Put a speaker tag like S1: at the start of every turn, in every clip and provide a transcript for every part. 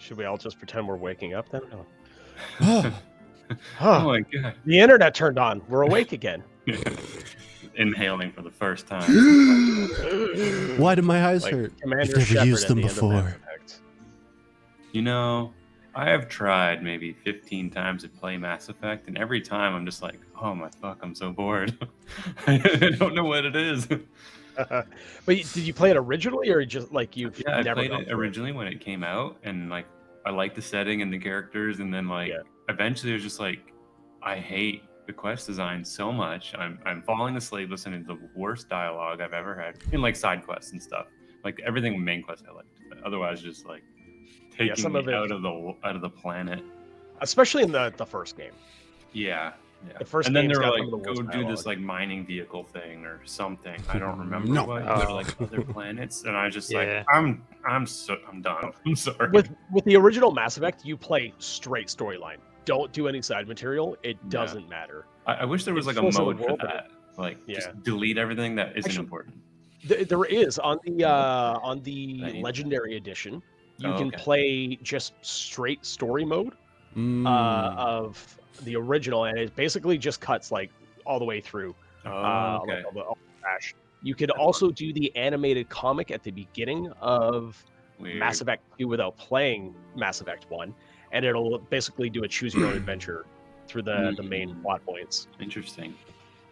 S1: Should we all just pretend we're waking up then?
S2: Oh
S1: Oh,
S2: my god.
S1: the internet turned on. We're awake again.
S2: Inhaling for the first time.
S3: Why do my eyes
S1: Like
S3: hurt?
S1: Commander
S3: You've never
S1: Shepard
S3: used
S1: at
S3: them
S1: the end of Mass
S3: before.
S1: Effect.
S2: You know, I have tried maybe 15 times to play Mass Effect, and every time I'm just like, oh my fuck, I'm so bored. I don't know what it is.
S1: But did you play it originally, or just like you've
S2: Yeah, I
S1: never
S2: played
S1: gone
S2: it
S1: through
S2: originally when it came out, and like I liked the setting and the characters, and then like
S1: Yeah.
S2: eventually it was just like I hate the quest design so much. I'm falling asleep listening to the worst dialogue I've ever had in like side quests and stuff. Like everything main quest I liked, but otherwise just like taking
S1: some
S2: me
S1: of it-
S2: out of the planet.
S1: Especially in the first game.
S2: Yeah. Yeah.
S1: The first
S2: and then
S1: game's
S2: they were
S1: got
S2: like,
S1: some of the
S2: go
S1: worst
S2: do this
S1: dialogue.
S2: like mining vehicle thing or something. I don't remember.
S3: No.
S2: What. Go to like other planets, and I just
S4: Yeah.
S2: like I'm done. I'm sorry.
S1: With the original Mass Effect, you play straight storyline. Don't do any side material. It
S2: Yeah.
S1: doesn't matter.
S2: I wish there was
S1: It
S2: like a
S1: fills in the
S2: mode for
S1: world, but
S2: that. Like
S1: Yeah.
S2: just delete everything that isn't
S1: Actually,
S2: important.
S1: There is on the
S2: I need
S1: Legendary Edition. You
S2: Oh,
S1: can
S2: okay.
S1: play just straight story mode of the original, and it basically just cuts like all the way through.
S2: Oh, okay.
S1: Like all the trash. You could also do the animated comic at the beginning of
S2: Weird.
S1: Mass Effect 2 without playing Mass Effect 1, and it'll basically do a choose your own adventure through the main plot points.
S2: Interesting.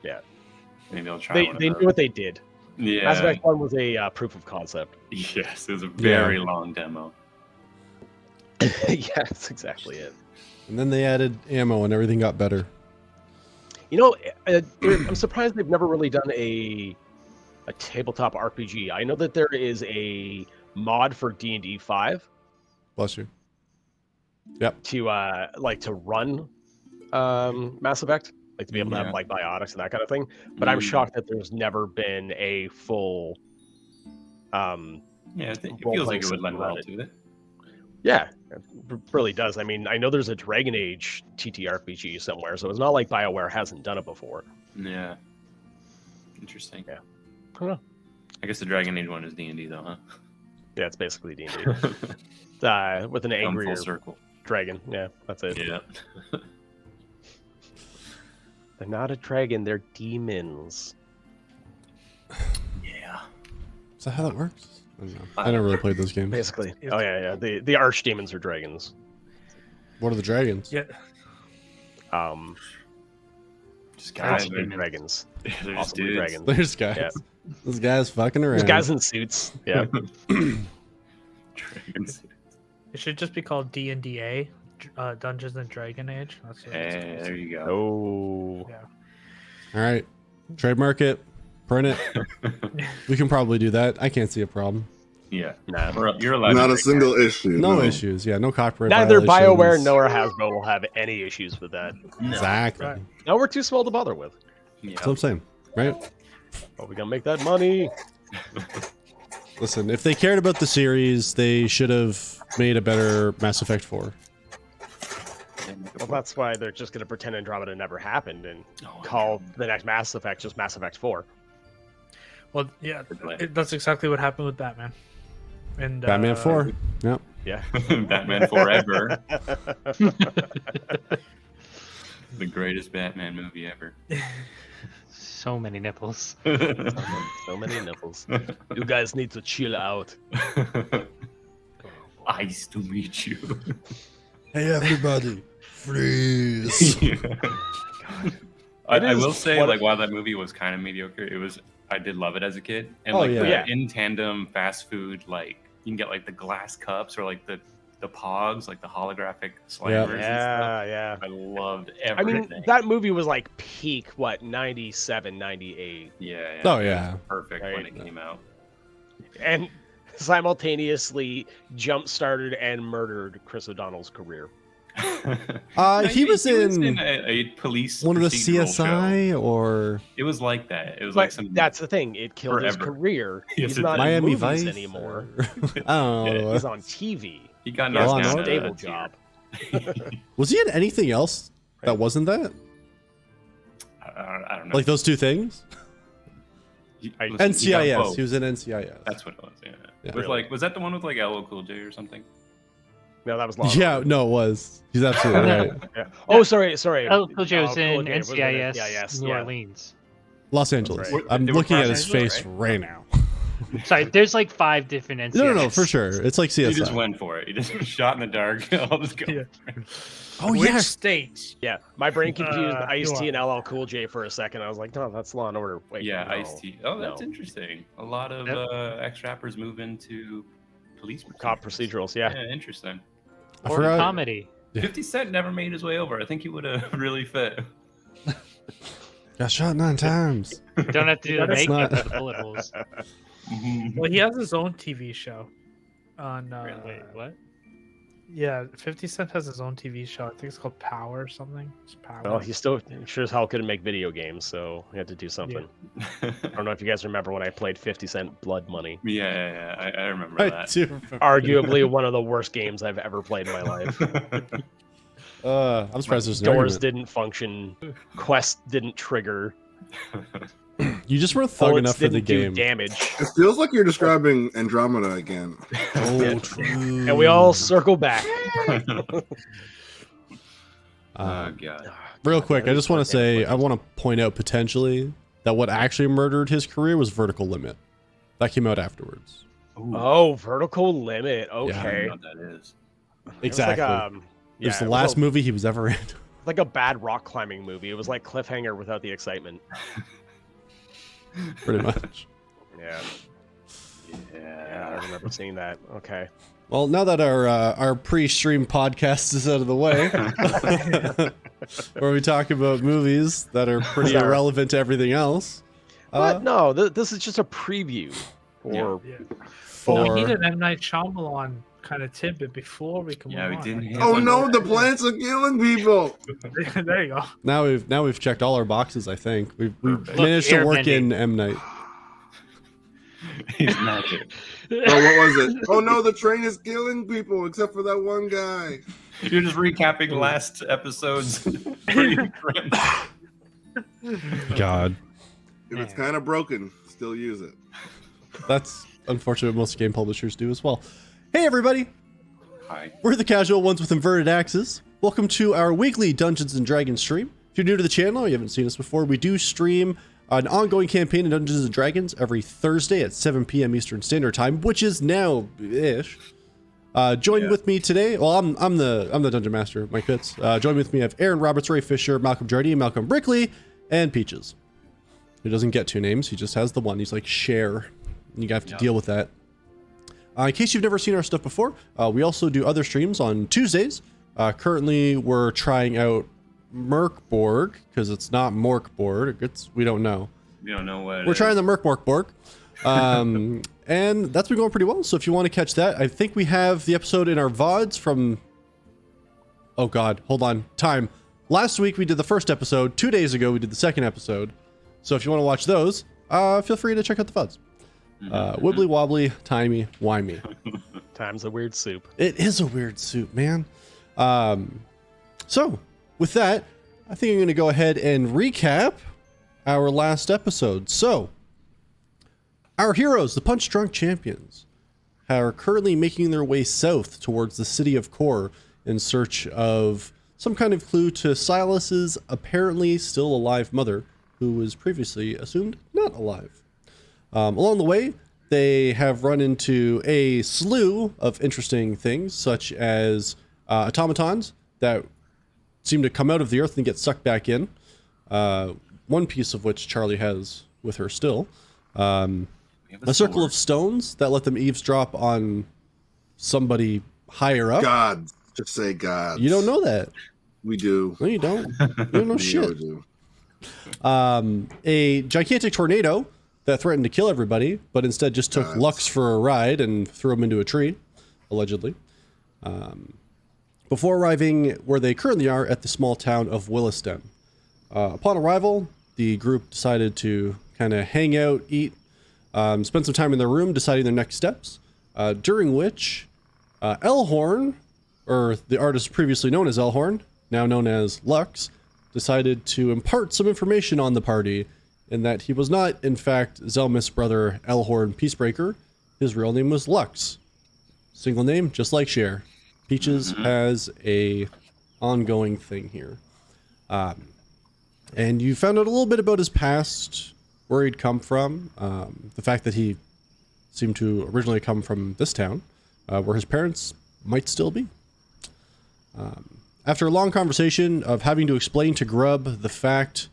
S1: Yeah.
S2: Maybe I'll try
S1: They
S2: one of
S1: knew
S2: those.
S1: what they did.
S2: Yeah.
S1: Mass Effect 1 was a proof of concept.
S2: Yes, it was a very long demo.
S1: Yeah, that's exactly it.
S3: And then they added ammo and everything got better.
S1: You know, I'm surprised they've never really done a tabletop RPG. I know that there is a mod for D&D 5
S3: Bless you. Yep.
S1: to to run Mass Effect, like to be able to
S2: Yeah.
S1: have like biotics and that kind of thing. But I'm shocked that there's never been a full
S2: Yeah, I think it
S1: role
S2: feels like
S1: playing
S2: it would lend
S1: system
S2: well
S1: around
S2: to it.
S1: Yeah, it really does. I mean, I know there's a Dragon Age TTRPG somewhere, so it's not like BioWare hasn't done it before.
S2: Yeah. Interesting.
S1: Yeah. I don't know.
S2: I guess the Dragon Age one is D&D though, huh?
S1: Yeah, it's basically D&D. With an
S2: Come full
S1: angrier
S2: circle.
S1: dragon. Yeah, that's it.
S2: Yeah.
S1: They're not a dragon, they're demons.
S2: Yeah.
S3: Is that how that works? I don't know. I never really played those games.
S1: Basically. Oh, yeah. The archdemons are dragons.
S3: What are the dragons?
S4: Yeah.
S2: Just guys,
S1: Awesome
S2: man.
S1: dragons.
S2: They're just
S1: Awesome
S2: dudes.
S1: dragons.
S3: There's guys.
S1: Yeah.
S3: Those guys fucking around.
S1: There's guys in suits. Yeah.
S2: Dragons.
S4: It should just be called D&DA, Dungeons and Dragon Age. That's what it's
S2: Hey,
S4: called.
S2: there you go.
S1: Oh.
S4: Yeah.
S3: All right. Trademark it. Print it. We can probably do that. I can't see a problem.
S2: Yeah.
S1: Nah.
S2: You're allowed
S5: Not
S2: to
S5: a single issue.
S3: No issues. Yeah, no copyright
S1: Neither BioWare
S3: violations.
S1: nor Hasbro will have any issues with that.
S3: Exactly.
S4: Right.
S1: No, we're too small to bother with.
S2: Yeah.
S3: That's what I'm saying. Right?
S1: But we gotta make that money.
S3: Listen, if they cared about the series, they should have made a better Mass Effect 4.
S1: Well, that's why they're just gonna pretend Andromeda never happened and
S2: Oh,
S1: call the next Mass Effect just Mass Effect 4.
S4: Well, yeah,
S2: play.
S4: that's exactly what happened with Batman. And
S3: Batman 4. Yep.
S1: Yeah.
S2: Batman Forever. The greatest Batman movie ever.
S6: So many nipples.
S1: So many nipples. You guys need to chill out.
S2: Nice to meet you.
S3: Hey, everybody. Freeze.
S2: I will say, like, while that movie was kind of mediocre, I did love it as a kid. And
S3: Oh,
S2: like
S3: yeah.
S2: the
S1: Yeah.
S2: in tandem fast food, like you can get like the glass cups or like the pogs, like the holographic slammers and stuff.
S1: Yeah.
S2: I loved
S1: I
S2: everything.
S1: mean, that movie was like peak, 97, 98.
S2: yeah.
S3: Oh,
S2: it was
S3: yeah.
S2: perfect when
S1: Right.
S2: it came out.
S1: And simultaneously jump-started and murdered Chris O'Donnell's career.
S2: No,
S3: He was in
S2: a police
S3: one of the
S2: procedural
S3: CSI
S2: show.
S3: or
S2: It was like that. It was like
S1: But
S2: some.
S1: that's the thing. It killed his
S2: Forever.
S1: career.
S2: Yes,
S1: He's
S2: it
S1: not
S2: did.
S1: in
S3: Miami
S1: movies
S3: Vice
S1: anymore.
S3: or- I don't know.
S1: He's on TV.
S2: He got
S1: He has
S2: knocked
S3: Law
S1: a
S3: and
S2: down.
S1: stable
S2: to tier.
S1: job.
S3: Was he in anything else that wasn't that?
S2: I don't know.
S3: Like those two things?
S2: He-
S1: I-
S2: listen, he got
S3: NCIS.
S2: both.
S3: He was in NCIS.
S2: That's what it was. Yeah.
S3: Yeah.
S2: With like, was that the one with like LL Cool J or something?
S1: No, that was Law. and
S3: Yeah,
S1: Order.
S3: no, it was. He's absolutely right.
S1: Yeah. Oh, sorry.
S6: Oh, Cool J was
S1: Cool
S6: in
S1: J was in it.
S6: NCIS
S1: yes,
S6: New
S1: yeah.
S6: Orleans.
S3: Los Angeles.
S1: right.
S3: I'm
S2: They were
S3: looking at
S2: from
S3: his
S2: Los Angeles,
S3: face
S2: right?
S3: right now.
S6: Sorry, there's like 5 different NCIS.
S3: No, for sure. It's like
S2: He just
S3: CSI.
S2: went for it. He just shot in the dark. I'll just go.
S4: Yeah.
S3: Oh,
S4: Which
S3: yes.
S4: state?
S1: Yeah, my brain confused Ice-T
S4: you
S1: and LL Cool J for a second. I was like, no, that's Law and Order. Wait,
S2: Yeah,
S1: no,
S2: Ice-T. Oh, that's
S1: no.
S2: interesting. A lot of ex-rappers move into police
S1: Cop
S2: procedurals.
S1: procedurals. Yeah.
S2: Yeah, interesting.
S3: I
S6: Or
S3: forgot.
S6: comedy.
S3: Yeah.
S2: 50 Cent never made his way over. I think he would have really fit.
S3: Got shot 9 times.
S6: You don't have to do the
S4: That's
S6: makeup
S3: not-
S6: for the bullet holes.
S4: Well, he has his own TV show on.
S6: Wait, what?
S4: Yeah, 50 Cent has his own TV show. I think it's called Power or something. It's Power.
S1: Well, he still sure as hell couldn't make video games, so he had to do something. I don't know if you guys remember when I played 50 Cent Blood Money.
S2: Yeah, I remember
S3: I
S2: that.
S3: do.
S1: Arguably one of the worst games I've ever played in my life.
S3: I'm surprised there's an
S1: Doors
S3: argument.
S1: didn't function. Quest didn't trigger.
S3: You just weren't thug
S1: Bullets
S3: enough for the
S1: didn't do
S3: game.
S1: damage.
S5: It feels like you're describing Andromeda again.
S3: Oh, true.
S1: And we all circle back.
S2: Oh god.
S3: Real quick, I just want to say, I want to point out potentially that what actually murdered his career was Vertical Limit. That came out afterwards.
S2: Ooh,
S1: Oh, Vertical Limit.
S2: I don't
S1: Okay.
S2: know what that is.
S3: Exactly.
S1: It was like,
S3: it was the
S1: it
S3: last
S1: a-
S3: movie he was ever in.
S1: like a bad rock climbing movie. It was like Cliffhanger without the excitement.
S3: Pretty much.
S1: Yeah, I
S2: Yeah.
S1: remember seeing that. Okay.
S3: Well, now that our pre-stream podcast is out of the way, where we talk about movies that are pretty
S1: Sorry.
S3: irrelevant to everything else,
S1: But no, this is just a preview for
S4: Yeah.
S3: for
S4: We need an M. Night Shyamalan kind of tidbit before we can
S2: Yeah, we
S4: move
S2: didn't hit
S5: Oh
S2: one.
S5: no, the plants are killing people.
S4: on. There you go.
S3: now we've checked all our boxes. I think we've
S2: Perfect.
S3: managed to work
S6: airbending.
S3: in M Night.
S2: He's magic.
S5: Oh, what was it? Oh no, the train is killing people except for that one guy.
S2: You're just recapping last episode's pretty grim.
S3: God,
S5: If it's kind of broken, still use it.
S3: that's unfortunate. Most game publishers do as well. Hey everybody,
S2: Hi.
S3: we're the casual ones with inverted axes. Welcome to our weekly Dungeons and Dragons stream. If you're new to the channel, you haven't seen us before, we do stream an ongoing campaign in Dungeons and Dragons every Thursday at 7 p.m. Eastern Standard Time, which is now-ish. Join with me today. Well, I'm the Dungeon Master, Mike Pitts. Join with me. I have Aaron Roberts, Ray Fisher, Malcolm Jardine, Malcolm Brickley, and Peaches. He doesn't get 2 names. He just has the one. He's like Cher. And you have to deal with that. In case you've never seen our stuff before, we also do other streams on Tuesdays. Currently, we're trying out Merkborg, because it's not Morkborg. We don't know.
S2: You don't know what.
S3: We're trying the Morkborg. And that's been going pretty well. So if you want to catch that, I think we have the episode in our VODs from... Oh God, hold on. Time. Last week we did the first episode. 2 days ago we did the second episode. So if you want to watch those, feel free to check out the VODs. Wibbly wobbly, timey, wimey.
S1: Time's a weird soup.
S3: It is a weird suit, man. So, with that, I think I'm going to go ahead and recap our last episode. So, our heroes, the Punch Drunk Champions, are currently making their way south towards the city of Kor in search of some kind of clue to Silas's apparently still alive mother, who was previously assumed not alive. Along the way, they have run into a slew of interesting things, such as automatons that seem to come out of the earth and get sucked back in. One piece of which Charlie has with her still. A circle of stones that let them eavesdrop on somebody higher up.
S5: Gods. Just say gods.
S3: You don't know that.
S5: We do.
S3: No, you don't. You don't know
S5: We
S3: shit.
S5: do.
S3: A gigantic tornado that threatened to kill everybody, but instead just took Lux for a ride and threw him into a tree, allegedly. Before arriving where they currently are at the small town of Williston. Upon arrival, the group decided to kind of hang out, eat, spend some time in their room deciding their next steps, during which Elhorn, or the artist previously known as Elhorn, now known as Lux, decided to impart some information on the party in that he was not, in fact, Zelmis' brother Elhorn Peacebreaker. His real name was Lux. Single name, just like Cher. Peaches has a ongoing thing here. And you found out a little bit about his past, where he'd come from, the fact that he seemed to originally come from this town, where his parents might still be. After a long conversation of having to explain to Grub the fact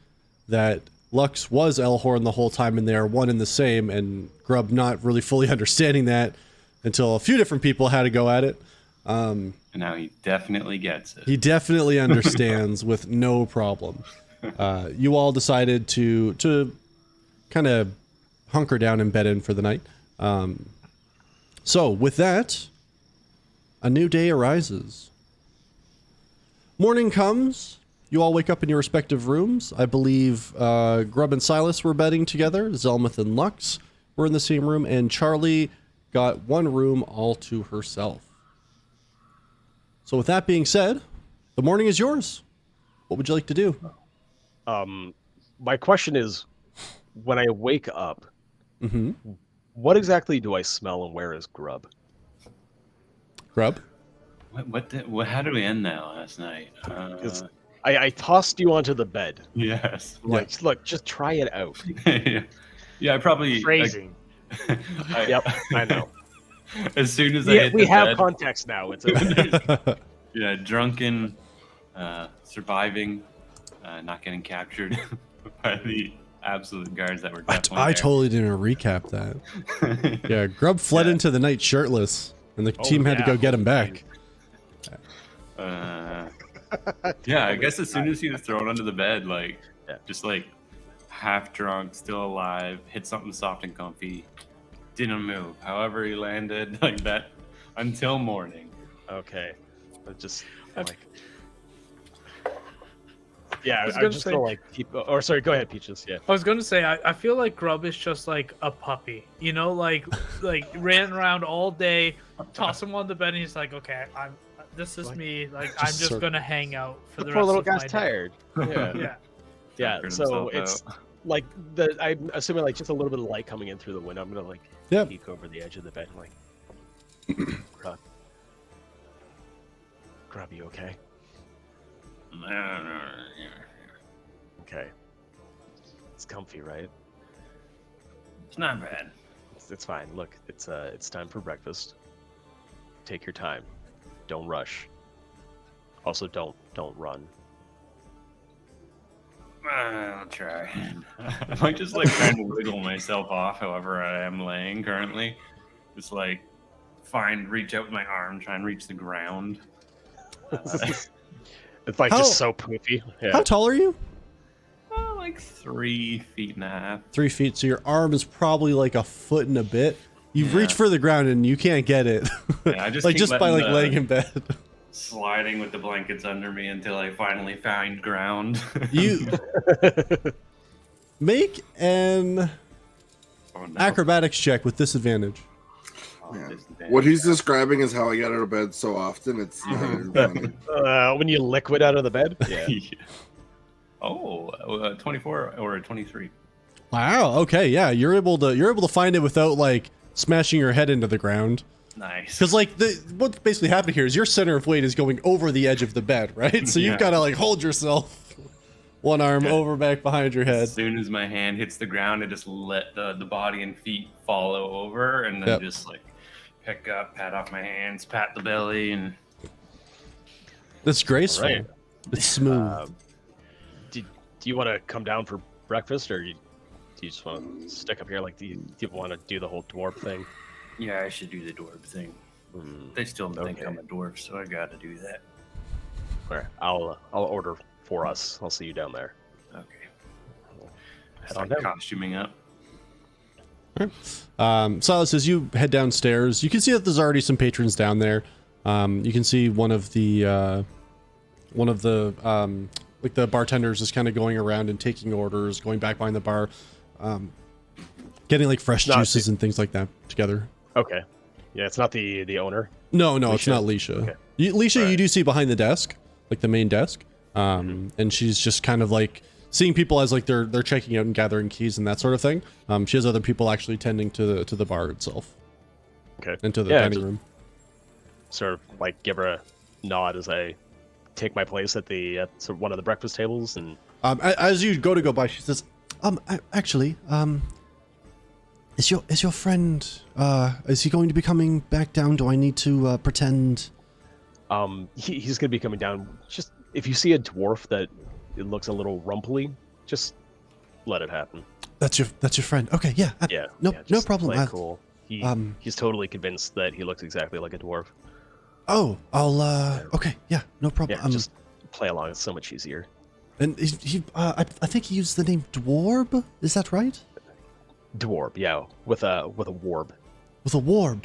S3: that Lux was Elhorn the whole time and they are one and the same, and Grub not really fully understanding that until a few different people had to go at it.
S2: And now he definitely gets it.
S3: He definitely understands with no problem. You all decided to kind of hunker down and bed in for the night. So with that, a new day arises. Morning comes. You all wake up in your respective rooms. I believe Grub and Silas were bedding together. Zelmuth and Lux were in the same room, and Charlie got one room all to herself. So with that being said, the morning is yours. What would you like to do?
S1: My question is, when I wake up, what exactly do I smell and where is Grub?
S3: Grub?
S2: How did we end that last night?
S1: I tossed you onto the bed.
S2: Yes.
S1: Like, look, just try it out.
S2: Yeah, I probably
S6: Phrasing.
S1: Yep, I know.
S2: As soon as I hit
S1: we
S2: the
S1: have
S2: bed,
S1: context now. It's okay.
S2: yeah, drunken, surviving, not getting captured by the absolute guards that were definitely
S3: I
S2: there.
S3: totally didn't recap that. Yeah, Grub fled into the night shirtless, and the team had to go get him back.
S2: Yeah, I guess as soon as he was thrown under the bed, like, just like half drunk, still alive, hit something soft and comfy, didn't move. However, he landed like that until morning.
S1: Okay, just like, yeah,
S4: was
S1: I'm
S4: gonna
S1: just
S4: say-
S1: gonna like keep. Or sorry, go ahead, Peaches. Yeah.
S4: I was gonna say, I feel like Grub is just like a puppy, you know, like ran around all day, toss him on the bed, and he's like, okay, this is me, like I'm just gonna hang out for the
S1: poor
S4: rest
S1: little
S4: of
S1: guy's
S4: my
S1: tired. Yeah.
S4: day. Yeah.
S1: Yeah.
S2: Tuckered
S1: So
S2: himself
S1: it's
S2: out.
S1: like I'm assuming like just a little bit of light coming in through the window. I'm gonna like peek over the edge of the bed, and like, Grub, you okay? Okay. It's comfy, right?
S2: It's not bad.
S1: It's fine. Look, it's time for breakfast. Take your time. Don't rush. Also, don't run.
S2: I'll try. I might just like trying to wiggle myself off however I am laying currently. Just like reach out with my arm, try and reach the ground.
S1: It's like just so poofy. Yeah.
S3: How tall are you?
S2: Like 3.5 feet.
S3: 3 feet. So your arm is probably like a foot and a bit. You've reached for the ground and you can't get it.
S2: Yeah, I just
S3: like
S2: keep
S3: just by
S2: letting
S3: like laying in bed.
S2: Sliding with the blankets under me until I finally find ground.
S3: You make an acrobatics check with disadvantage.
S5: Yeah. What he's describing is how I get out of bed so often. It's not even funny.
S1: When you liquid out of the bed. Yeah.
S2: Oh, 24 or 23.
S3: Wow. Okay. Yeah, you're able to find it without like smashing your head into the ground.
S2: Nice.
S3: Because like what's basically happening here is your center of weight is going over the edge of the bed, right? So you've got to like hold yourself, one arm over back behind your head.
S2: As soon as my hand hits the ground, I just let the body and feet follow over, and then just like pick up, pat off my hands, pat the belly, and
S3: That's graceful.
S1: Right.
S3: It's smooth.
S1: Do you want to come down for breakfast, or do you just want to stick up here? Like, do you want to do the whole dwarf thing?
S2: yeah, I should do the dwarf thing. They still think I'm a dwarf, so I got to do that.
S1: Where I'll order for us. I'll see you down there.
S2: Okay.
S1: Head
S2: Start
S1: on down.
S2: costuming up.
S3: Silas, as you head downstairs, you can see that there's already some patrons down there. You can see one of the like the bartenders is kind of going around and taking orders, going back behind the bar, getting like fresh juices and things like that together.
S1: Okay. Yeah, it's not the owner.
S3: No, it's not Leisha.
S1: Okay.
S3: Leisha, you do see behind the desk, like the main desk, and she's just kind of like seeing people as like they're checking out and gathering keys and that sort of thing. She has other people actually tending to the bar itself.
S1: Okay.
S3: And to the
S1: Yeah,
S3: dining
S1: just-
S3: room.
S1: sort of like give her a nod as I take my place at sort of one of the breakfast tables. And
S3: as you go by, she says, actually, is your friend, is he going to be coming back down? Do I need to pretend?
S1: He's gonna be coming down. Just if you see a dwarf that it looks a little rumply, just let it happen.
S3: That's your friend. Okay, yeah.
S1: Yeah.
S3: No
S1: just
S3: problem.
S1: Play it cool. He's totally convinced that he looks exactly like a dwarf.
S3: Oh, I'll okay, yeah, no problem.
S1: Yeah, just play along. It's so much easier.
S3: And I think he used the name Dwarb. Is that right?
S1: Dwarb, yeah, with a warb.
S3: With a warb.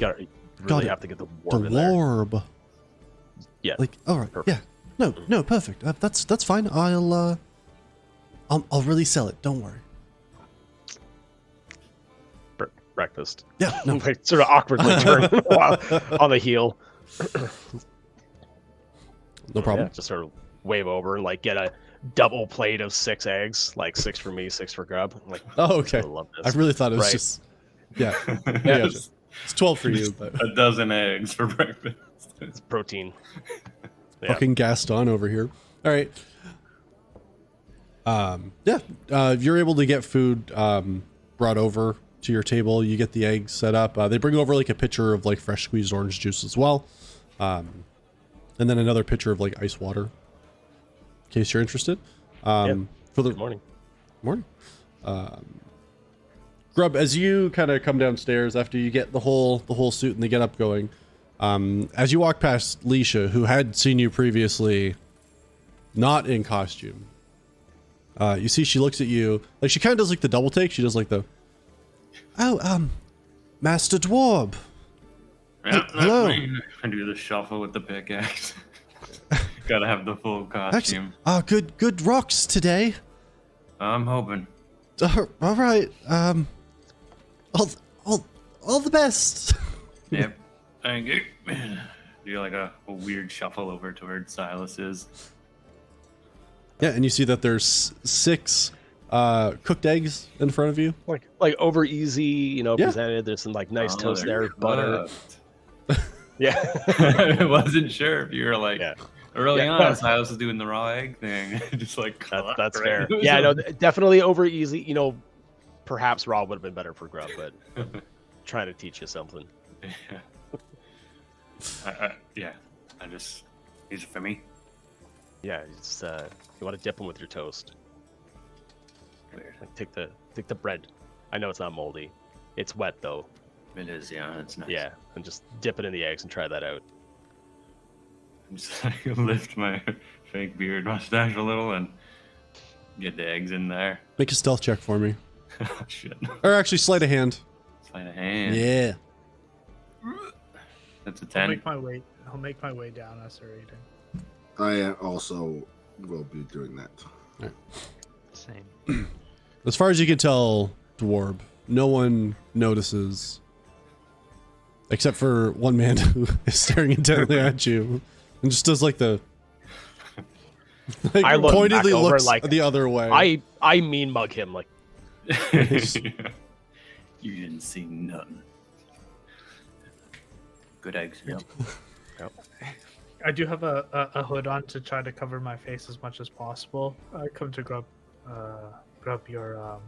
S1: Really have to get the warb in there.
S3: Warb.
S1: Yeah.
S3: Like, all right.
S1: Perfect.
S3: Yeah. No, perfect. That's fine. I'll really sell it. Don't worry.
S1: Breakfast.
S3: Yeah. No.
S1: Like, sort of awkwardly turn on the heel.
S3: No problem.
S1: Yeah, just sort of wave over, like get a double plate of 6 eggs, like 6 for me, 6 for Grub. I'm like,
S3: Oh, okay.
S1: love
S3: I
S1: this.
S3: really thought it was
S1: Right.
S3: just. Yeah. Yeah. It's 12 for you, but
S2: A dozen eggs for breakfast.
S1: It's protein. Yeah.
S3: fucking Gaston over here. All right. You're able to get food brought over to your table. You get the eggs set up. They bring over like a pitcher of like fresh squeezed orange juice as well, and then another pitcher of like ice water, in case you're interested. For the
S1: Good morning.
S3: morning. Grub, as you kind of come downstairs after you get the whole suit and the get up going, as you walk past Leisha, who had seen you previously not in costume, you see she looks at you, like she kind of does like the double take. She does like the, Master Dwarb.
S2: Yeah,
S3: hello.
S2: I do the shuffle with the pickaxe. Gotta have the full costume.
S3: Good rocks today.
S2: I'm hoping.
S3: All right. All the best.
S2: Yep. Thank you. Do like a weird shuffle over towards Silas's.
S3: Yeah, and you see that there's 6 cooked eggs in front of you.
S1: Like over easy,
S3: Yeah.
S1: presented. There's some like nice toast there, butter. Yeah.
S2: I wasn't sure if you were like early
S1: Yeah.
S2: on. Silas was doing the raw egg thing, just like
S1: That's fair. Yeah, no, definitely over easy. Perhaps raw would have been better for Grub, but trying to teach you something.
S2: I just these are for me.
S1: Yeah, it's you want to dip them with your toast.
S2: Weird.
S1: Like, take the bread. I know it's not moldy. It's wet though.
S2: It is, yeah. It's nice.
S1: Yeah, and just dip it in the eggs and try that out.
S2: I'm just like lift my fake beard mustache a little and get the eggs in there.
S3: Make a stealth check for me.
S2: Oh, shit.
S3: Or actually, sleight of hand.
S2: Sleight of hand.
S3: Yeah.
S2: That's a
S4: I'll
S2: 10.
S4: make my way down as they're eating.
S5: I also will be doing that.
S6: Same.
S3: As far as you can tell, Dwarb, no one notices. Except for one man who is staring intently at you and just does like the. Like,
S1: I look
S3: pointedly
S1: back over,
S3: looks
S1: like,
S3: the other way.
S1: I mean mug him like.
S2: You didn't see nothing. Good eggs. Yep.
S4: I do have a hood on to try to cover my face as much as possible. I come to grub your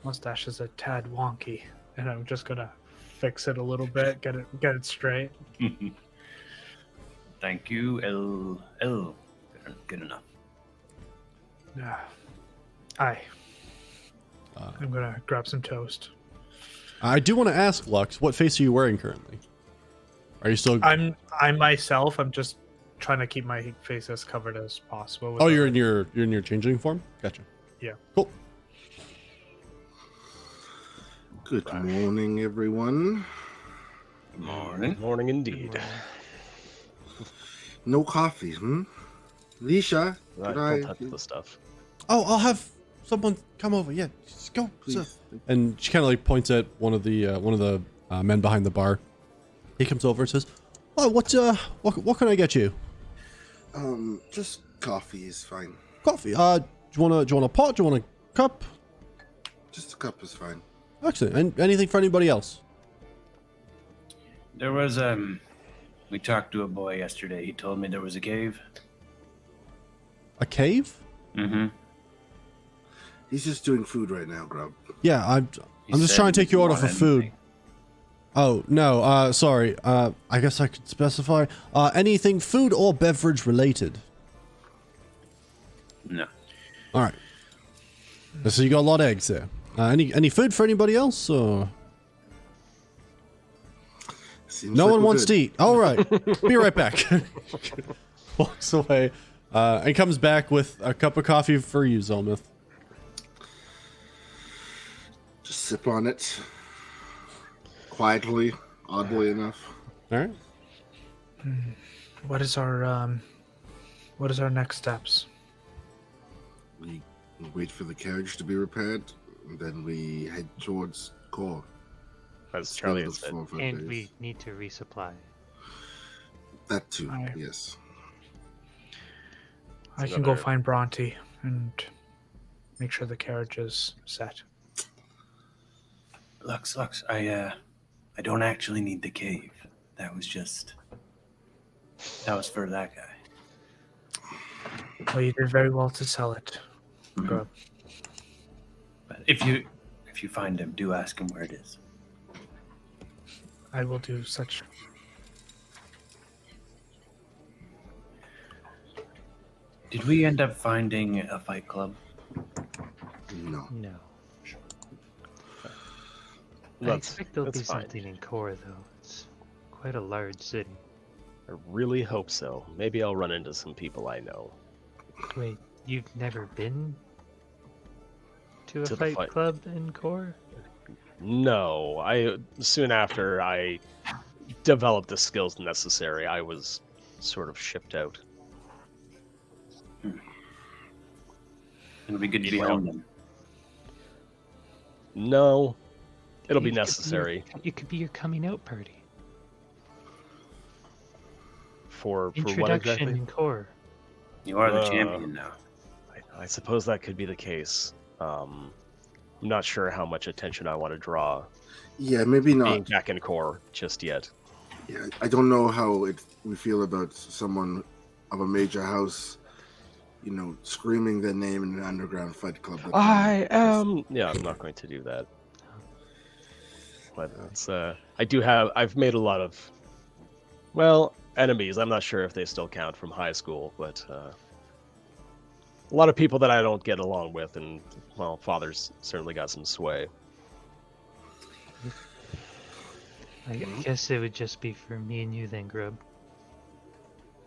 S4: mustache is a tad wonky, and I'm just gonna fix it a little bit, get it straight.
S2: Thank you, L. Good enough.
S4: Yeah. I'm gonna grab some toast.
S3: I do want to ask, Lux, what face are you wearing currently? Are you still?
S4: I'm myself. I'm just trying to keep my face as covered as possible.
S3: Oh, you're in your changeling form. Gotcha.
S4: Yeah.
S3: Cool.
S5: Good morning, everyone.
S2: Morning.
S1: Morning indeed.
S5: No coffee, Leisha,
S1: Right,
S5: could I
S1: don't touch the stuff.
S3: Oh, I'll have someone come over. Yeah, just go. Sir.
S5: please?
S3: And she kind of like points at one of the men behind the bar. He comes over and says, "Oh, what can I get you?
S5: Just coffee is fine.
S3: Coffee. Do you want a pot? Do you want a cup?
S5: Just a cup is fine.
S3: Excellent. And anything for anybody else?
S2: There was We talked to a boy yesterday. He told me there was a cave.
S3: A cave?
S2: Mm-hmm.
S5: He's just doing food right now, Grub.
S3: Yeah, I'm just trying to take you order for food. Oh, no, sorry. I guess I could specify. Anything food or beverage related?
S2: No.
S3: All right. So you got a lot of eggs there. Any food for anybody else? Or?
S5: Seems
S3: No
S5: like
S3: one
S5: we're
S3: wants
S5: good.
S3: to eat. All right. Be right back. Walks away and comes back with a cup of coffee for you, Zelmith.
S5: Just sip on it. Quietly, oddly enough.
S3: All right.
S4: What is our next steps?
S5: We wait for the carriage to be repaired, and then we head towards Core.
S1: As Charlie had
S5: Spend
S1: said.
S5: the 4 or 5
S6: And
S5: days.
S6: we need to resupply.
S5: That too,
S4: Aye.
S5: yes.
S4: I can go
S1: another-
S4: find Bronte and make sure the carriage is set.
S2: Lux, I don't actually need the cave. That was for that guy.
S4: Well, you did very well to sell it. Grub.
S2: But if you find him, do ask him where it is.
S4: I will do such.
S2: Did we end up finding a fight club?
S5: No.
S6: No. I
S1: That's-
S6: expect there'll be
S1: that's fine.
S6: something in Core, though. It's quite a large city.
S1: I really hope so. Maybe I'll run into some people I know.
S6: Wait, you've never been to a
S1: To the
S6: fight
S1: fight-
S6: club in Core?
S1: No, soon after I developed the skills necessary, I was sort of shipped out.
S2: It'll be good to
S1: Need
S2: be
S1: my
S2: home
S1: own.
S2: then.
S1: No, it'll be
S6: You could
S1: necessary
S6: You could be your coming out party.
S1: for what
S6: Introduction
S1: exactly?
S6: in Core.
S2: You are the champion now.
S1: I suppose that could be the case. I'm not sure how much attention I want to draw
S5: Yeah, maybe
S1: being
S5: not.
S1: back in core just yet.
S5: Yeah, I don't know how we feel about someone of a major house, screaming their name in an underground fight club.
S1: Yeah, I'm not going to do that. But it's I've made a lot of enemies. I'm not sure if they still count from high school, but a lot of people that I don't get along with, and father's certainly got some sway.
S6: I guess it would just be for me and you then, Grub.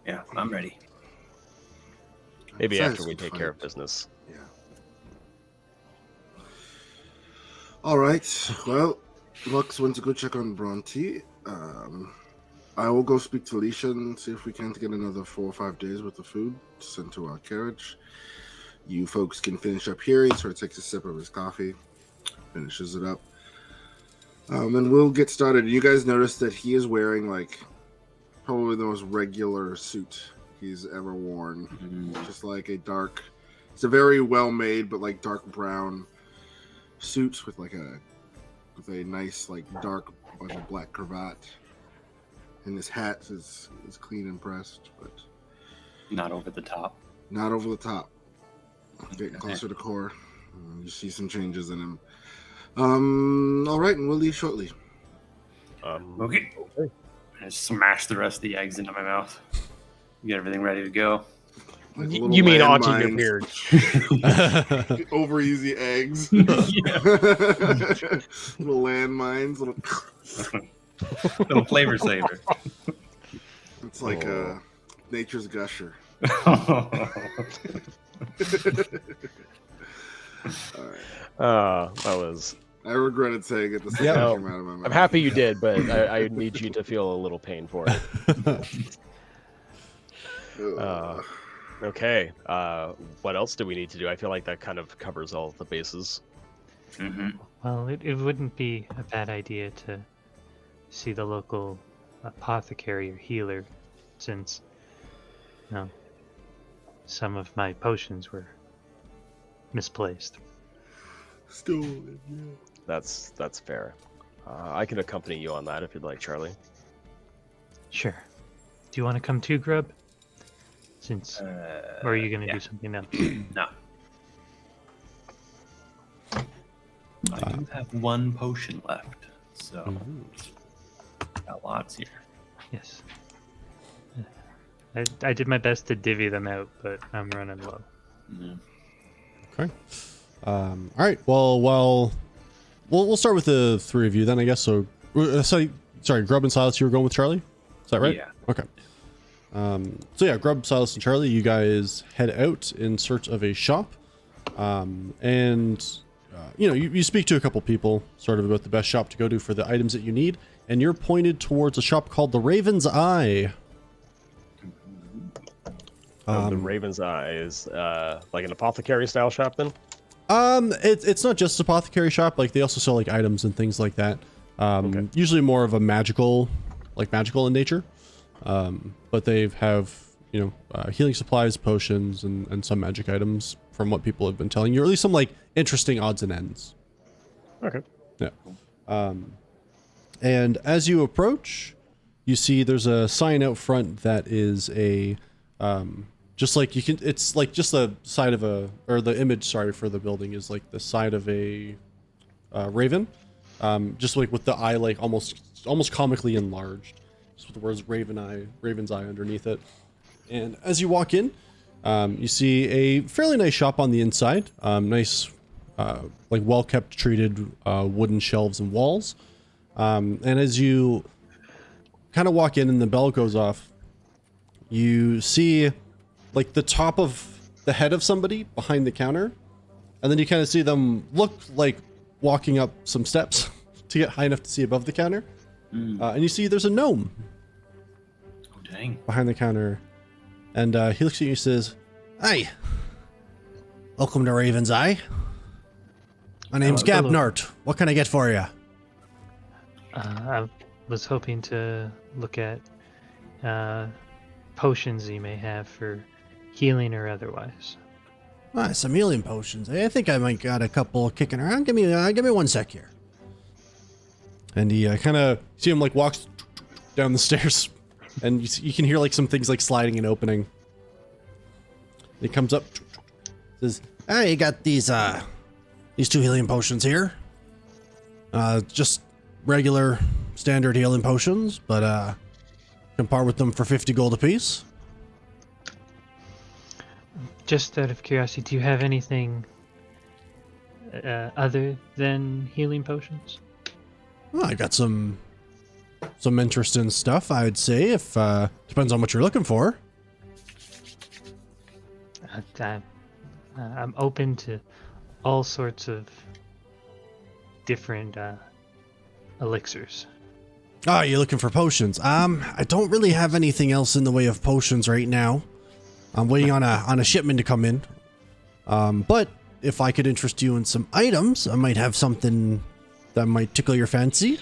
S2: Yeah, I'm ready.
S1: Maybe
S5: Sounds
S1: after we
S5: good
S1: take
S5: fight.
S1: care of business.
S5: Yeah. All right. Well, Lux went to go check on Bronte. I will go speak to Alicia and see if we can't get another 4 or 5 days worth of food to send to our carriage. You folks can finish up here. He sort of takes a sip of his coffee, finishes it up. And we'll get started. You guys notice that he is wearing probably the most regular suit he's ever worn. Just like it's a very well made but dark brown suit with a nice dark bunch of black cravat. And his hat is clean and pressed, but
S2: Not over the top.
S5: not over the top. Getting closer to core. You see some changes in him. All right, and we'll leave shortly.
S2: Okay. I smash the rest of the eggs into my mouth. Get everything ready to go.
S5: Like
S1: You
S5: little
S1: mean onto your
S5: landmines.
S1: beard?
S5: Over easy eggs. Little landmines.
S2: Little flavor saver.
S5: It's like nature's gusher. All right.
S1: That was.
S5: I regretted saying it the second
S1: Yeah,
S5: it came out of my mouth.
S1: I'm happy you did, but I need you to feel a little pain for it.
S5: Ugh.
S1: Okay. What else do we need to do? I feel like that kind of covers all the bases.
S2: Mm-hmm.
S6: Well, it wouldn't be a bad idea to see the local apothecary or healer, since, some of my potions were misplaced.
S5: Stolen, yeah.
S1: That's fair. I can accompany you on that if you'd like, Charlie.
S6: Sure. Do you want to come too, Grub? Since, or are you gonna
S2: yeah.
S6: do something else?
S2: No. I do have one potion left, so got lots here.
S6: Yes. I did my best to divvy them out, but I'm running low.
S2: Yeah.
S3: Okay. All right. Well, we'll start with the three of you then, I guess. So, sorry, Grub and Silas, you were going with Charlie? Is that right?
S2: Yeah.
S3: Okay. So yeah, Grub, Silas, and Charlie, you guys head out in search of a shop, and you speak to a couple people, sort of about the best shop to go to for the items that you need, and you're pointed towards a shop called the Raven's Eye.
S1: The Raven's Eye is like an apothecary style shop then?
S3: It's not just an apothecary shop. Like they also sell like items and things like that.
S1: Okay.
S3: Usually more of a magical in nature. But they have healing supplies, potions, and some magic items from what people have been telling you, or at least some like interesting odds and ends.
S1: Okay.
S3: Yeah. And as you approach, you see there's a sign out front that is a it's like just the side of the image, sorry, for the building is like the side of a raven, just like with the eye like almost comically enlarged, just with the words Raven's Eye underneath it. And as you walk in, you see a fairly nice shop on the inside, nice like well kept, treated wooden shelves and walls. And as you kind of walk in and the bell goes off, you see like the top of the head of somebody behind the counter, and then you kind of see them look like walking up some steps to get high enough to see above the counter. And you see there's a gnome
S2: Oh, dang.
S3: behind the counter, and he looks at you and says, "Hi, welcome to Raven's Eye. My name's
S6: Hello.
S3: Gabnart. What can I get for you?"
S6: I was hoping to look at potions you may have for healing or otherwise.
S3: Some healing potions. I think I might got a couple kicking around. Give me 1 sec here. And he kind of see him like walks down the stairs, and you can hear like some things like sliding and opening. He comes up, says, "Hey, you got these 2 healing potions here. Just regular standard healing potions, but can part with them for 50 gold apiece."
S6: Just out of curiosity, do you have anything other than healing potions?
S3: Well, I got some interesting stuff, I'd say, if depends on what you're looking for.
S6: I'm open to all sorts of different elixirs.
S3: Oh, you're looking for potions. I don't really have anything else in the way of potions right now. I'm waiting on a shipment to come in. But if I could interest you in some items, I might have something that might tickle your fancy.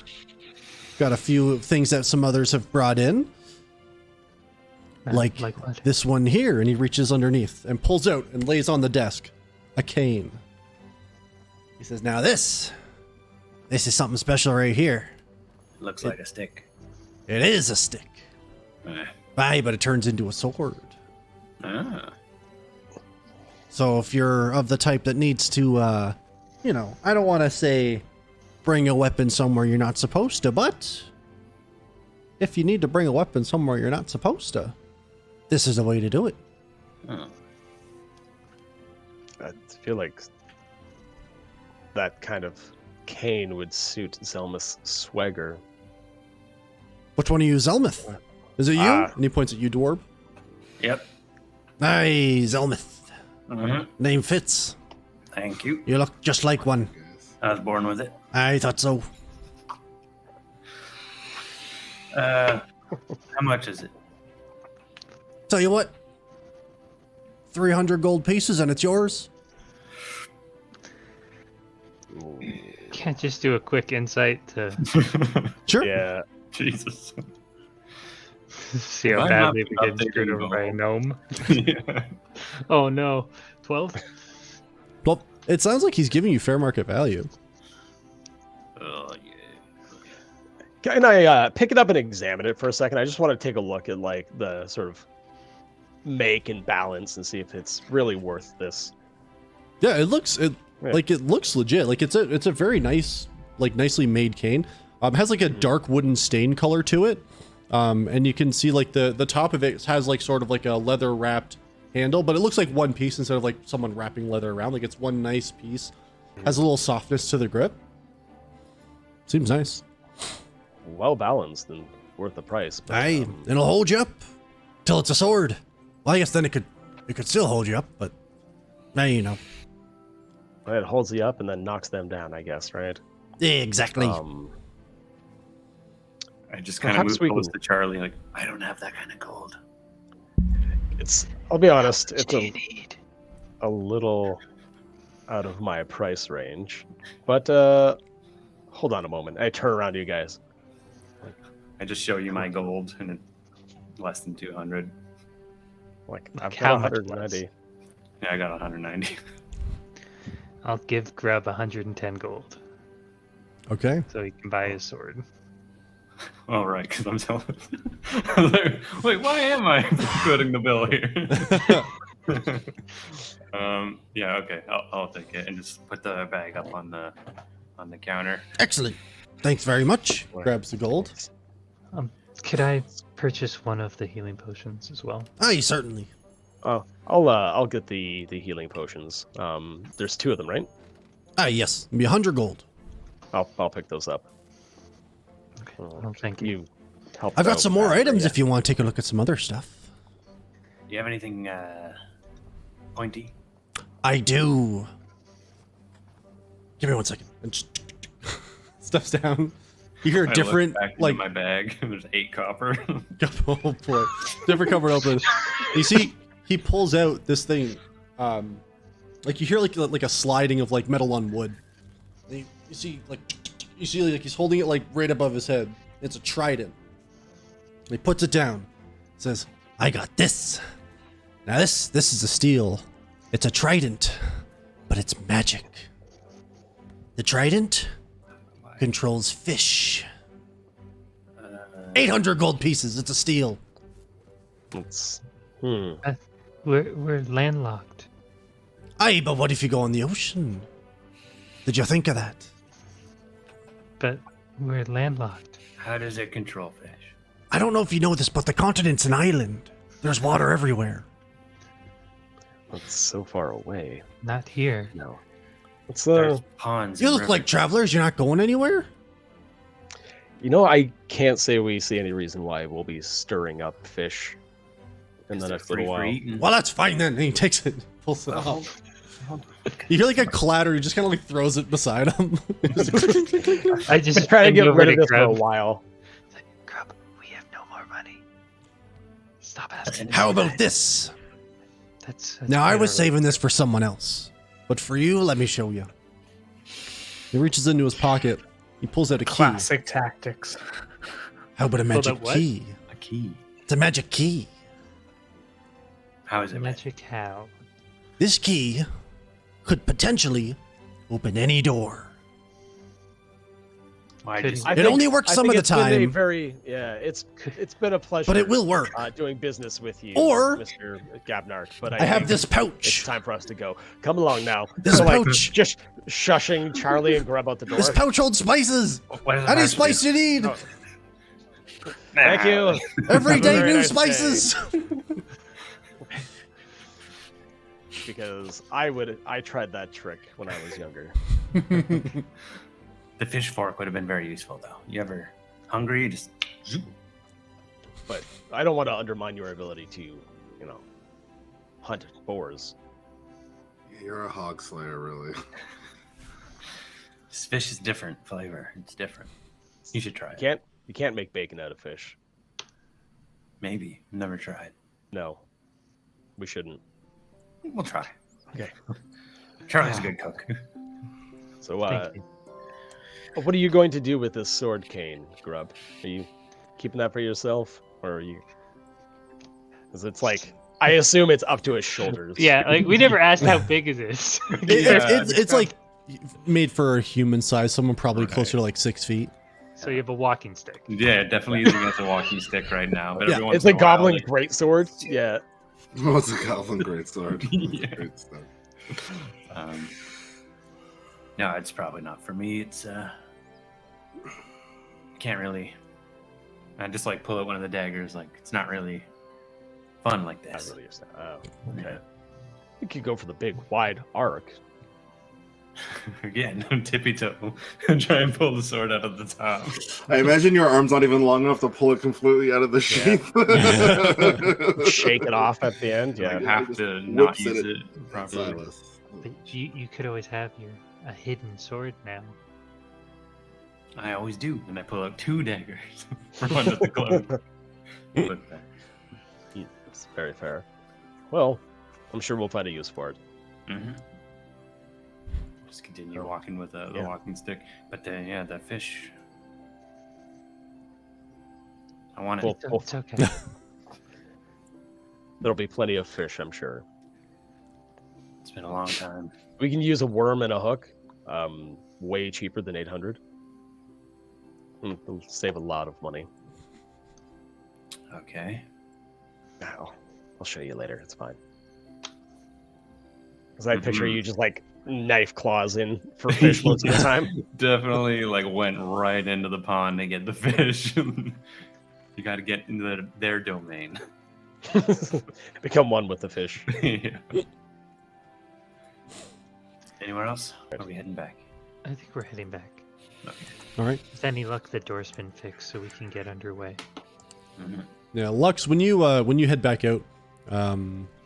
S3: Got a few things that some others have brought in. Like
S6: what?
S3: this one here, and he reaches underneath and pulls out and lays on the desk a cane. He says, "Now this is something special right here.
S2: Looks like a stick.
S3: It is a stick. Aye, but it turns into a sword.
S2: Ah.
S3: So if you're of the type that needs to, I don't want to say bring a weapon somewhere you're not supposed to, but if you need to bring a weapon somewhere you're not supposed to, this is the way to do it."
S2: Oh.
S1: I feel like that kind of cane would suit Zelma's swagger.
S3: Which one are you, Zelmith? Is it you? And he points at you, Dwarb.
S2: Yep.
S3: Aye, Zelmith. Name fits.
S2: Thank you.
S3: You look just like one.
S2: I was born with it.
S3: I thought so.
S2: How much is it?
S3: Tell you what, 300 gold pieces and it's yours.
S6: Can't just do a quick insight to
S3: Sure.
S1: Yeah.
S2: Jesus.
S6: see how
S2: I'm
S6: badly
S2: not
S6: we get
S2: updating
S6: screwed over by a
S2: gold.
S6: gnome.
S2: Yeah.
S6: Oh no, 12?
S3: Well, it sounds like he's giving you fair market value.
S2: Oh, yeah.
S1: Can I pick it up and examine it for a second? I just want to take a look at like the sort of make and balance and see if it's really worth this.
S3: Yeah, it looks legit. Like it's a very nice, like nicely made cane. Has like a dark wooden stain color to it. And you can see like the top of it has like sort of like a leather wrapped handle, but it looks like one piece instead of like someone wrapping leather around. Like it's one nice piece. Has a little softness to the grip. Seems nice.
S1: Well balanced and worth the price. But,
S3: Aye, it'll hold you up till it's a sword. Well, I guess then it could still hold you up, but now you know.
S1: It holds you up and then knocks them down, I guess, right?
S3: Exactly.
S2: I just kind of
S1: Perhaps
S2: moved
S1: we
S2: close
S1: can-
S2: to Charlie, like, I don't have that kind of gold.
S1: I'll be honest, it's a little out of my price range. But hold on a moment. I turn around to you guys.
S2: I just show you my gold, and it's less than 200.
S1: Like I've
S6: How
S1: got
S6: much
S1: 190.
S2: Yeah, I got 190.
S6: I'll give Grub 110 gold
S3: Okay.
S6: so he can buy his sword.
S2: All right, because I'm telling. I was like, wait, why am I footing the bill here? Yeah, okay, I'll take it and just put the bag up on the counter.
S3: Excellent. Thanks very much. Grabs the gold.
S6: Could I purchase one of the healing potions as well?
S3: Aye, certainly.
S1: Oh, I'll get the healing potions. There's 2 of them, right?
S3: Aye, yes. It'll be 100 gold.
S1: I'll pick those up.
S6: Okay. Well, thank you.
S1: You helped
S3: I've got
S1: out
S3: some more
S1: back there,
S3: items
S1: yeah.
S3: if you want to take a look at some other stuff.
S2: Do you have anything pointy?
S3: I do. Give me 1 second. And just stuffs down. You hear a
S2: I
S3: different,
S2: look back into
S3: like,
S2: my bag. There's 8 copper.
S3: oh boy, different cover open. You see, he pulls out this thing. Like you hear like a sliding of like metal on wood. And you see like he's holding it like right above his head. It's a trident. And he puts it down. Says, "I got this. Now this is a steel. It's a trident, but it's magic. The trident controls fish. 800 gold pieces. It's a steal.
S1: It's
S6: We're landlocked.
S3: Aye, but what if you go on the ocean? Did you think of that?
S6: But we're landlocked.
S2: How does it control fish?
S3: I don't know if you know this, but the continent's an island. There's water everywhere.
S1: It's so far away.
S6: Not here.
S1: No. It's
S2: There's ponds.
S3: You
S2: and
S3: look like
S2: rivers.
S3: travelers. You're not going anywhere?
S1: I can't say we see any reason why we'll be stirring up fish in
S2: Is
S1: the
S2: there
S1: next little
S2: free for
S1: while.
S2: eating?
S3: Well, that's fine then. And he takes it, pulls it off. You hear like a clatter. He just kind of like throws it beside him.
S6: I just
S1: Trying to
S6: bend
S1: get
S6: over
S1: rid of this for a
S6: Grub.
S1: while.
S6: Grub, we have no more money. Stop asking.
S3: How about this?
S6: That's
S3: Now, I was
S6: generous.
S3: saving this for someone else. But for you, let me show you. He reaches into his pocket. He pulls out a key.
S4: Classic tactics.
S3: How about a
S4: Pulled
S3: magic
S4: out what?
S3: key?
S2: A key.
S3: It's a magic key.
S2: How is it magic?
S6: Magic how?
S3: This key could potentially open any door.
S2: Why
S6: Could-
S2: just
S1: I
S3: It
S1: think-
S3: only works
S1: I
S3: some
S1: think
S3: of the
S1: it's been a
S3: time.
S1: very it's been a pleasure.
S3: But it will work.
S1: Doing business with you,
S3: Or-
S1: Mr. Gabnart. But
S3: I have
S1: think
S3: this
S1: It's
S3: pouch.
S1: time for us to go. Come along now.
S3: This
S1: So,
S3: pouch.
S1: just shushing Charlie and grab out the door.
S3: This pouch holds spices.
S2: What does it
S3: Any
S2: have to
S3: spice
S2: do?
S3: you need.
S1: Oh. Thank you.
S3: Every
S1: Have a
S3: day,
S1: very
S3: new
S1: nice
S3: spices.
S1: Because I tried that trick when I was younger.
S2: The fish fork would have been very useful, though. You ever hungry? You just zoop.
S1: But I don't want to undermine your ability to, hunt boars.
S5: You're a hog slayer, really.
S2: This fish is different flavor. It's different. You should try it.
S1: You can't make bacon out of fish.
S2: Maybe. Never tried.
S1: No, we shouldn't.
S2: We'll try.
S1: Okay.
S2: Charlie's a good cook.
S1: So,
S6: Thank you.
S1: what are you going to do with this sword cane, Grub? Are you keeping that for yourself, or are you? Because it's like, I assume it's up to his shoulders.
S6: Yeah, like we never asked how big is this.
S3: It's like made for a human size. Someone probably
S2: Okay.
S3: closer to like 6 feet.
S6: So you have a walking stick.
S2: Yeah, definitely using it as a walking stick right now. But
S3: Yeah,
S2: every once
S1: It's
S2: in
S1: a
S2: a while,
S1: goblin
S2: like-
S1: greatsword. Yeah.
S5: Oh, it's a goblin greatsword.
S2: Yeah.
S5: Great stuff.
S2: No, it's probably not for me. It's can't really. I just like pull out one of the daggers. Like it's not really fun like
S1: I
S2: this.
S1: really understand. Oh, okay.
S2: Yeah.
S1: You could go for the big wide arc.
S2: Again, tippy toe. Try and pull the sword out of the top.
S5: I imagine your arm's not even long enough to pull it completely out of the sheath.
S1: Shake it off at the end.
S2: Like,
S1: Yeah.
S2: have to
S5: Just
S2: not
S5: whips at
S2: use
S5: it.
S2: it properly.
S5: Silas.
S6: But you could always have a hidden sword now.
S2: I always do, and I pull out 2 daggers from under the cloak. But,
S1: It's very fair. Well, I'm sure we'll find a use for it.
S2: mhm. Just continue walking with the
S1: Yeah.
S2: walking stick. But the fish. I want it.
S1: Well,
S6: It's okay.
S1: there'll be plenty of fish, I'm sure.
S2: It's been a long time.
S1: We can use a worm and a hook. Way cheaper than 800. It'll save a lot of money.
S2: Okay.
S1: Now, I'll show you later. It's fine. Because I picture you just like knife claws in for fish most of the time.
S2: Definitely like went right into the pond to get the fish. You got to get into their domain.
S1: Become one with the fish.
S2: Yeah. Anywhere else? Or are we heading back?
S6: I think we're heading back.
S2: Okay.
S3: All right.
S6: With any luck, the door's been fixed, so we can get underway.
S2: Mhm.
S3: Yeah, Lux, when you head back out,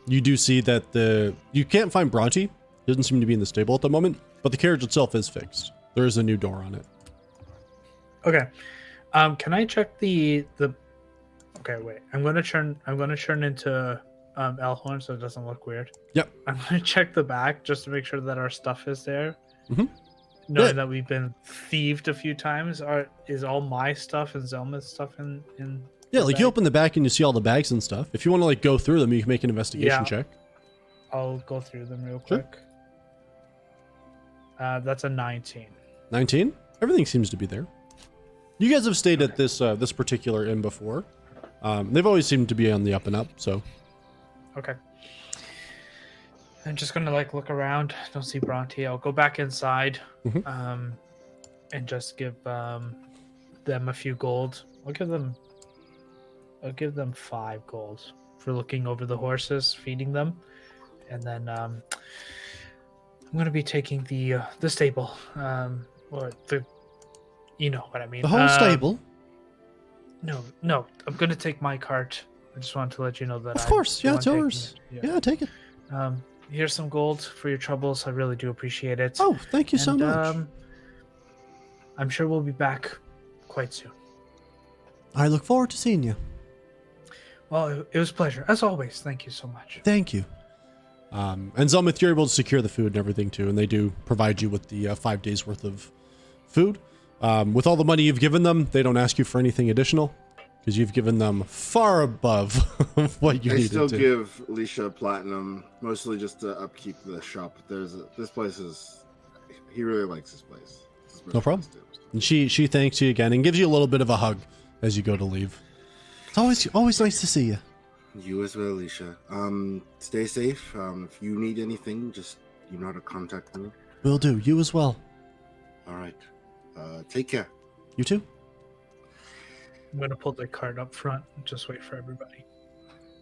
S3: you do see that you can't find Bronte. He doesn't seem to be in the stable at the moment, but the carriage itself is fixed. There is a new door on it.
S4: Okay. Can I check the? Okay, wait. I'm gonna turn into Elhorn so it doesn't look weird.
S3: Yep.
S4: I'm gonna check the back just to make sure that our stuff is there.
S3: Mhm.
S4: Knowing
S3: Yeah.
S4: that we've been thieved a few times, is all my stuff and Zelma's stuff in?
S3: Yeah,
S4: the
S3: like you
S4: bag?
S3: open the back and you see all the bags and stuff. If you want to like go through them, you can make an investigation
S4: Yeah.
S3: check.
S4: I'll go through them real
S3: Sure.
S4: quick. That's a 19.
S3: 19. Everything seems to be there. You guys have stayed at this particular inn before. They've always seemed to be on the up and up. So
S4: Okay. I'm just gonna like look around. Don't see Bronte. I'll go back inside,
S3: Mhm.
S4: and just give them a few gold. I'll give them 5 gold for looking over the horses, feeding them, and then I'm gonna be taking the stable, or the, you know what I mean.
S3: the whole stable.
S4: No, I'm gonna take my cart. I just wanted to let you know that.
S3: Of
S4: I'm
S3: course,
S4: the
S3: yeah,
S4: one
S3: it's
S4: taking
S3: yours.
S4: it.
S3: Yeah, take it.
S4: Here's some gold for your troubles. I really do appreciate it.
S3: Oh, thank you so
S4: And,
S3: much.
S4: I'm sure we'll be back quite soon.
S3: I look forward to seeing you.
S4: Well, it was a pleasure. As always, thank you so much.
S3: Thank you. And Zelmith, you're able to secure the food and everything too, and they do provide you with the 5 days worth of food. With all the money you've given them, they don't ask you for anything additional because you've given them far above what you
S5: I
S3: needed
S5: still
S3: to.
S5: give Alicia platinum, mostly just to upkeep the shop. This place is. He really likes this place. It's his
S3: No problem.
S5: best place, too.
S3: And she thanks you again and gives you a little bit of a hug as you go to leave. It's always nice to see you.
S5: You as well, Alicia. Stay safe. If you need anything, just you know how to contact me.
S3: Will do. You as well.
S5: All right. Take care.
S3: You too.
S4: I'm gonna pull the cart up front and just wait for everybody.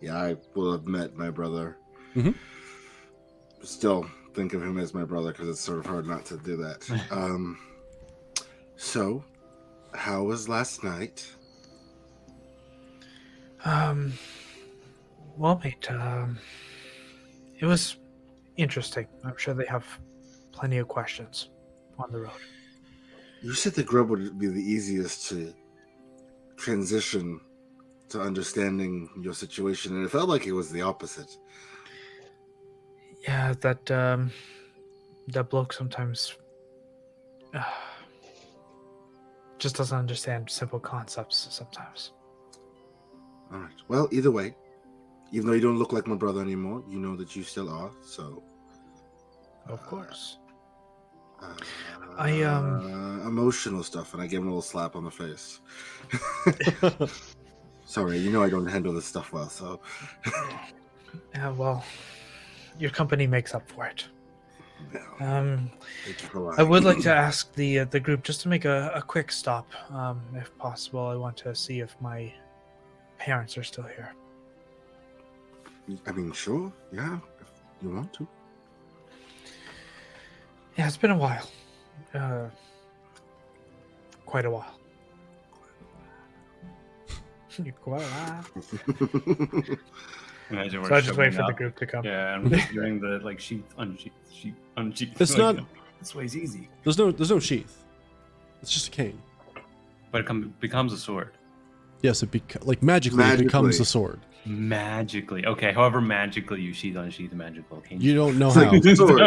S5: Yeah, I will have met my brother.
S3: Mhm.
S5: Still think of him as my brother because it's sort of hard not to do that. So, how was last night?
S4: Well, mate, it was interesting. I'm sure they have plenty of questions on the road.
S5: You said the grub would be the easiest to transition to understanding your situation, and it felt like it was the opposite.
S4: Yeah, that bloke sometimes just doesn't understand simple concepts sometimes.
S5: All right. Well, either way, even though you don't look like my brother anymore, you know that you still are. So,
S4: Of course.
S5: Emotional stuff, and I give him a little slap on the face. Sorry, you know I don't handle this stuff well, so.
S4: Yeah, well, your company makes up for it.
S5: Thank you for lying.
S4: I would like to ask the group just to make a quick stop, if possible. I want to see if my parents are still here.
S5: I mean, sure, yeah, if you want to.
S4: Yeah, it's been a while. Quite a while. Quite a while.
S2: Imagine
S4: So
S2: we're
S4: I just wait
S2: showing
S4: for the
S2: up.
S4: group to come.
S2: Yeah, and we're doing the like sheath, unsheath, sheath, unsheath.
S3: It's
S2: like,
S3: not-
S2: This way's easy,
S3: There's no sheath. It's just a cane.
S2: but it becomes a sword.
S3: Yes, magically it becomes
S5: Magically.
S3: a sword.
S2: Magically, okay. However, magically you sheath, unsheath a magical cane.
S3: You don't know
S5: It's
S3: how.
S5: like a sword.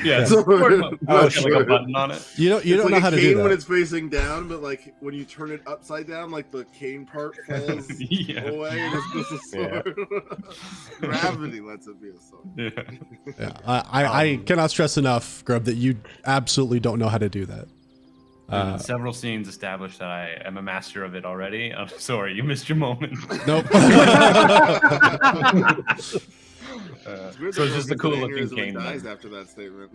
S2: Yeah,
S5: Sword.
S2: sword.
S5: Not
S2: Oh, it's got like a
S5: sword.
S2: button on it.
S3: You don't
S5: It's
S3: know
S5: like
S3: how
S5: a
S3: to
S5: cane
S3: do
S5: when
S3: that.
S5: it's facing down, but like when you turn it upside down, like the cane part falls
S2: Yeah.
S5: away and it's just a sword. Gravity lets it be a sword.
S2: Yeah.
S3: Yeah, I cannot stress enough, Grub, that you absolutely don't know how to do that.
S2: Several scenes established that I am a master of it already. I'm sorry, you missed your moment.
S3: Nope.
S5: Weird
S2: So
S5: that
S2: it's just a
S5: Rogan's
S2: cool
S5: an
S2: looking
S5: aneurysm
S2: cane.
S5: and dies
S2: then.
S5: after that statement.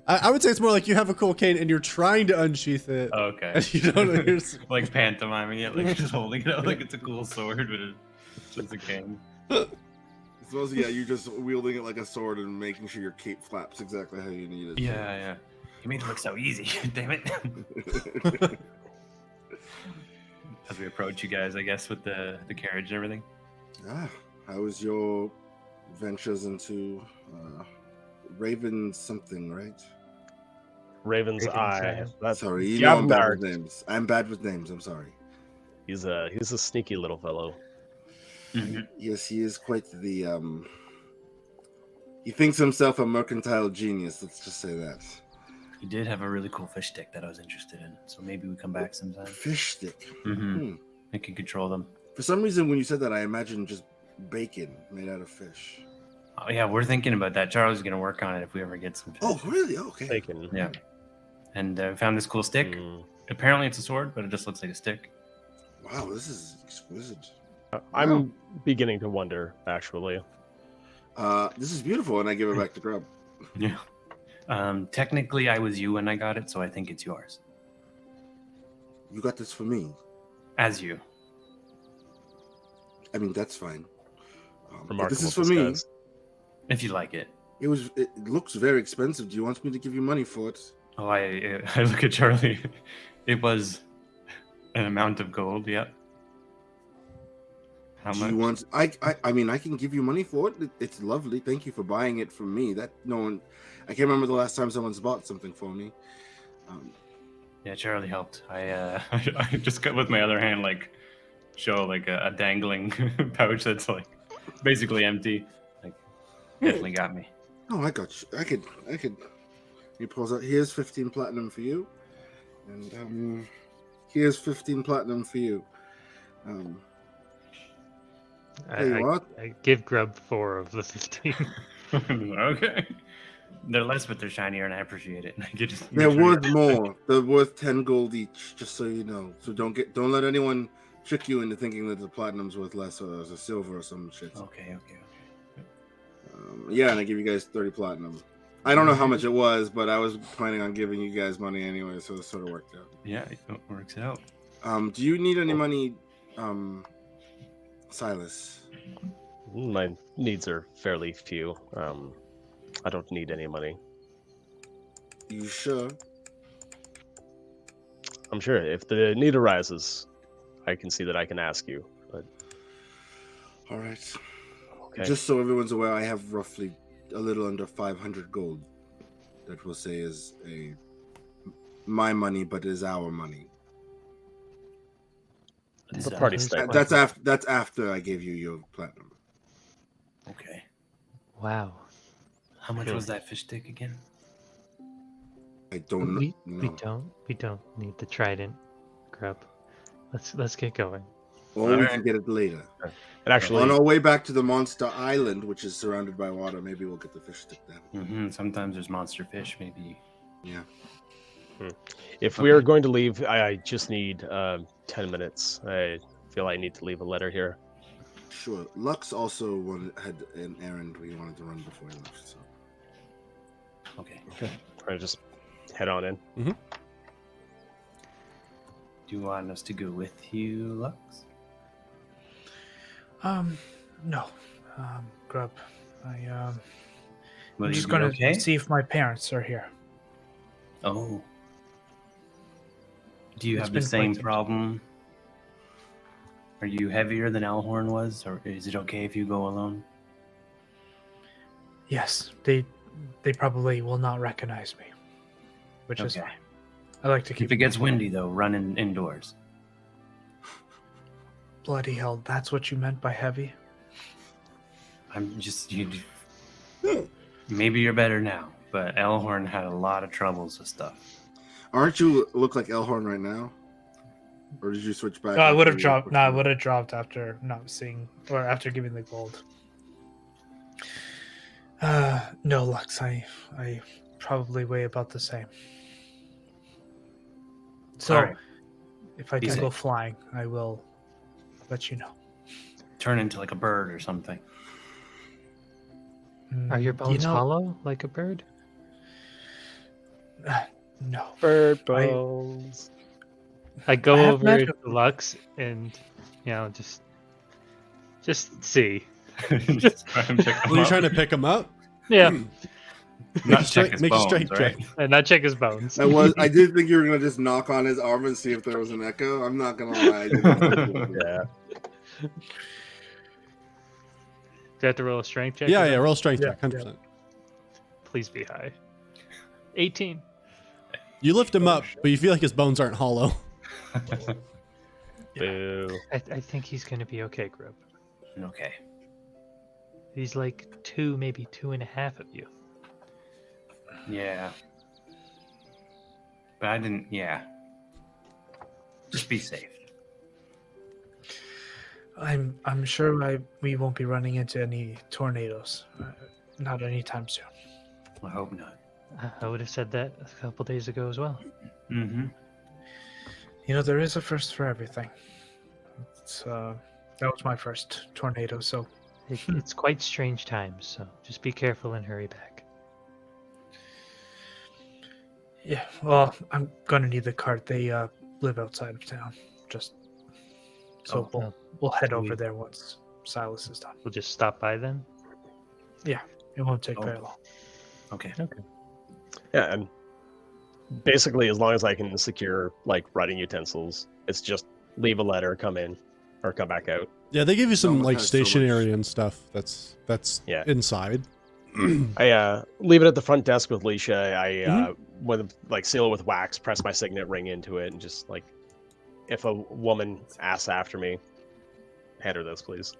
S3: I would say it's more like you have a cool cane and you're trying to unsheath it.
S2: Okay.
S3: And you don't know.
S2: Like pantomiming it, like just holding it out like it's a cool sword, but it's just a cane.
S5: It's mostly, yeah, you're just wielding it like a sword and making sure your cape flaps exactly how you need it.
S2: Yeah, yeah. You made it look so easy. Damn it. As we approach you guys, I guess, with the carriage and everything.
S5: How was your ventures into Raven something, right?
S1: Raven's
S6: Raven's
S1: Eye.
S6: Eye.
S1: That's
S5: Sorry, you know I'm bad with
S1: Javnart.
S5: names. I'm bad with names. I'm sorry.
S1: He's a sneaky little fellow.
S5: Yes, he is quite the he thinks himself a mercantile genius. Let's just say that.
S2: He did have a really cool fish stick that I was interested in, so maybe we come back sometime.
S5: Fish stick.
S2: Mm-hmm. I can control them.
S5: For some reason, when you said that, I imagined just bacon made out of fish.
S2: Oh yeah, we're thinking about that. Charlie's gonna work on it if we ever get some fish.
S5: Oh, really? Okay.
S1: Taken.
S2: Yeah. And we found this cool stick.
S1: Mm.
S2: Apparently it's a sword, but it just looks like a stick.
S5: Wow, this is exquisite.
S1: I'm beginning to wonder, actually.
S5: This is beautiful, and I give it back to Grub.
S2: Yeah. Technically, I was you when I got it, so I think it's yours.
S5: You got this for me.
S2: As you.
S5: I mean, that's fine. But
S1: Remarkable
S5: this is for me.
S1: disguise.
S2: If you like it.
S5: It looks very expensive. Do you want me to give you money for it?
S2: Oh, I look at Charlie. It was an amount of gold, yeah. How
S5: Do
S2: much?
S5: you want? I mean, I can give you money for it. It's lovely. Thank you for buying it from me. That no one. I can't remember the last time someone's bought something for me.
S2: Yeah, Charlie helped. I just got with my other hand, like, show like a dangling pouch that's like basically empty. Like, definitely got me.
S5: Oh, I got you. I could. He pulls out. Here's 15 platinum for you, and here's 15 platinum for you. Hey, what?
S6: I give Grub 4 of the 15.
S2: Okay. They're less, but they're shinier, and I appreciate it. You just
S5: They're
S2: make sure
S5: worth more. They're worth 10 gold each, just so you know. So don't let anyone trick you into thinking that the platinum's worth less or there's a silver or some shit.
S2: Okay.
S5: Yeah, and I give you guys 30 platinum. I don't know how much it was, but I was planning on giving you guys money anyway, so it sort of worked out.
S2: Yeah, it works out.
S5: Do you need any money, Silas?
S1: My needs are fairly few. I don't need any money.
S5: You sure?
S1: I'm sure if the need arises, I can see that I can ask you. But
S5: All right.
S1: okay.
S5: Just so everyone's aware, I have roughly a little under 500 gold. That we'll say is my money, but is our money.
S1: the party stake.
S5: That's after I gave you your platinum.
S2: Okay.
S6: Wow.
S2: How much was that fish stick again?
S5: I don't
S6: We
S5: know.
S6: don't need the trident, Grub. Let's get going.
S5: or we
S2: Alright.
S5: can get it later.
S1: And actually,
S5: On our way back to the monster island, which is surrounded by water, maybe we'll get the fish stick then.
S2: Sometimes there's monster fish, maybe.
S5: Yeah.
S1: if we are going to leave, I just need 10 minutes. I feel I need to leave a letter here.
S5: Sure. Lux also had an errand we wanted to run before he left. So.
S2: Okay.
S1: I just head on in.
S2: Do you want us to go with you, Lux?
S4: No. Grub. I'm
S2: Will you
S4: just
S2: be
S4: gonna
S2: okay?
S4: see if my parents are here.
S2: Oh. Do you
S4: It's
S2: have the
S4: been
S2: same
S4: quite some
S2: problem? Are you heavier than Alhorn was, or is it okay if you go alone?
S4: Yes, they probably will not recognize me, which is
S2: Okay.
S4: fine. I like to keep
S2: If it gets windy, though, run indoors.
S4: bloody hell. That's what you meant by heavy?
S2: I'm just maybe you're better now, but Elhorn had a lot of troubles with stuff.
S5: Aren't you look like Elhorn right now? Or did you switch back?
S4: No, I would have
S5: after you
S4: dropped.
S5: pushed
S4: No, I
S5: him?
S4: would have dropped after not seeing or after giving the gold. No, Lux. I probably weigh about the same. So,
S2: Alright.
S4: if I
S2: Be
S4: do
S2: safe.
S4: go flying, I will let you know.
S2: Turn into like a bird or something.
S6: Are your
S4: You
S6: bones
S4: know-
S6: hollow like a bird?
S4: No.
S1: Bird bones.
S6: I go
S4: I have
S6: over
S4: met
S6: to Lux and, just see.
S2: Just try and pick him
S3: Are you
S2: up.
S3: trying to pick him up?
S6: Yeah,
S2: Not
S3: a straight-
S2: check his
S3: make a
S2: bones,
S3: straight
S2: right?
S3: check.
S6: and not check his bones.
S5: I did think you were gonna just knock on his arm and see if there was an echo. I'm not gonna lie. I didn't-
S1: Yeah.
S6: Do I have to roll a strength check?
S3: Yeah,
S6: or
S3: yeah.
S6: something?
S3: Roll strength
S4: Yeah,
S3: check, 100%.
S6: Please be high. 18.
S3: You lift him up, but you feel like his bones aren't hollow.
S1: Boo.
S6: I think he's going to be okay, Grub.
S2: Okay.
S6: He's like 2, maybe 2.5 of you.
S2: Yeah. But I didn't. Yeah. Just be safe.
S4: I'm sure we won't be running into any tornadoes. Not anytime soon.
S2: I hope not.
S6: I would have said that a couple days ago as well.
S2: Mm-hmm.
S4: You know, there is a first for everything. That was my first tornado, so
S6: It's quite strange times, so just be careful and hurry back.
S4: yeah. Well, I'm gonna need the cart. They live outside of town. Just so
S2: Oh,
S4: we'll head
S6: do
S4: over
S6: we-
S4: there once Silas is done.
S6: We'll just stop by then.
S4: It won't take
S2: Oh.
S4: very long.
S2: Okay.
S1: Yeah, and basically, as long as I can secure like writing utensils, it's just leave a letter, come in, or come back out.
S3: Yeah, they give you some
S5: Almost
S3: like
S5: has so much.
S3: stationery and stuff. That's
S1: Yeah.
S3: inside.
S1: I leave it at the front desk with Leisha. I
S3: Mhm.
S1: with like seal it with wax, press my signet ring into it, and just like if a woman asks after me, hand her this, please.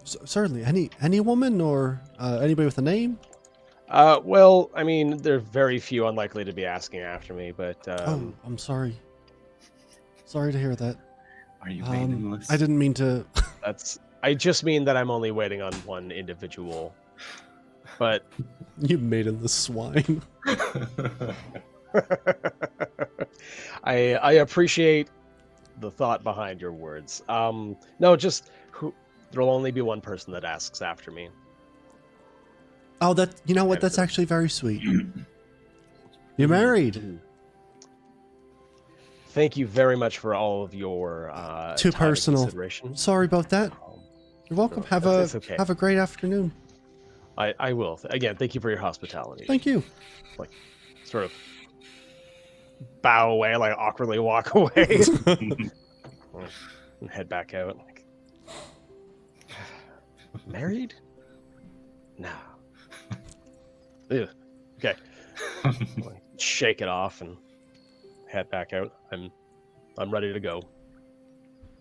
S3: Certainly. Any woman or anybody with a name?
S1: Well, I mean, there are very few unlikely to be asking after me, but
S3: Oh, I'm sorry. Sorry to hear that.
S2: Are you waiting, Melissa?
S3: I didn't mean to.
S1: that's. I just mean that I'm only waiting on one individual. But
S3: You made him the swine.
S1: I appreciate the thought behind your words. No, just there'll only be one person that asks after me.
S3: Oh, you know what? That's actually very sweet. You're married.
S1: Thank you very much for all of your
S3: Too
S1: time and
S3: personal.
S1: consideration.
S3: Sorry about that. You're welcome.
S1: No,
S3: Have
S1: it's okay.
S3: a great afternoon.
S1: I will. Again, thank you for your hospitality.
S3: Thank you.
S1: Sort of bow away, like awkwardly walk away, and head back out. Like, married? No. Ugh. Okay. Shake it off and head back out. I'm ready to go.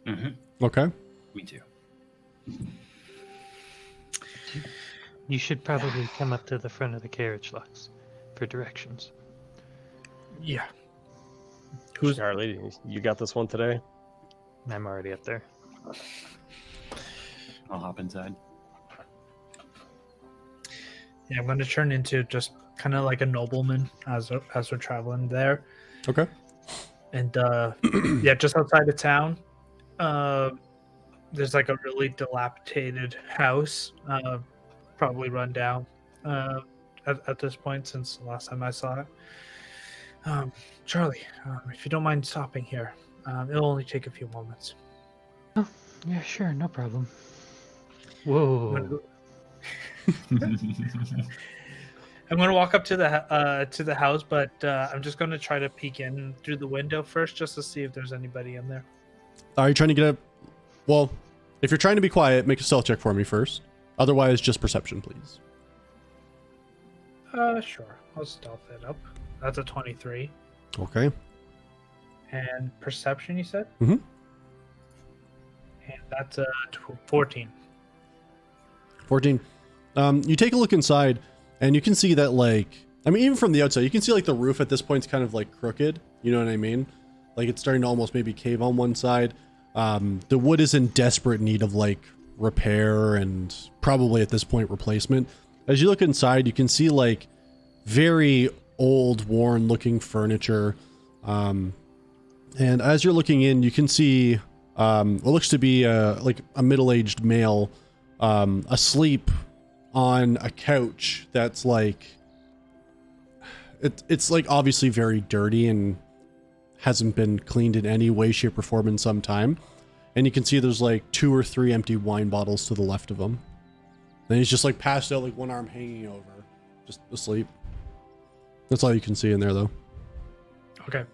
S2: Mm-hmm.
S3: Okay.
S2: Me too.
S6: You should probably come up to the front of the carriage, Lux, for directions.
S4: Yeah.
S1: Who's Harley? You got this one today?
S6: I'm already up there.
S2: I'll hop inside.
S4: Yeah, I'm going to turn into just kind of like a nobleman as we're traveling there.
S3: Okay.
S4: And yeah, just outside of town, there's like a really dilapidated house, probably run down at this point since the last time I saw it. Charlie, if you don't mind stopping here, it'll only take a few moments.
S6: Oh, yeah, sure, no problem. Whoa.
S4: I'm gonna walk up to the house, but I'm just gonna try to peek in through the window first, just to see if there's anybody in there.
S3: Are you trying to get a... Well, if you're trying to be quiet, make a stealth check for me first. Otherwise, just perception, please.
S4: Sure. I'll stealth it up. That's a 23.
S3: Okay.
S4: And perception, you said?
S3: Mhm.
S4: And that's a 14.
S3: 14. You take a look inside, and you can see that, like... I mean, even from the outside, you can see, like, the roof at this point is kind of, like, crooked. You know what I mean? Like, it's starting to almost maybe cave on one side. The wood is in desperate need of, like, repair and probably at this point replacement. As you look inside, you can see, like, very old, worn-looking furniture. And as you're looking in, you can see what looks to be like a middle-aged male asleep on a couch that's like it's like obviously very dirty and hasn't been cleaned in any way, shape, or form in some time. And you can see there's like 2 or 3 empty wine bottles to the left of him. And he's just like passed out, like one arm hanging over, just asleep. That's all you can see in there, though.
S4: Okay.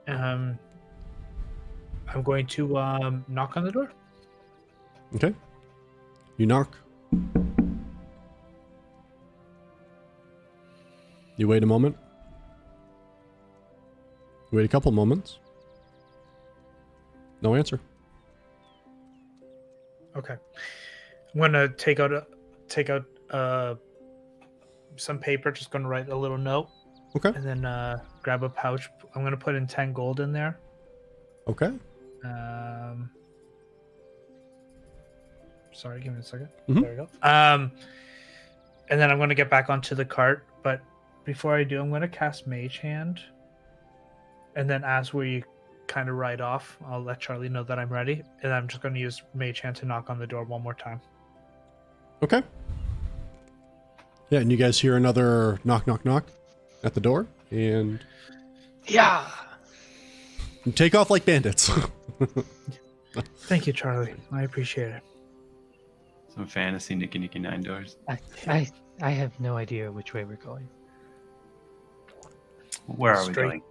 S4: I'm going to knock on the door.
S3: Okay. You knock. You wait a moment. You wait a couple moments. No answer.
S4: Okay. I'm gonna take out some paper. Just gonna write a little note.
S3: Okay.
S4: And then grab a pouch. I'm gonna put in 10 gold in there.
S3: Okay.
S4: Sorry, give me a second.
S3: Mhm.
S4: There we go. And then I'm gonna get back onto the cart. But before I do, I'm gonna cast Mage Hand. And then as we kind of ride off, I'll let Charlie know that I'm ready. And I'm just gonna use Mage Hand to knock on the door one more time.
S3: Okay. Yeah, and you guys hear another knock, knock, knock at the door, and
S6: Yeah.
S3: you take off like bandits.
S4: Thank you, Charlie. I appreciate it.
S2: Some fantasy Nicky Nicky Nine Doors.
S6: I have no idea which way we're going.
S2: Where are we
S4: Straight.
S2: going?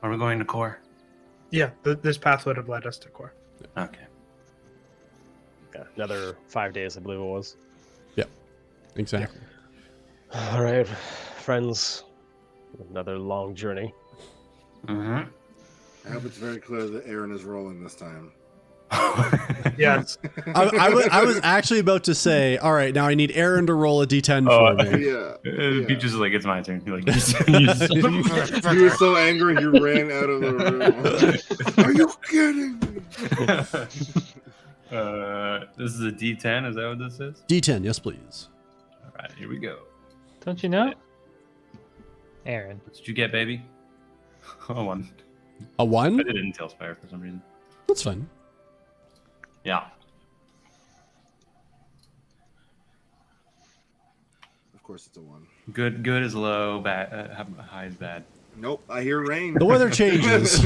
S2: Are we going to core?
S4: Yeah, this path would have led us to core.
S2: Okay.
S1: Yeah, another 5 days, I believe it was.
S3: Exactly.
S1: All right, friends. Another long journey.
S2: Mm-hmm.
S5: I hope it's very clear that Aaron is rolling this time.
S4: Yes.
S3: I was actually about to say, all right, now I need Aaron to roll a d10 for me.
S5: Yeah.
S2: Peach is like, it's my turn. You're like,
S5: You were so angry you ran out of the room. Are you kidding me?
S2: This is a D10. Is that what this is?
S3: D10, yes, please.
S2: All right, here we go.
S6: Don't you know? Aaron.
S2: What did you get, baby? Oh, 1.
S3: A 1?
S2: I did Intel Spire for some reason.
S3: That's fine.
S2: Yeah.
S5: Of course, it's a 1.
S2: Good is low. Bad. High is bad.
S5: Nope, I hear rain.
S3: The weather changes.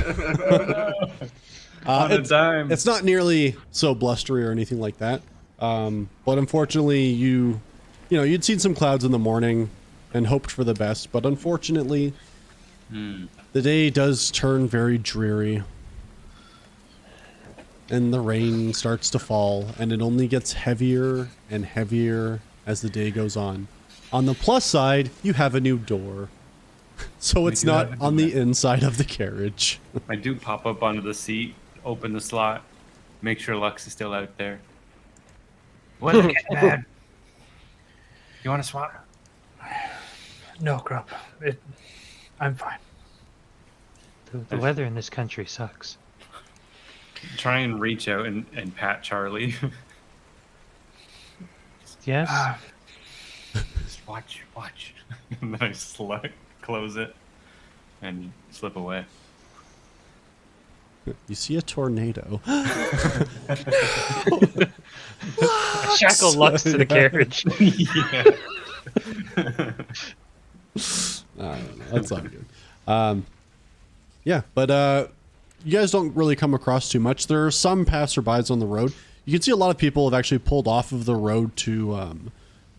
S2: On a dime.
S3: It's not nearly so blustery or anything like that. But unfortunately, you'd seen some clouds in the morning and hoped for the best. But unfortunately, the day does turn very dreary. And the rain starts to fall, and it only gets heavier and heavier as the day goes on. On the plus side, you have a new door. So it's not on the inside of the carriage.
S2: I do pop up onto the seat, open the slot, make sure Lux is still out there. What is it, man? You want to swap?
S4: No, Grub. I'm fine.
S6: The weather in this country sucks.
S2: Try and reach out and pat Charlie.
S6: Yes.
S2: Just watch. And then I close it and slip away.
S3: You see a tornado.
S6: Shackle locks to the carriage.
S2: Yeah.
S3: That's not good. Yeah, but you guys don't really come across too much. There are some passerbys on the road. You can see a lot of people have actually pulled off of the road to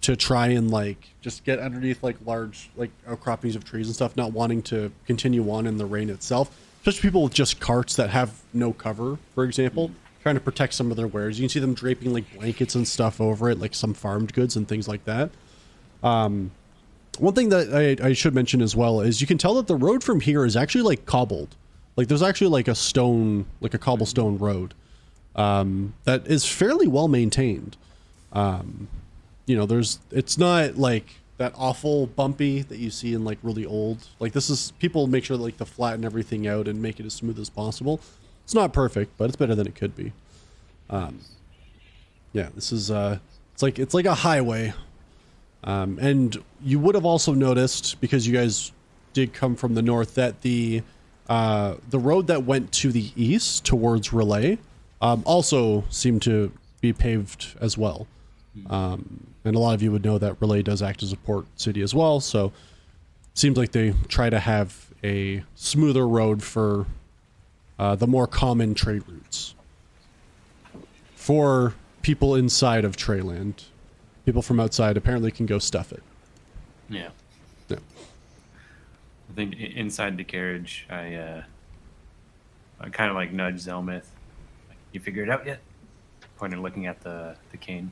S3: try and like just get underneath like large like outcroppings of trees and stuff, not wanting to continue on in the rain itself. Especially people with just carts that have no cover, for example, trying to protect some of their wares. You can see them draping like blankets and stuff over it, like some farmed goods and things like that. One thing that I should mention as well is you can tell that the road from here is actually like cobbled. Like there's actually like a stone, like a cobblestone road that is fairly well maintained. You know, it's not like that awful bumpy that you see in like really old. Like this is, people make sure like to flatten everything out and make it as smooth as possible. It's not perfect, but it's better than it could be. Yeah, this is it's like a highway. And you would have also noticed, because you guys did come from the north, that the road that went to the east towards Relay also seemed to be paved as well. And a lot of you would know that Relay does act as a port city as well, so it seems like they try to have a smoother road for the more common trade routes for people inside of Treyland. People from outside apparently can go stuff it.
S2: Yeah.
S3: Yeah.
S2: I think inside the carriage, I kind of like nudge Zelmith. Like, you figure it out yet? Pointing, looking at the cane.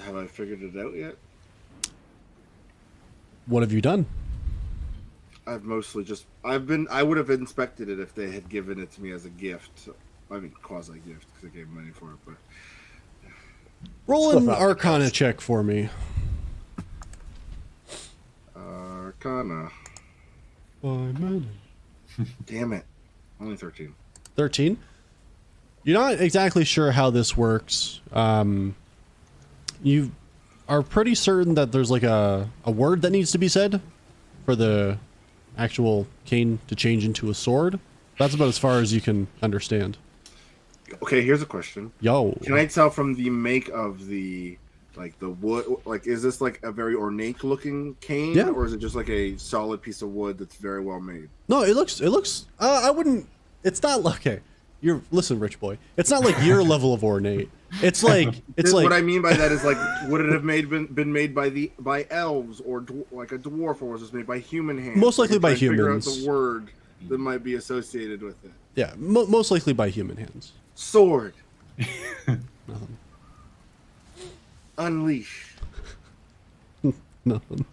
S5: Have I figured it out yet?
S3: What have you done?
S5: I've mostly just I would have inspected it if they had given it to me as a gift. I mean, quasi gift because I gave money for it, but.
S3: Roll an Arcana check for me.
S5: Arcana. Damn it. Only 13.
S3: 13. You're not exactly sure how this works. You are pretty certain that there's like a word that needs to be said for the actual cane to change into a sword. That's about as far as you can understand.
S5: Okay, here's a question.
S3: Yo.
S5: Can I tell from the make of the wood, like, is this like a very ornate looking cane,
S3: Yeah.
S5: or is it just like a solid piece of wood that's very well made?
S3: No, it looks, I wouldn't, it's not, okay. Listen, Rich Boy, it's not like your level of ornate. It's like,
S5: What I mean by that is, like, would it have been made by elves or like a dwarf, or was this made by human hands?
S3: Most likely by
S5: Figure out
S3: humans.
S5: the word that might be associated with it.
S3: Yeah, most likely by human hands.
S5: Sword.
S3: Nothing.
S5: Unleash.
S3: Nothing.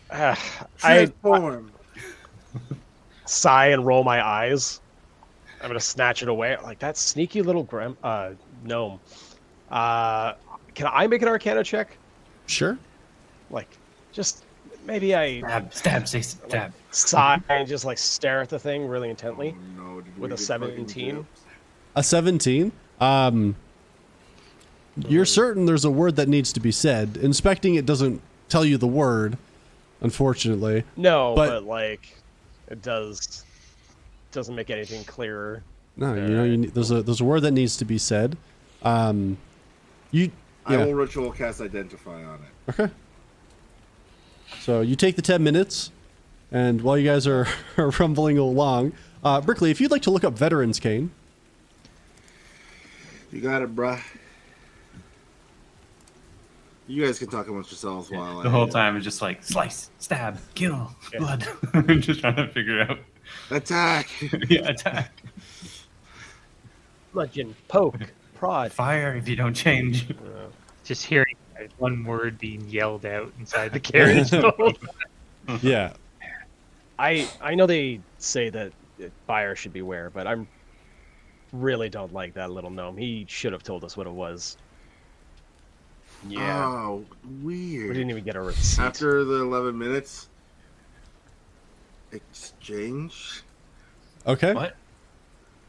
S1: I
S5: Transform.
S1: sigh and roll my eyes. I'm gonna snatch it away. Like, that sneaky little gnome. Can I make an Arcana check?
S3: Sure.
S1: Like, just maybe I
S2: Stab.
S1: sigh and just like stare at the thing really intently
S5: Oh, no, did we
S1: with a
S5: get fucking
S1: 17.
S5: duped?
S3: A 17. You're certain there's a word that needs to be said. Inspecting it doesn't tell you the word, unfortunately.
S1: No,
S3: But-
S1: but like it doesn't make anything clearer.
S3: No, you know, there's a word that needs to be said.
S5: I
S3: Yeah.
S5: will ritual cast identify on it.
S3: Okay. So you take the 10 minutes, and while you guys are rumbling along, Brickley, if you'd like to look up Veteran's Cane.
S5: You got it, bruh. You guys can talk amongst yourselves while
S2: The whole time it's just like slice, stab, kill, blood. Just trying to figure out.
S5: Attack.
S2: Yeah, attack.
S1: Bludgeon, poke, prod.
S2: Fire if you don't change.
S6: Just hearing one word being yelled out inside the carriage.
S3: Yeah.
S1: I know they say that fire should beware, but I'm really don't like that little gnome. He should have told us what it was. Yeah.
S5: Oh, weird.
S1: We didn't even get a receipt.
S5: After the 11 minutes, Exchange?
S3: Okay.
S2: What?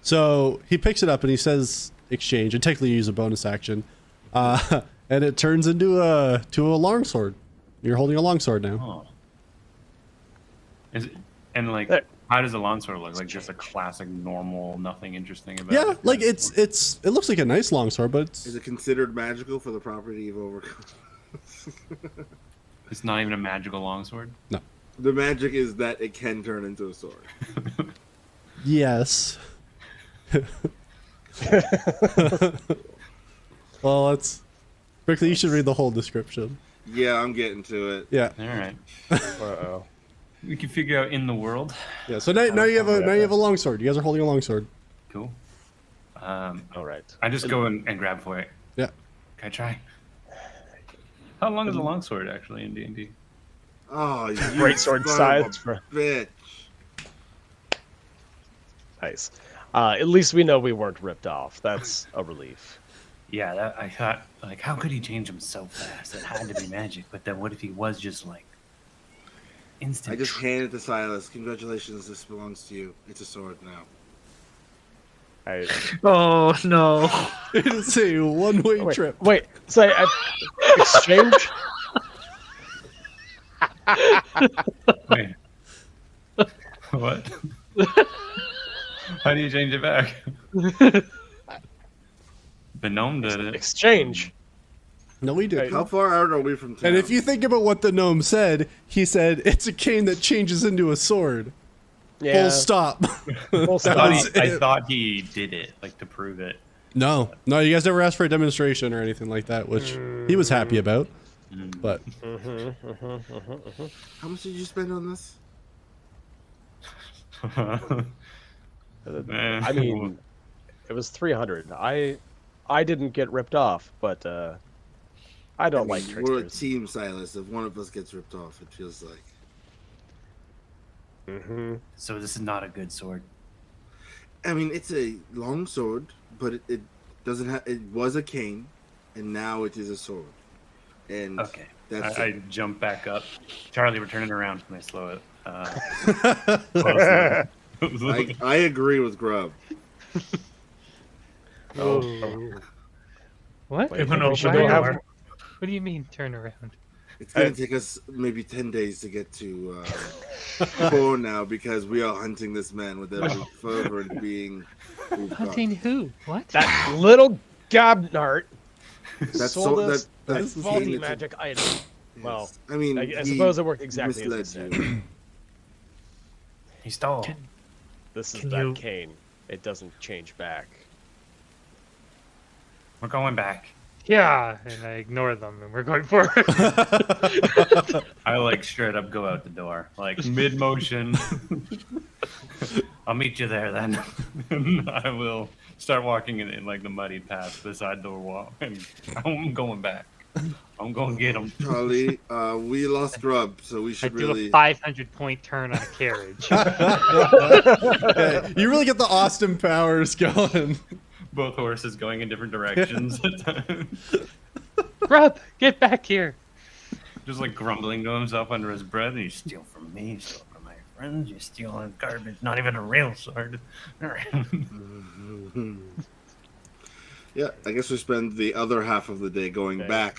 S3: So he picks it up and he says exchange, and technically you use a bonus action, and it turns into a longsword. You're holding a longsword now.
S2: Oh. Is it, and like,
S1: There.
S2: how does a longsword look? Like just a classic, normal, nothing interesting about
S3: Yeah,
S2: it?
S3: like it looks like a nice longsword, but
S5: Is it considered magical for the property you've overcome?
S2: It's not even a magical longsword.
S5: The magic is that it can turn into a sword.
S3: yes. Well, that's quickly. You should read the whole description.
S5: Yeah, I'm getting to it.
S3: Yeah,
S2: All right.
S1: Uh-oh.
S2: We can figure out in the world.
S3: yeah. So now you have a longsword. You guys are holding a longsword.
S2: Cool.
S1: All right.
S2: I just go and grab for it.
S3: Yeah.
S2: Can I try? How long is a longsword actually in D&D?
S5: Oh, you
S1: Great sword
S5: son of a
S1: size for
S5: bitch.
S1: nice. At least we know we weren't ripped off. That's a relief.
S2: Yeah, that, I thought, like, how could he change him so fast? It had to be magic. But then what if he was just, like, instant?
S5: I just handed it to Silas. Congratulations, this belongs to you. It's a sword now.
S1: I
S4: Oh no.
S3: It's a one-way trip.
S1: wait. So exchange.
S2: Wait. What? How do you change it back? The gnome did it.
S1: Exchange.
S3: No, we did.
S5: How far out are we from town?
S3: And if you think about what the gnome said, he said it's a cane that changes into a sword.
S1: Yeah.
S3: Full stop.
S1: Full
S2: I
S1: stop.
S2: thought,
S3: was
S2: I
S3: it.
S2: thought he did it, like, to prove it.
S3: No, you guys never asked for a demonstration or anything like that, which he was happy about. But
S5: How much did you spend on this?
S1: I mean, it was 300. I didn't get ripped off, but I don't like
S5: We're a
S1: tricksters.
S5: team, Silas. If one of us gets ripped off, it feels like.
S2: So this is not a good sword.
S5: I mean, it's a long sword, but it doesn't have. It was a cane, and now it is a sword. And
S2: Okay.
S5: that's
S2: I
S5: it.
S2: jump back up. Charlie, we're turning around. Can I slow it?
S5: I agree with Grub.
S6: What?
S1: Wait,
S4: Even
S1: we
S4: though
S1: should
S4: we
S1: go have-
S4: are.
S6: What do you mean turn around?
S5: It's gonna take us maybe 10 days to get to Poe now because we are hunting this man with every fervor being.
S6: Hunting who? What?
S1: That little gobnart
S5: That's
S1: sold
S5: so
S1: us
S5: that
S1: a
S5: that's
S1: faulty magic item. Well,
S5: I mean,
S1: I
S5: he
S1: suppose it worked exactly as he
S5: misled
S1: said.
S5: you.
S2: He stole.
S1: This is
S4: Can
S1: that
S4: you-
S1: cane. It doesn't change back.
S2: We're going back.
S6: Yeah, and I ignore them, and we're going forward.
S2: I like straight up go out the door, like mid motion. I'll meet you there then. And I will start walking in like the muddy path beside the wall, and I'm going back. I'm going to get him.
S5: Charlie, we lost Grub, so we
S6: I
S5: should
S6: do
S5: really.
S6: a 500-point turn on a carriage.
S3: yeah, you really get the Austin Powers going.
S2: Both horses going in different directions.
S6: Grub, get back here.
S2: Just like grumbling to himself under his breath. You steal from me, you steal from my friends, you steal on garbage, not even a real sword.
S5: Yeah, I guess we spend the other half of the day going back.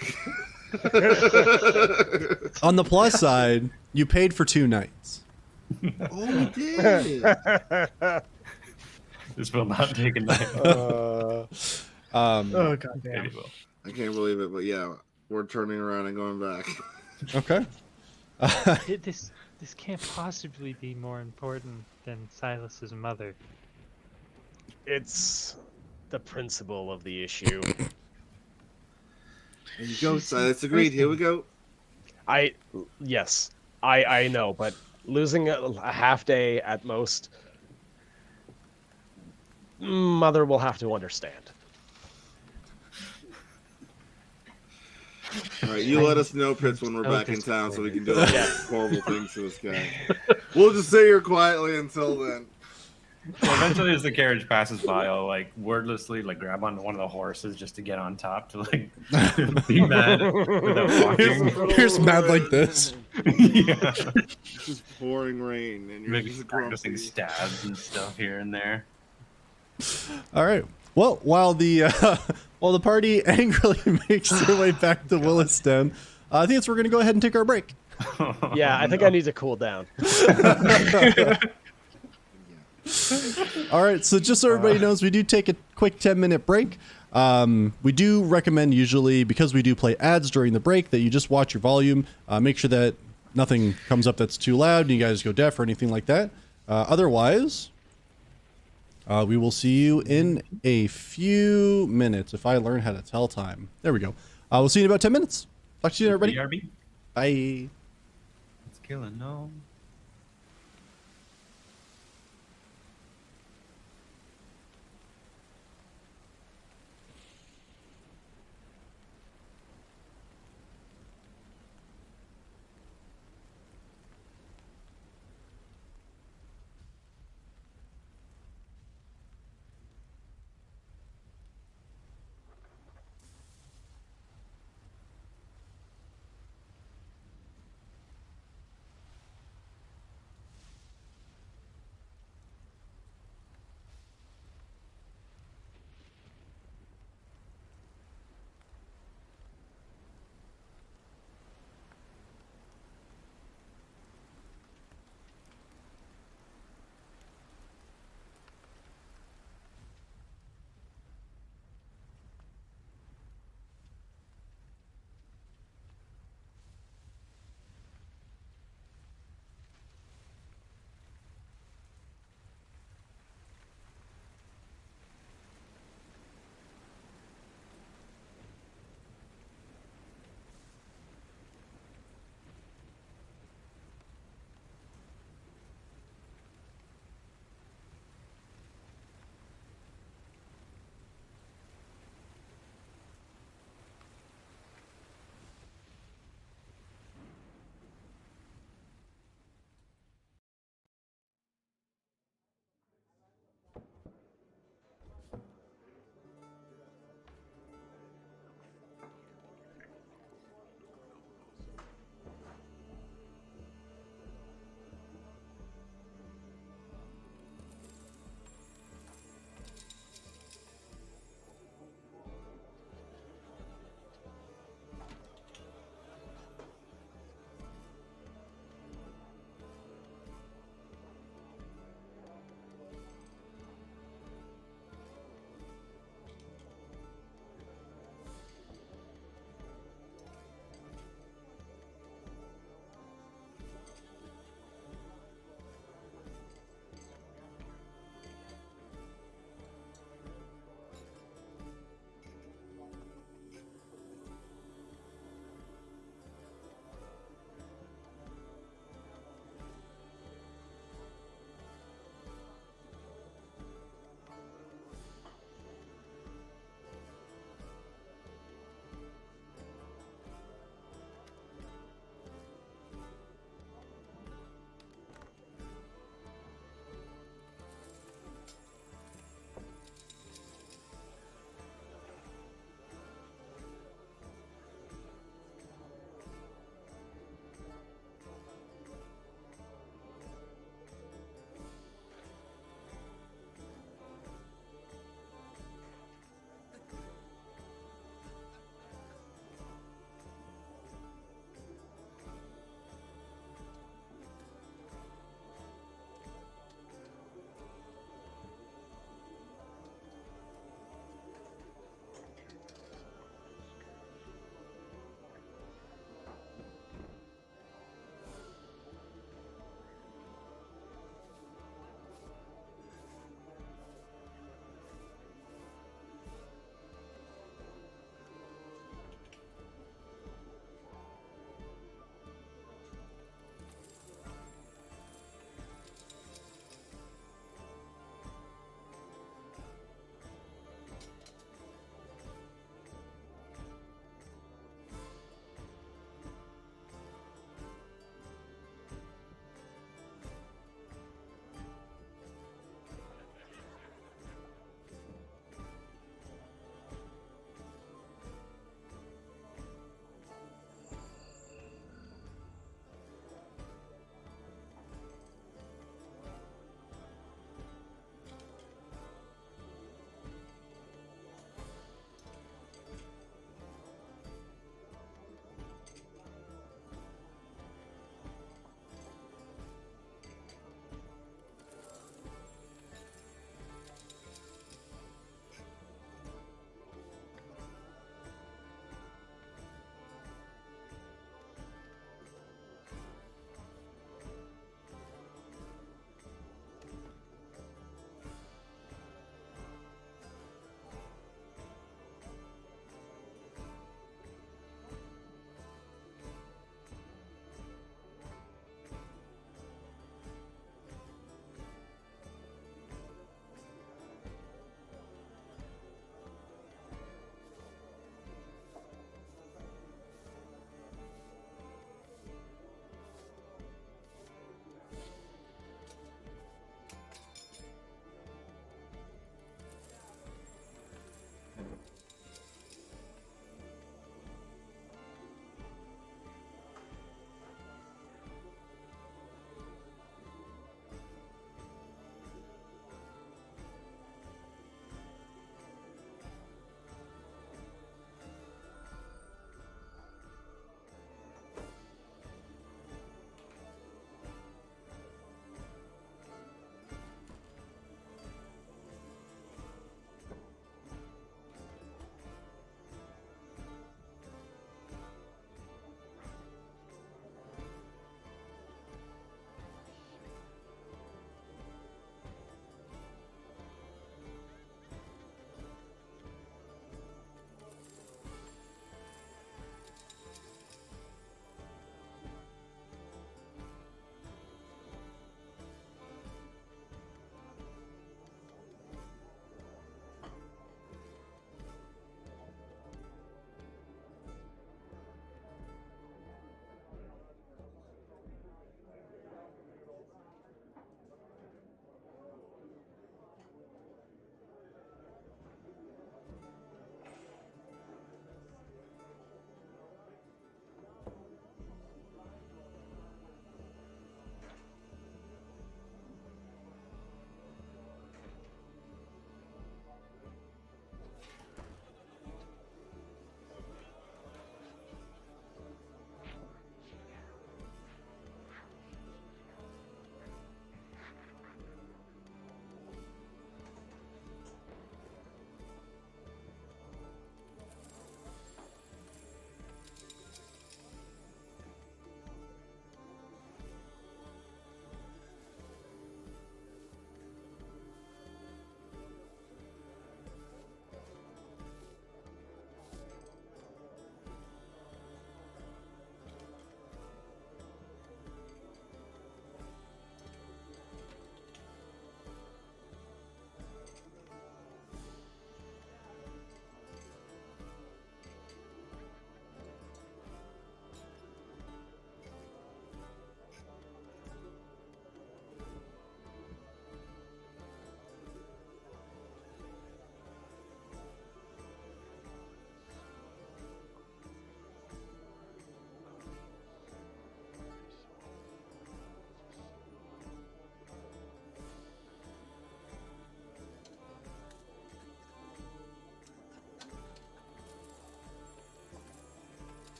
S3: On the plus side, you paid for 2 nights.
S5: Oh, we did.
S2: This will not take a night.
S4: Oh god damn.
S2: Maybe it will.
S5: I can't believe it, but yeah, we're turning around and going back.
S3: Okay.
S6: This can't possibly be more important than Silas's mother.
S1: It's the principle of the issue.
S5: There you go, Silas agreed. Here we go.
S1: Yes, I know, but losing a half day at most, Mother will have to understand.
S5: All right, you let us know, Pitts, when we're
S6: so
S5: back in town so we can do
S1: Yeah.
S5: horrible things to this guy. We'll just sit here quietly until then.
S2: Eventually, as the carriage passes by, I'll like wordlessly like grab onto one of the horses just to get on top to like be mad without walking.
S3: Here's mad like this.
S2: Yeah,
S5: It's just pouring rain, and you're
S2: maybe
S5: just
S2: practicing
S5: grumpy.
S2: stabs and stuff here and there.
S3: All right. Well, while the party angrily makes their way back to Williston, I think we're going to go ahead and take our break.
S1: Yeah, I think I need to cool down.
S3: All right. So just so everybody knows, we do take a quick 10-minute break. We do recommend usually, because we do play ads during the break, that you just watch your volume. Make sure that nothing comes up that's too loud and you guys go deaf or anything like that. Otherwise, we will see you in a few minutes if I learn how to tell time. There we go. We'll see you in about 10 minutes. Talk to you, everybody.
S2: BRB.
S3: Bye.
S2: It's killing. No.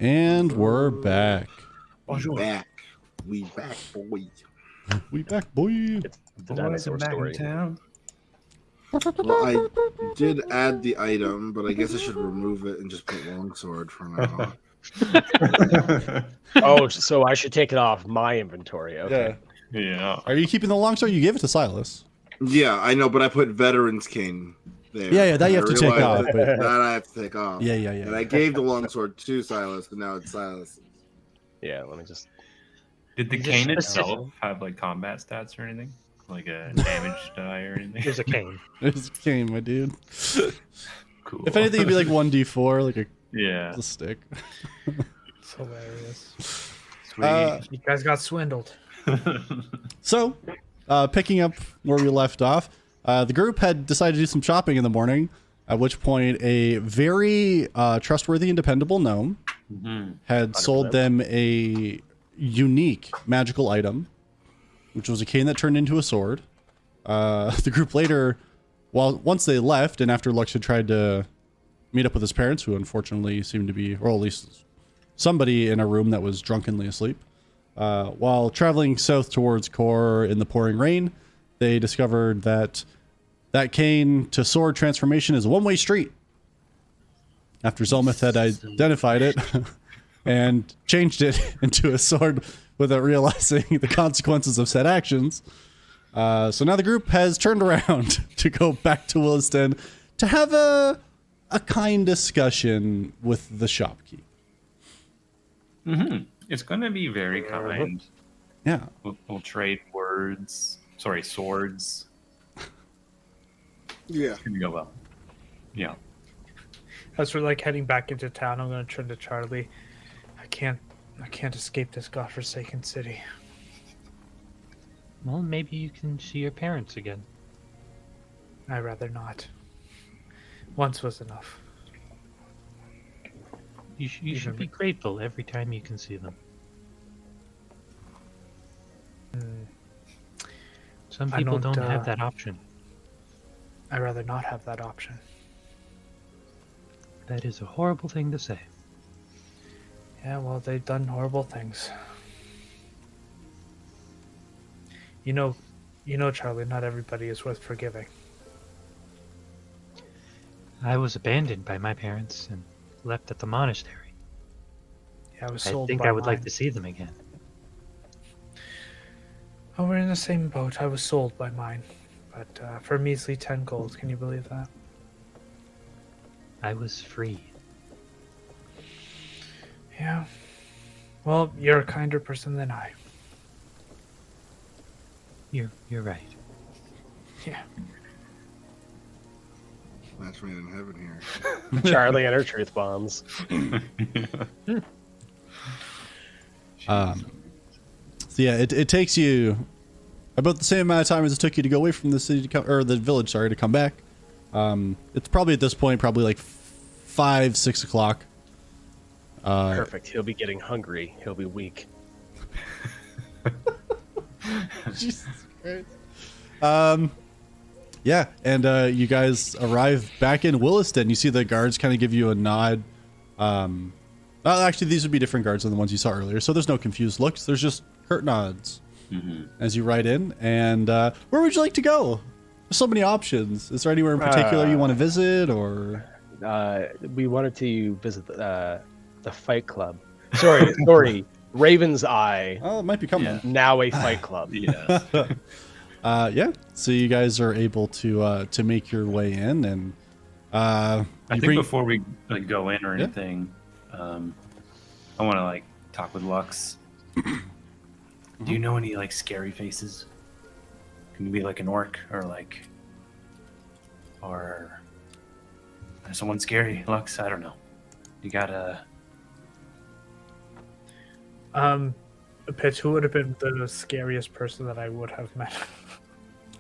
S3: And we're back.
S5: We back, boy.
S3: We back, boy.
S1: It's a dinosaur story.
S2: town.
S5: Well, I did add the item, but I guess I should remove it and just put longsword for now.
S1: Oh, so I should take it off my inventory. Okay.
S2: Yeah.
S3: Are you keeping the longsword? You gave it to Silas.
S5: Yeah, I know, but I put veteran's cane there.
S3: Yeah, that you have to take
S5: realized
S3: off, but-
S5: That I have to take off.
S3: Yeah.
S5: And I gave the longsword to Silas, and now it's Silas.
S1: Yeah. Let me just.
S2: Did the
S6: Is it
S2: cane
S6: specific?
S2: itself have like combat stats or anything? Like a damage die or anything?
S6: There's a cane.
S3: It's a cane, my dude.
S2: Cool.
S3: If anything, it'd be like 1d4, like
S2: Yeah.
S3: a stick.
S4: It's hilarious.
S2: Sweet.
S4: You guys got swindled.
S3: So, picking up where we left off, the group had decided to do some shopping in the morning, at which point a very trustworthy and dependable gnome had sold them a unique magical item, which was a cane that turned into a sword. The group later, once they left, and after Lux had tried to meet up with his parents, who unfortunately seemed to be, or at least somebody in a room that was drunkenly asleep, while traveling south towards Kor in the pouring rain, they discovered that cane to sword transformation is a one-way street. After Zelmith had identified it and changed it into a sword without realizing the consequences of said actions. So now the group has turned around to go back to Williston to have a kind discussion with the shopkeep.
S2: It's going to be very kind.
S3: Yeah.
S2: We'll trade words. Sorry, swords.
S5: Yeah.
S2: It's going to go well. Yeah.
S4: As we're like heading back into town, I'm gonna turn to Charlie. I can't escape this godforsaken city.
S6: Well, maybe you can see your parents again.
S4: I'd rather not. Once was enough.
S6: You should be grateful every time you can see them. Some
S4: I
S6: people
S4: don't,
S6: don't have that option.
S4: I'd rather not have that option.
S6: That is a horrible thing to say.
S4: Yeah, well, they've done horrible things. You know, Charlie, not everybody is worth forgiving.
S6: I was abandoned by my parents and left at the monastery.
S4: Yeah, I was
S6: I
S4: sold
S6: think
S4: by
S6: I would like
S4: mine.
S6: to see them again.
S4: Oh, we're in the same boat. I was sold by mine. But for a measly 10 gold. Can you believe that?
S6: I was free.
S4: Yeah. Well, you're a kinder person than I.
S6: You're right.
S4: Yeah.
S5: Match made in heaven here.
S1: Charlie and her truth bombs.
S3: So yeah, it takes you about the same amount of time as it took you to go away from the city to come, or the village, sorry, to come back. It's probably at this point, probably like 5, 6 o'clock.
S1: Perfect. He'll be getting hungry. He'll be weak.
S3: Jesus Christ. Yeah, and you guys arrive back in Williston. You see the guards kind of give you a nod. Actually, these would be different guards than the ones you saw earlier, so there's no confused looks. There's just curt nods as you ride in. And where would you like to go? There's so many options. Is there anywhere in particular you want to visit, or?
S1: We wanted to visit the Fight Club. Sorry, Raven's Eye.
S3: Oh, it might be coming.
S1: Now a Fight Club.
S2: Yeah.
S3: Yeah. So you guys are able to make your way in, and
S2: I think before we like go in or anything, I want to like talk with Lux. Do you know any like scary faces? Can you be like an orc or someone scary, Lux? I don't know. You gotta.
S4: Pitch, who would have been the scariest person that I would have met?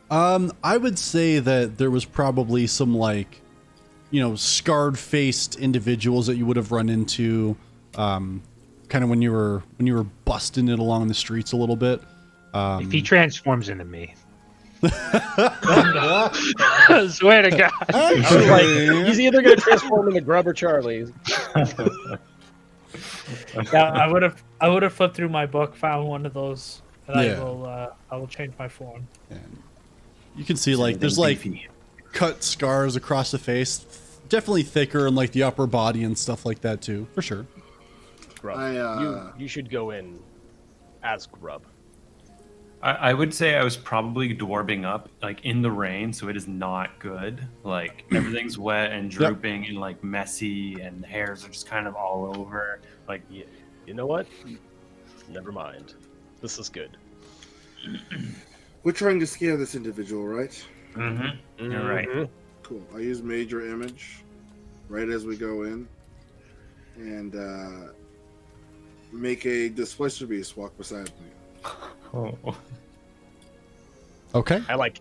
S3: I would say that there was probably some scarred-faced individuals that you would have run into, kind of when you were busting it along the streets a little bit.
S6: If he transforms into me, I swear to God.
S1: I was like, he's either going to transform into Grub or Charlie.
S4: Yeah, I would have flipped through my book, found one of those, and
S3: Yeah.
S4: I will change my form.
S3: And you can see like there's like cut scars across the face, definitely thicker in like the upper body and stuff like that too, for sure.
S1: Grub, you should go in as Grub.
S2: I would say I was probably dwarving up like in the rain, so it is not good. Like everything's wet and drooping and like messy, and the hairs are just kind of all over. Like,
S1: You know what? Never mind. This is good.
S5: We're trying to scare this individual, right?
S2: You're right.
S5: Cool. I use major image right as we go in, and make a displacer beast walk beside me.
S2: Oh.
S3: Okay.
S1: I like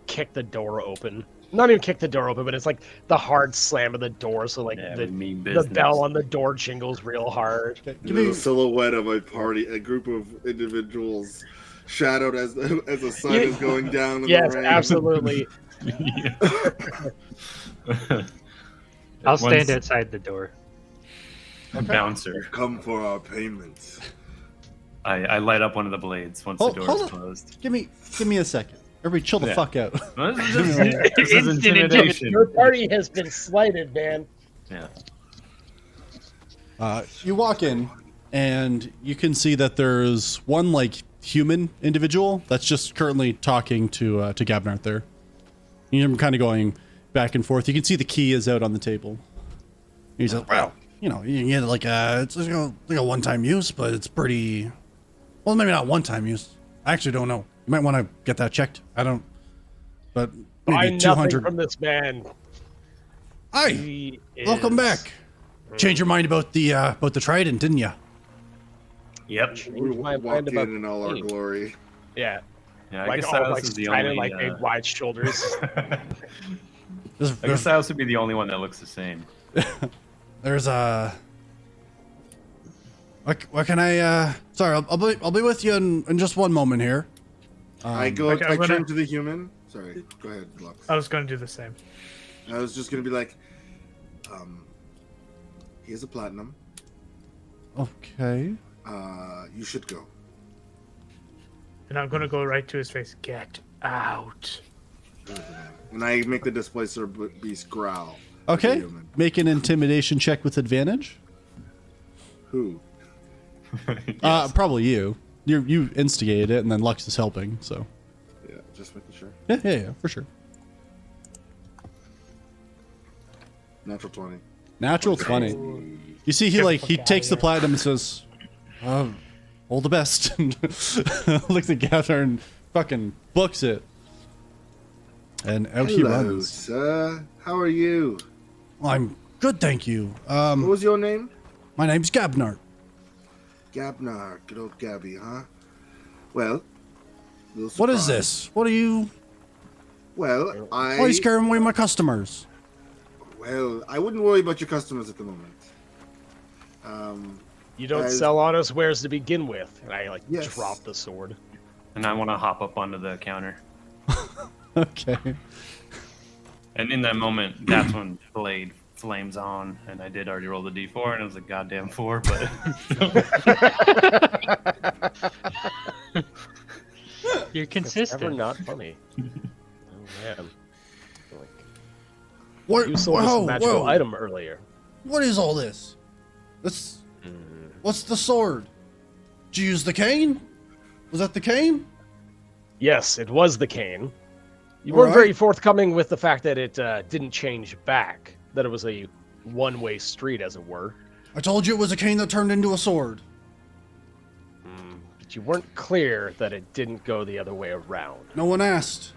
S1: kick the door open. Not even kick the door open, but it's like the hard slam of the door, so like
S2: Yeah,
S1: the
S2: mean
S1: the
S2: business.
S1: bell on the door jingles real hard.
S3: Okay.
S5: And there's a silhouette of a party, a group of individuals, shadowed as the sun is going down in
S1: Yes,
S5: the rain.
S1: absolutely.
S6: I'll stand outside the door.
S2: Bouncer.
S5: Come for our payment.
S2: I light up one of the blades once the door
S3: Hold
S2: is
S3: on.
S2: closed.
S3: Give me a second. Everybody chill the
S2: Yeah.
S3: fuck out.
S2: This is intimidation.
S1: Your party has been slighted, man.
S2: Yeah.
S3: You walk in, and you can see that there's one like human individual that's just currently talking to Gabnart there. You hear him kind of going back and forth. You can see the key is out on the table. He's like, well, you know, you can get like it's like a one-time use, but it's pretty. Well, maybe not one-time use. I actually don't know. You might want to get that checked. I don't. But
S1: Buy
S3: maybe
S1: nothing
S3: 200.
S1: from this man.
S3: Hi,
S1: He
S3: welcome
S1: is-
S3: back. Change your mind about the Trident, didn't you?
S2: Yep.
S5: We
S1: My
S5: walk
S1: mind
S5: in
S1: about
S5: in all our
S1: me.
S5: glory.
S1: Yeah,
S2: Yeah, I
S1: like
S2: guess
S1: all
S2: Silas
S1: like
S2: is the
S1: Trident,
S2: only.
S1: like big wide shoulders.
S2: I guess Silas would be the only one that looks the same.
S3: There's a. What can I? Sorry, I'll be with you in just one moment here.
S5: I
S4: Okay, I'm gonna-
S5: turn to the human. Sorry, go ahead, Lux.
S4: I was going to do the same.
S5: I was just gonna be like, here's a platinum.
S3: Okay.
S5: You should go.
S4: And I'm going to go right to his face. Get out.
S5: And I make the displacer beast growl.
S3: Okay.
S5: Human.
S3: Make an intimidation check with advantage.
S5: Who?
S3: Probably you. You instigated it, and then Lux is helping. So.
S5: Yeah, just making sure.
S3: Yeah, for sure.
S5: Natural 20.
S3: Natural 20. You see, he takes the platinum and says, all the best. And looks at Gather and fucking books it. And out he
S5: Hello,
S3: runs.
S5: sir. How are you?
S3: I'm good, thank you.
S5: What was your name?
S3: My name's Gabnart.
S5: Gabnar. Good old Gabby, huh? Well, little
S3: What is
S5: surprise.
S3: this? What are you?
S5: Well,
S3: Why are you scaring away my customers?
S5: Well, I wouldn't worry about your customers at the moment.
S1: You don't
S5: Guys-
S1: sell honest wares to begin with. And I like
S5: Yes.
S1: drop the sword.
S2: And I want to hop up onto the counter.
S3: Okay.
S2: And in that moment, that's when Blade flames on. And I did already roll the d4, and it was a goddamn 4. But
S6: You're
S1: It's
S6: consistent.
S1: never not funny. Oh man. Like,
S3: What?
S1: you sold us a magical item earlier.
S3: What is all this? What's the sword? Did you use the cane? Was that the cane?
S1: Yes, it was the cane. You
S3: All
S1: weren't
S3: right.
S1: very forthcoming with the fact that it didn't change back. That it was a one-way street, as it were.
S3: I told you it was a cane that turned into a sword.
S1: But you weren't clear that it didn't go the other way around.
S3: No one asked.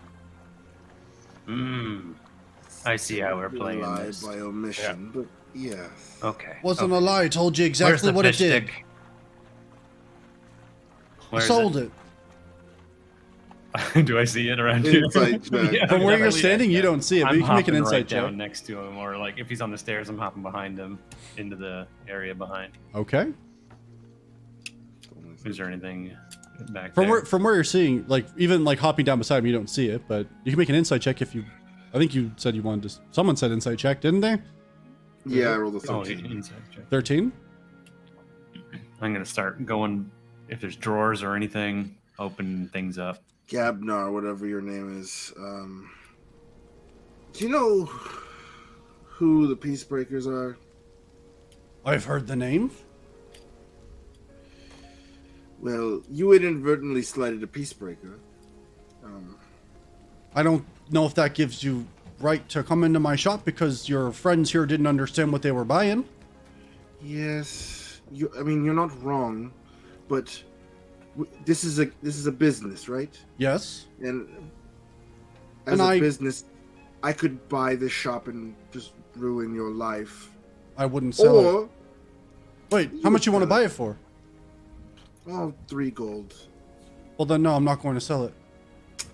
S2: I see how we're
S5: You
S2: playing
S5: lied
S2: this.
S5: by omission, but yes.
S2: Okay.
S3: Wasn't
S2: okay.
S3: a lie. I told you
S2: Where's
S3: exactly
S2: the
S3: what it
S2: fish
S3: did.
S2: stick?
S3: I
S2: Where's
S3: sold it.
S2: Do I see it around here?
S5: Insight check.
S2: Yeah,
S3: From where you're
S2: definitely.
S3: standing, you don't see it, but
S2: I'm
S3: you can make an
S2: hopping
S3: insight
S2: right
S3: check.
S2: down next to him, or like if he's on the stairs, I'm hopping behind him into the area behind.
S3: Okay.
S2: Is there anything back
S3: From
S2: there?
S3: where you're seeing, like even like hopping down beside him, you don't see it, but you can make an insight check if you. I think you said you wanted to. Someone said insight check, didn't they?
S5: Yeah, I rolled a
S2: Oh,
S5: 13.
S2: inside check.
S3: 13.
S2: I'm gonna start going. If there's drawers or anything, open things up.
S5: Gabnar, whatever your name is. Do you know who the Peacebreakers are?
S3: I've heard the name.
S5: Well, you inadvertently slighted a Peacebreaker.
S3: I don't know if that gives you right to come into my shop because your friends here didn't understand what they were buying.
S5: Yes, you're not wrong, but this is a business, right?
S3: Yes.
S5: And as a business, I could buy this shop and just ruin your life.
S3: I wouldn't sell it. Wait, how much you want to buy it for?
S5: Oh, 3 gold.
S3: Well then, no, I'm not going to sell it.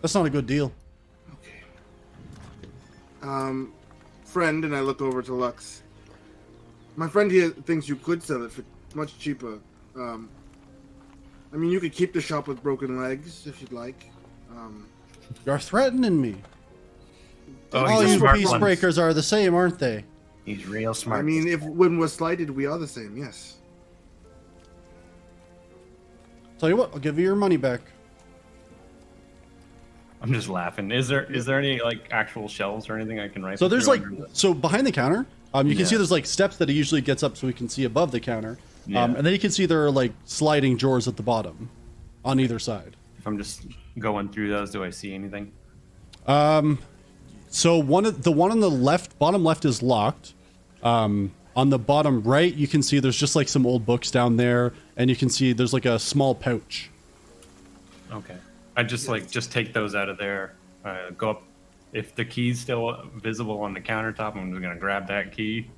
S3: That's not a good deal.
S5: Okay. Friend, and I look over to Lux. My friend here thinks you could sell it for much cheaper. You could keep the shop with broken legs if you'd like.
S3: You're threatening me.
S2: Oh,
S3: All
S2: he's a
S3: you
S2: smart
S3: Peacebreakers are the same, aren't they?
S7: He's real smart.
S5: When we're slighted, we are the same, yes.
S3: Tell you what, I'll give you your money back.
S2: I'm just laughing. Is there any like actual shelves or anything I can write?
S3: So there's behind the counter, you can see there's like steps that he usually gets up so we can see above the counter.
S2: Yeah.
S3: And then you can see there are like sliding drawers at the bottom on either side.
S2: If I'm just going through those, do I see anything?
S3: So the one on the left, bottom left is locked. On the bottom right, you can see there's just like some old books down there, and you can see there's like a small pouch.
S2: Okay. I just take those out of there. Go up. If the key's still visible on the countertop, I'm just gonna grab that key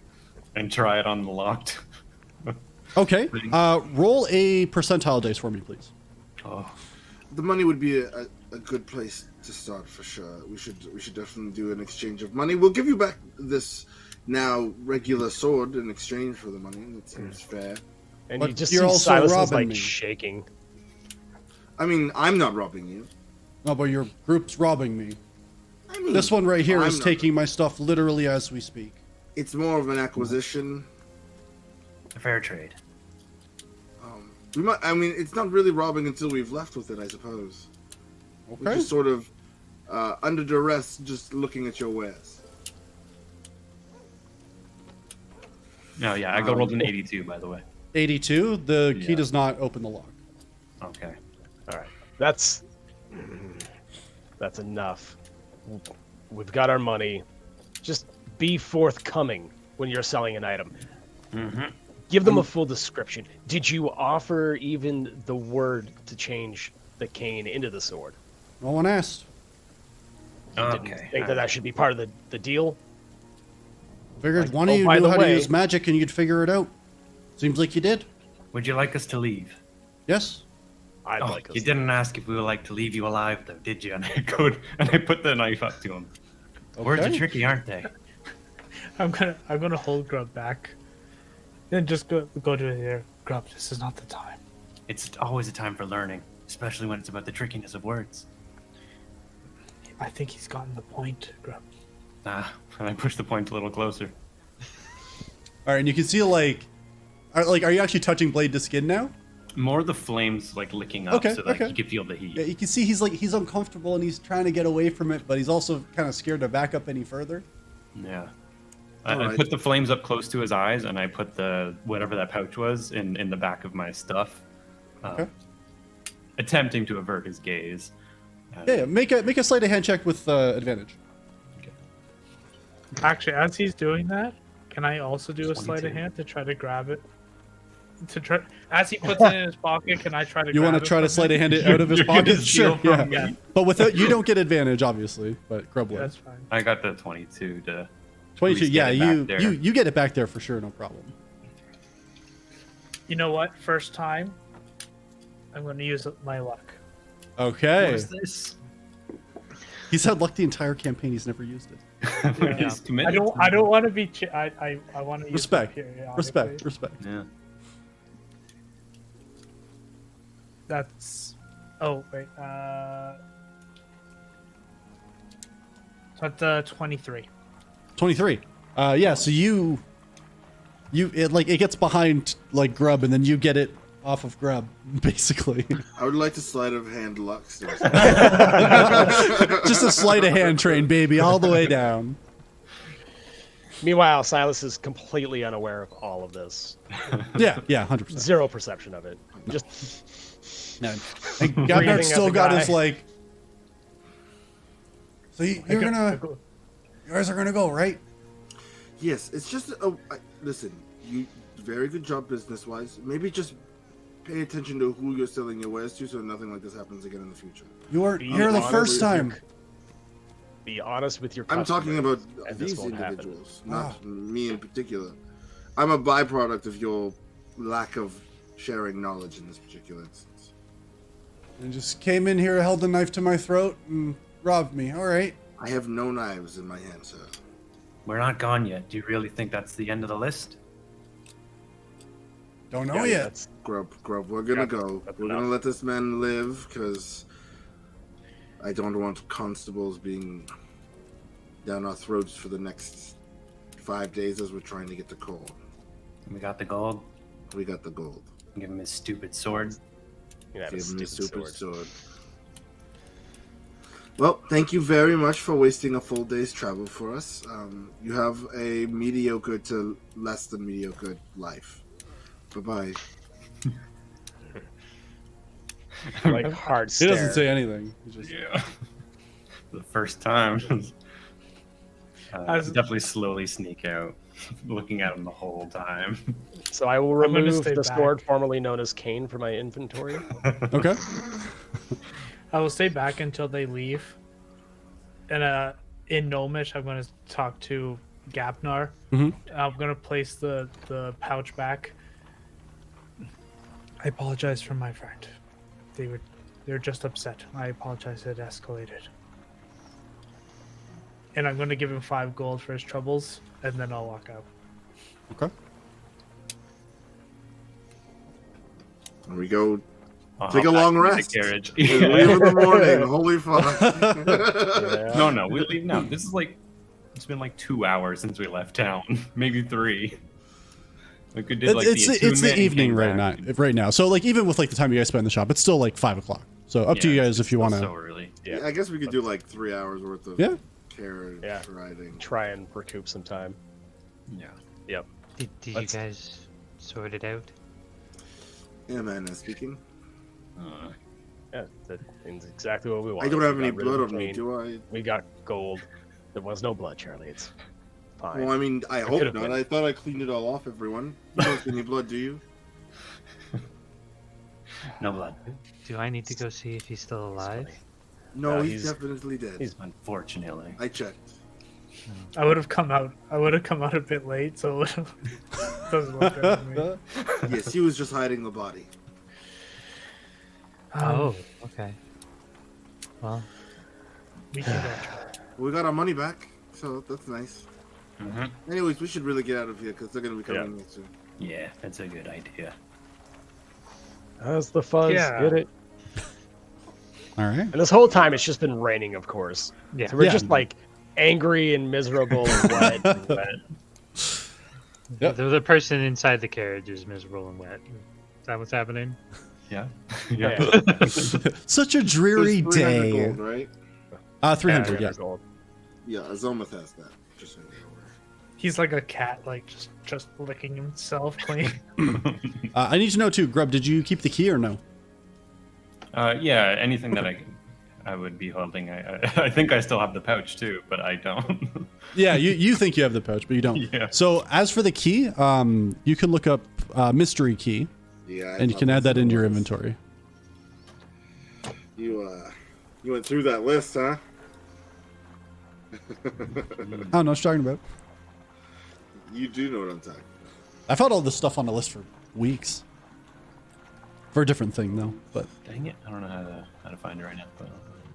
S2: and try it on the locked.
S3: Okay. Roll a percentile dice for me, please.
S2: Oh.
S5: The money would be a good place to start for sure. We should definitely do an exchange of money. We'll give you back this now regular sword in exchange for the money. That seems fair.
S1: And
S3: But
S1: you just
S3: you're
S1: see
S3: also
S1: Silas is
S3: robbing
S1: like
S3: me.
S1: shaking.
S5: I'm not robbing you.
S3: No, but your group's robbing me. This one right here is taking my stuff literally as we speak.
S5: It's more of an acquisition.
S7: A fair trade.
S5: It's not really robbing until we've left with it, I suppose. We're
S3: Okay.
S5: just sort of under duress, just looking at your wares.
S2: No, yeah, I rolled an 82, by the way.
S3: 82. The key
S2: Yeah.
S3: does not open the lock.
S2: Okay. All right.
S1: That's enough. We've got our money. Just be forthcoming when you're selling an item.
S2: Mm-hmm.
S1: Give them a full description. Did you offer even the word to change the cane into the sword?
S3: No one asked.
S1: Didn't think that should be part of the deal?
S3: Figured
S1: Like,
S3: one of you
S1: by
S3: knew
S1: the
S3: how
S1: way-
S3: to use magic and you'd figure it out. Seems like you did.
S7: Would you like us to leave?
S3: Yes.
S1: I'd like us
S7: You didn't ask if we would like to leave you alive, though, did you? And
S2: I put the knife up to him.
S7: Words are
S3: Okay.
S7: tricky, aren't they?
S4: I'm gonna hold Grub back. Then just go to here. Grub, this is not the time.
S7: It's always a time for learning, especially when it's about the trickiness of words.
S4: I think he's gotten the point, Grub.
S2: And I push the point a little closer.
S3: All right, and you can see are you actually touching blade to skin now?
S2: More the flames like licking up,
S3: Okay,
S2: so like
S3: okay.
S2: you can feel the heat.
S3: Yeah, you can see he's uncomfortable and he's trying to get away from it, but he's also kind of scared to back up any further.
S2: Yeah.
S5: All
S2: I
S5: right.
S2: put the flames up close to his eyes, and I put the whatever that pouch was in the back of my stuff,
S3: Okay.
S2: attempting to avert his gaze.
S3: Yeah, make a sleight of hand check with advantage.
S4: Actually, as he's doing that, can I also do a sleight of
S2: 22.
S4: hand to try to grab it? As he puts it in his pocket, can I try to?
S3: You want to try to sleight of hand it out of his
S2: You're gonna
S3: pocket?
S2: steal
S3: Sure.
S2: from
S3: Yeah.
S2: me?
S3: But without you don't get advantage, obviously. But Grub would.
S4: That's fine.
S2: I got the 22 to
S3: 22.
S2: at
S3: Yeah,
S2: least get it back there.
S3: you get it back there for sure, no problem.
S4: You know what? First time, I'm going to use my luck.
S3: Okay.
S7: What is this?
S3: He's had luck the entire campaign. He's never used it.
S2: He's committed.
S4: I don't want to be. I want to use
S3: Respect.
S4: luck periodically.
S3: Respect.
S2: Yeah.
S4: That's. Oh wait. That's 23.
S3: 23. Yeah. So it gets behind like Grub, and then you get it off of Grub, basically.
S5: I would like to sleight of hand Lux.
S3: Just a sleight of hand train, baby, all the way down.
S1: Meanwhile, Silas is completely unaware of all of this.
S3: Yeah, 100%.
S1: Zero perception of it. Just
S3: No. And Gabnard's still
S1: as a
S3: got
S1: guy.
S3: his like. So you guys are gonna go, right?
S5: Yes, it's just listen. You very good job business wise. Maybe just pay attention to who you're selling your wares to, so nothing like this happens again in the future.
S3: You weren't
S1: Be
S3: here the
S1: honest
S3: first
S1: with
S3: time.
S1: be honest with your
S5: I'm
S1: customers.
S5: talking about
S1: and this
S5: these
S1: won't happen.
S5: individuals, not me in particular. I'm a byproduct of your lack of sharing knowledge in this particular instance.
S3: And just came in here, held a knife to my throat, and robbed me. All right.
S5: I have no knives in my hand, sir.
S7: We're not gone yet. Do you really think that's the end of the list?
S3: Don't know
S1: Yeah,
S3: yet.
S1: that's-
S5: Grub, we're gonna
S1: Yeah,
S5: go.
S1: that's
S5: We're
S1: enough.
S5: gonna let this man live, because I don't want constables being down our throats for the next 5 days as we're trying to get to coal.
S7: We got the gold.
S5: We got the gold.
S7: Give him his stupid sword.
S1: You have a
S5: Give him a
S1: stupid
S5: stupid
S1: sword.
S5: sword. Well, thank you very much for wasting a full day's travel for us. You have a mediocre to less than mediocre life. Bye-bye.
S1: Like hard
S3: He
S1: stare.
S3: doesn't say anything. He just,
S2: Yeah. The first time.
S4: As-
S2: Definitely slowly sneak out, looking at him the whole time.
S1: So I will
S4: I'm gonna
S1: remove
S4: stay
S1: the
S4: back.
S1: sword formerly known as Cane from my inventory.
S3: Okay.
S4: I will stay back until they leave. And in Gnomish, I'm going to talk to Gapnar.
S3: Mhm.
S4: I'm going to place the pouch back. I apologize for my friend. They're just upset. I apologize. It escalated. And I'm going to give him 5 gold for his troubles, and then I'll walk out.
S3: Okay.
S5: There we go.
S2: I'll
S5: Take
S2: hop
S5: a
S2: back
S5: long
S2: into the
S5: rest.
S2: carriage.
S5: We leave in the morning. Holy fuck.
S2: No, we leave now. This is like, it's been like 2 hours since we left town. Maybe 3. We could do like
S3: it's the
S2: attunement and
S3: evening
S2: came
S3: right
S2: back.
S3: now. Right now. So like even with like the time you guys spend in the shop, it's still like 5 o'clock. So up to you
S2: Yeah,
S3: guys
S2: it's
S3: if you
S2: still
S3: want to.
S2: So early.
S5: Yeah, I guess we could do like 3 hours worth of
S3: Yeah.
S5: carriage
S1: Yeah.
S5: riding.
S1: Try and recoup some time.
S2: Yeah.
S1: Yep.
S6: Did you
S1: Let's-
S6: guys sort it out?
S5: Yeah, man, speaking.
S1: Yeah, that's exactly what we want.
S5: I don't have
S1: We
S5: any
S1: got rid
S5: blood
S1: of
S5: on
S1: the
S5: me,
S1: cane.
S5: do I?
S1: We got gold. There was no blood, Charlie. It's fine.
S5: Well, I mean, I hope
S1: could've
S5: not.
S1: been.
S5: I thought I cleaned it all off, everyone. You don't see any blood, do you?
S7: No blood.
S6: Do I need to go see if he's still alive?
S5: No,
S1: No,
S5: he's
S1: he's-
S5: definitely dead.
S7: Unfortunately.
S5: I checked.
S4: I would have come out a bit late, so it doesn't look good for me.
S5: Yes, he was just hiding the body.
S6: Oh, okay. Well,
S4: We can go.
S5: We got our money back, so that's nice.
S2: Mm-hmm.
S5: Anyways, we should really get out of here because they're going to be coming here soon.
S7: Yeah, that's a good idea.
S1: That's the fuzz.
S4: Yeah.
S1: Get it?
S3: All right.
S1: And this whole time, it's just been raining, of course.
S6: yeah.
S1: So we're
S3: Yeah.
S1: just like angry and miserable and wet. And wet.
S3: Yep.
S6: The person inside the carriage is miserable and wet. Is that what's happening?
S2: Yeah.
S1: Yeah.
S3: Such a dreary
S5: It was 300
S3: day.
S5: gold, right?
S3: 300, yeah.
S1: Gold.
S5: Yeah, Azomuth has that. Just so you're aware.
S4: He's like a cat, like just licking himself clean.
S3: I need to know too, Grub, did you keep the key or no?
S2: Yeah. Anything that I would be holding. I think I still have the pouch too, but I don't.
S3: Yeah, you think you have the pouch, but you don't.
S2: Yeah.
S3: So as for the key, you can look up mystery key,
S5: Yeah, I
S3: and you
S5: thought
S3: can add
S5: that's
S3: that
S5: what
S3: into
S5: it
S3: your
S5: was.
S3: inventory.
S5: You went through that list, huh?
S3: I don't know what you're talking about.
S5: You do know what I'm talking
S3: I've had all this stuff on the list for weeks. For a different thing, though, but
S2: Dang it! I don't know how to find it right now. But...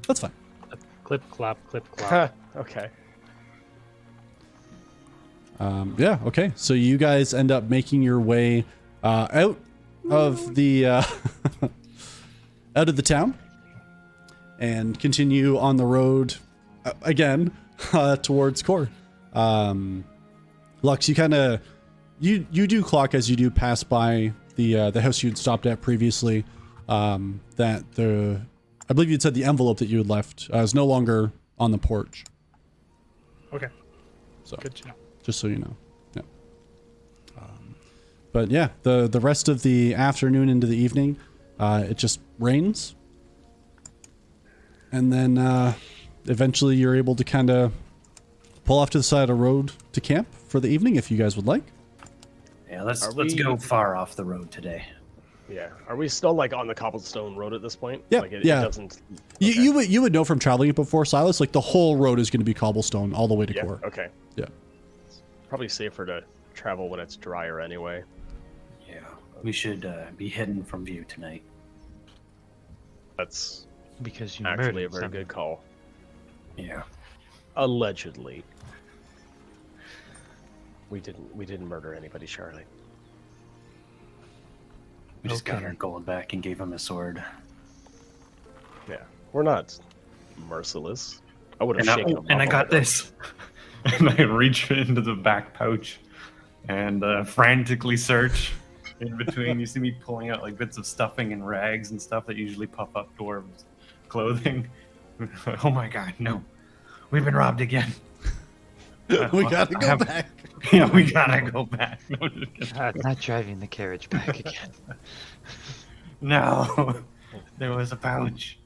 S3: that's fine.
S6: Clip, clop, clip, clop.
S1: Okay.
S3: Yeah, okay. So you guys end up making your way out of the out of the town and continue on the road again towards Core. Lux, you kind of you do clock as you do pass by the house you'd stopped at previously, that I believe you'd said the envelope that you had left is no longer on the porch.
S4: Okay.
S3: So
S4: Good to know.
S3: just so you know. Yeah. But yeah, the rest of the afternoon into the evening, it just rains. And then eventually you're able to kind of pull off to the side of the road to camp for the evening if you guys would like.
S7: Yeah, let's
S1: we-
S7: go far off the road today.
S1: Yeah. Are we still like on the cobblestone road at this point?
S3: Yeah,
S1: Like it
S3: yeah.
S1: doesn't.
S3: You would know from traveling it before, Silas, like the whole road is going to be cobblestone all the way to
S1: Yeah.
S3: core.
S1: Okay.
S3: Yeah.
S1: Probably safer to travel when it's drier anyway.
S7: Yeah, we should be hidden from view tonight.
S1: That's
S6: Because you
S1: actually a
S6: murdered
S1: very
S6: someone.
S1: good call.
S7: Yeah.
S1: Allegedly. We didn't murder anybody, Charlie.
S7: We just got
S6: Okay.
S7: our gold back and gave him a sword.
S1: Yeah. We're not merciless. I would have shaken him.
S7: And I
S1: off
S7: got
S1: of it.
S7: this.
S2: And I reach into the back pouch and frantically search in between. You see me pulling out like bits of stuffing and rags and stuff that usually puff up dwarves' clothing. Oh my god, no. We've been robbed again.
S3: We gotta
S2: I
S3: go
S2: have-
S3: back.
S2: Yeah, we gotta go back. No, just kidding.
S6: Not driving the carriage back again.
S2: No, there was a pouch.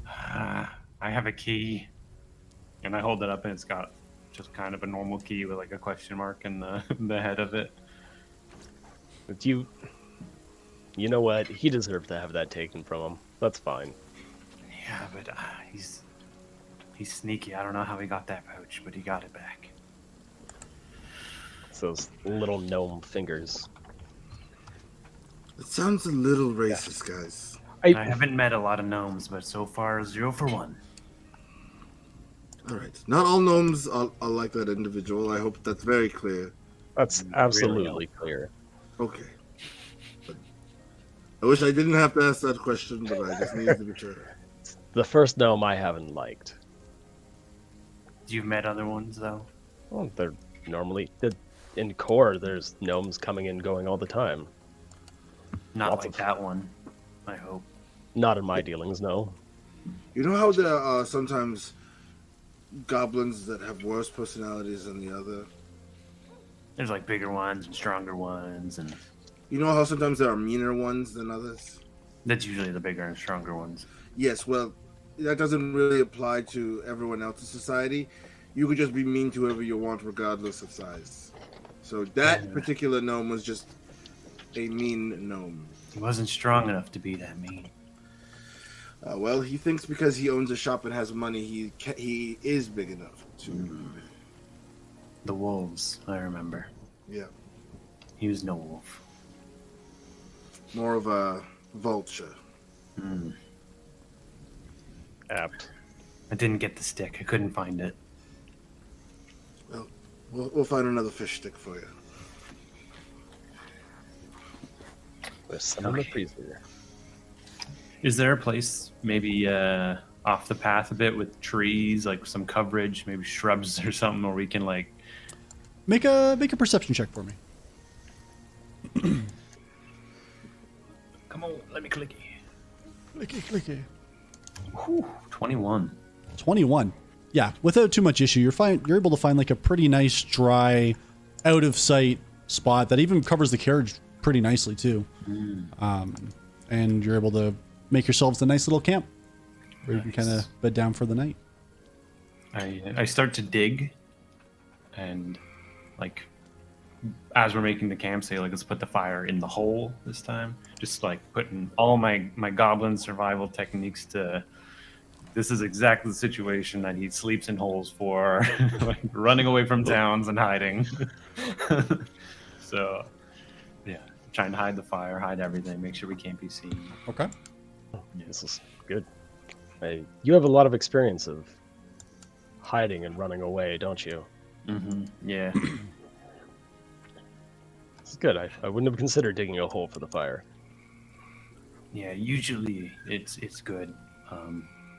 S2: I have a key. And I hold it up and it's got just kind of a normal key with like a question mark in the head of it.
S1: But you know what? He deserved to have that taken from him. That's fine.
S7: Yeah, but he's sneaky. I don't know how he got that pouch, but he got it back.
S1: It's those little gnome fingers.
S5: It sounds a little racist, guys.
S7: I haven't met a lot of gnomes, but so far 0 for 1.
S5: All right. Not all gnomes are like that individual. I hope that's very clear.
S1: That's absolutely clear.
S5: Okay. But I wish I didn't have to ask that question, but I just needed to be sure.
S1: The first gnome I haven't liked.
S7: You've met other ones though.
S1: Well, they're normally in core. There's gnomes coming and going all the time.
S7: Not
S1: Lots
S7: like
S1: of-
S7: that one. I hope.
S1: Not in my dealings, no.
S5: You know how there are sometimes goblins that have worse personalities than the other?
S7: There's like bigger ones and stronger ones, and
S5: You know how sometimes there are meaner ones than others?
S7: that's usually the bigger and stronger ones.
S5: Yes, well, that doesn't really apply to everyone else in society. You could just be mean to whoever you want, regardless of size. So that particular gnome was just a mean gnome.
S7: He wasn't strong enough to be that mean.
S5: Well, he thinks because he owns a shop and has money, he is big enough to.
S7: The wolves, I remember.
S5: Yeah,
S7: He was no wolf.
S5: more of a vulture.
S7: Mm.
S1: Apt.
S7: I didn't get the stick. I couldn't find it.
S5: Well, we'll find another fish stick for you.
S1: There's some in the freezer.
S2: Is there a place maybe off the path a bit with trees, like some coverage, maybe shrubs or something, where we can like
S3: Make a perception check for me.
S2: come on, let me click it.
S3: Clicky.
S2: Whew, 21.
S3: 21. Yeah, without too much issue, you're able to find like a pretty nice, dry, out of sight spot that even covers the carriage pretty nicely too. And you're able to make yourselves a nice little camp where you can kind of bed down for the night.
S2: I start to dig, and like as we're making the camp, say like let's put the fire in the hole this time. Just like putting all my goblin survival techniques to. This is exactly the situation that he sleeps in holes for, like running away from towns and hiding. So, yeah, trying to hide the fire, hide everything, make sure we can't be seen.
S3: Okay.
S1: This is good. You have a lot of experience of hiding and running away, don't you?
S2: Mm-hmm. Yeah.
S1: It's good. I wouldn't have considered digging a hole for the fire.
S7: Yeah, usually it's good.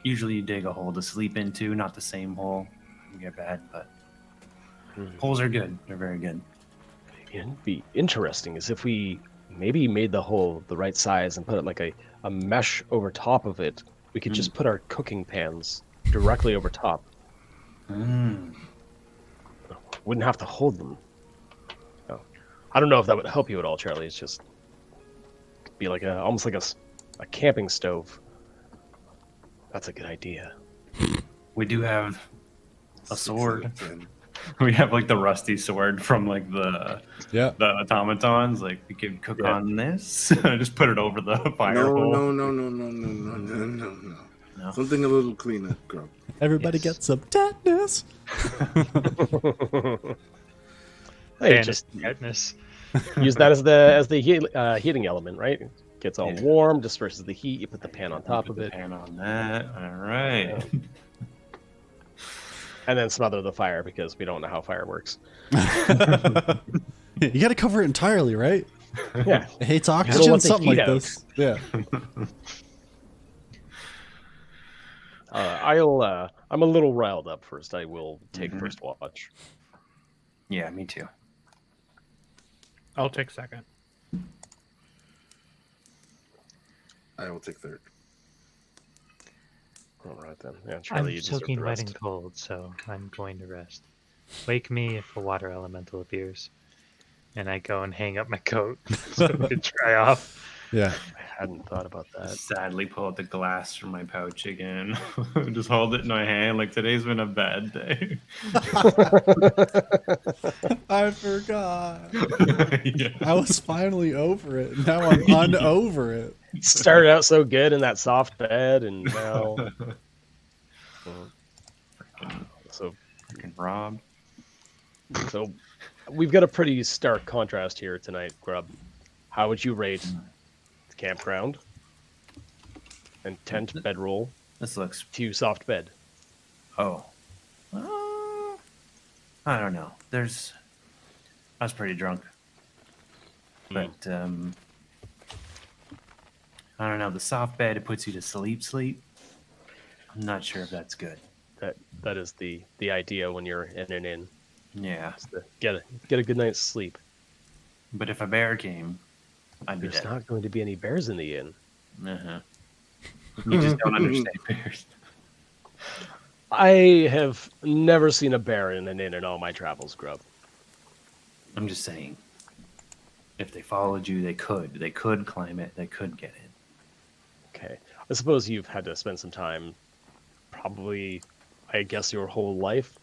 S7: Usually you dig a hole to sleep into, not the same hole. You get bad, but holes are good. They're very good.
S1: It'd be interesting is if we maybe you made the hole the right size and put it like a mesh over top of it. We could just put our cooking pans directly over top. Wouldn't have to hold them. No. I don't know if that would help you at all, Charlie. It's just be like almost like a camping stove. That's a good idea.
S7: We do have a
S5: 6 out
S7: sword.
S5: of 10.
S2: We have like the rusty sword from like the
S3: Yeah.
S2: automatons. Like we could cook on this. Just put it over the fire
S5: No,
S2: hole.
S5: no. Something a little cleaner, Grub.
S3: Everybody
S6: Yes.
S3: get some tetanus.
S1: Hey,
S6: Fan
S1: just
S6: of tetanus.
S1: use that as the heating element, right? Gets all warm, disperses the heat. You put the pan on top
S2: Put
S1: of
S2: the
S1: it,
S2: pan on that. All right.
S1: and then smother the fire because we don't know how fire works.
S3: You got to cover it entirely, right?
S1: Yeah,
S3: It hates
S1: let
S3: oxygen,
S1: the
S3: something
S1: heat
S3: like
S1: out.
S3: this. Yeah.
S1: I'm a little riled up first. I will take first watch.
S7: Yeah, me too.
S4: I'll take second.
S5: I will take third.
S1: All right then. Yeah, Charlie,
S6: I'm
S1: you deserve
S6: soaking
S1: the
S6: wet
S1: rest.
S6: and cold, so I'm going to rest. Wake me if a water elemental appears. And I go and hang up my coat so it can dry off.
S3: Yeah.
S1: I hadn't thought about that.
S2: Sadly, pull out the glass from my pouch again. Just hold it in my hand. Like today's been a bad day.
S3: I forgot.
S2: Yeah.
S3: I was finally over it. Now I'm unover it.
S1: It started out so good in that soft bed, and now so
S2: Freaking Rob.
S1: we've got a pretty stark contrast here tonight, Grub. How would you rate the campground and tent bedroll
S7: This looks.
S1: to soft bed?
S7: Oh. I don't know. I was pretty drunk. But, I don't know. The soft bed, it puts you to sleep. I'm not sure if that's good.
S1: That is the idea when you're in an inn.
S7: Yeah.
S1: Is to get a good night's sleep.
S7: But if a bear came, I'd be
S1: There's
S7: dead.
S1: not going to be any bears in the inn.
S7: Uh-huh. You just don't understand bears.
S1: I have never seen a bear in an inn in all my travels, Grub.
S7: I'm just saying. If they followed you, they could. They could climb it. They could get in.
S1: Okay. I suppose you've had to spend some time, probably, I guess, your whole life,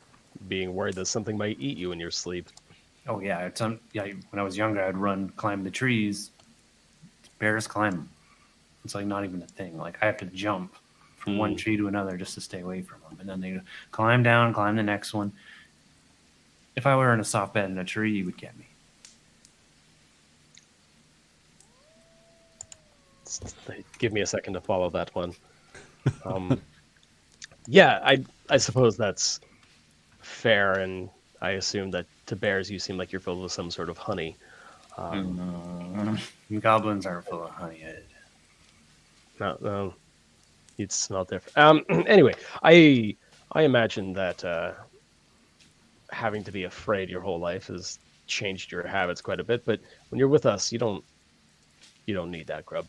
S1: being worried that something might eat you in your sleep.
S7: Oh yeah, when I was younger, I'd climb the trees. Bears climb 'em. It's like not even a thing. Like I have to jump from one tree to another just to stay away from them, and then they climb down, climb the next one. If I were in a soft bed in a tree, you would get me.
S1: Give me a second to follow that one. Yeah, I suppose that's fair, and I assume that to bears you seem like you're filled with some sort of honey.
S7: Goblins aren't full of honey.
S1: No, you'd smell different. Anyway, I imagine that having to be afraid your whole life has changed your habits quite a bit. But when you're with us, you don't need that, Grub.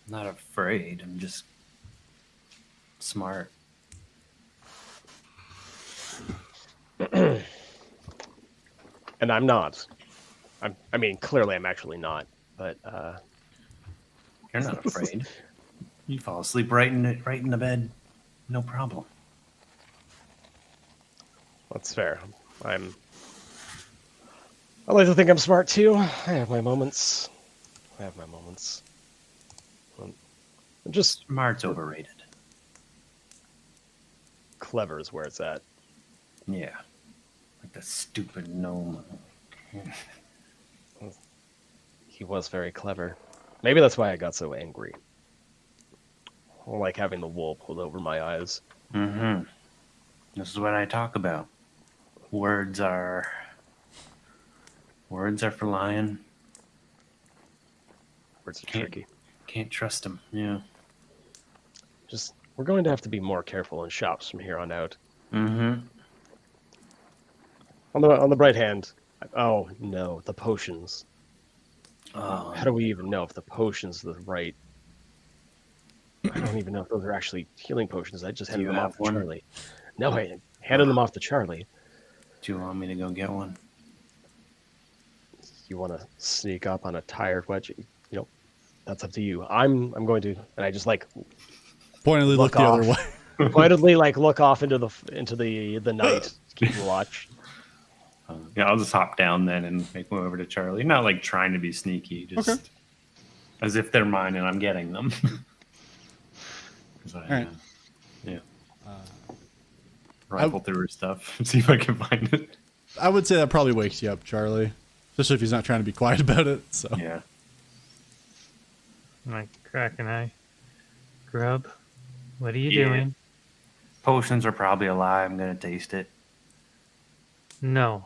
S7: I'm not afraid. I'm just smart.
S1: And I'm not. I mean, clearly, I'm actually not. But
S7: You're not afraid. You fall asleep right in the bed, no problem.
S1: that's fair. I like to think I'm smart too. I have my moments. I'm just
S7: Smart's overrated.
S1: clever is where it's at.
S7: Yeah, like the stupid gnome.
S1: He was very clever. Maybe that's why I got so angry. I don't like having the wool pulled over my eyes.
S7: Mm-hmm. This is what I talk about. Words are for lying.
S1: Words are
S7: Can't-
S1: tricky.
S7: Can't trust them. Yeah.
S1: We're going to have to be more careful in shops from here on out.
S7: Mm-hmm.
S1: On the bright hand, oh no, the potions. How do we even know if the potion's the right? I don't even know if those are actually healing potions. I just handed
S7: you
S1: them
S7: have
S1: off to
S7: one?
S1: Charlie. No, I handed them off to Charlie.
S7: Do you want me to go get one?
S1: You want to sneak up on a tired wedge? That's up to you. I'm going to, and I just like
S3: Pointedly look
S1: Look
S3: the other
S1: off.
S3: way.
S1: pointedly like look off into the night, keeping watch.
S2: Yeah, I'll just hop down then and make my way over to Charlie. Not like trying to be sneaky, just
S3: Okay.
S2: as if they're mine and I'm getting them. 'Cause I,
S3: All right.
S2: yeah. Rifle through her stuff and see if I can find it.
S3: I would say that probably wakes you up, Charlie. Especially if he's not trying to be quiet about it. So
S2: Yeah.
S6: I'm like, crack an eye. Grub, what are you
S2: Yeah.
S6: doing?
S7: Potions are probably a lie. I'm gonna taste it.
S6: No.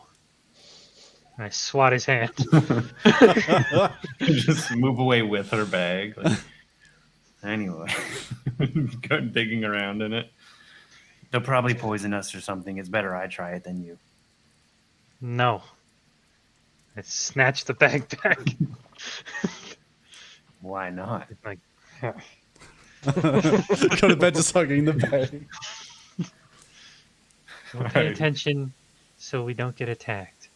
S6: And I swat his hand.
S2: Just move away with her bag. Like, anyway, go digging around in it.
S7: They'll probably poison us or something. It's better I try it than you.
S6: No. I snatched the bag back.
S7: Why not?
S6: Like,
S3: go to bed just hugging the bag.
S6: don't pay attention so we don't get attacked.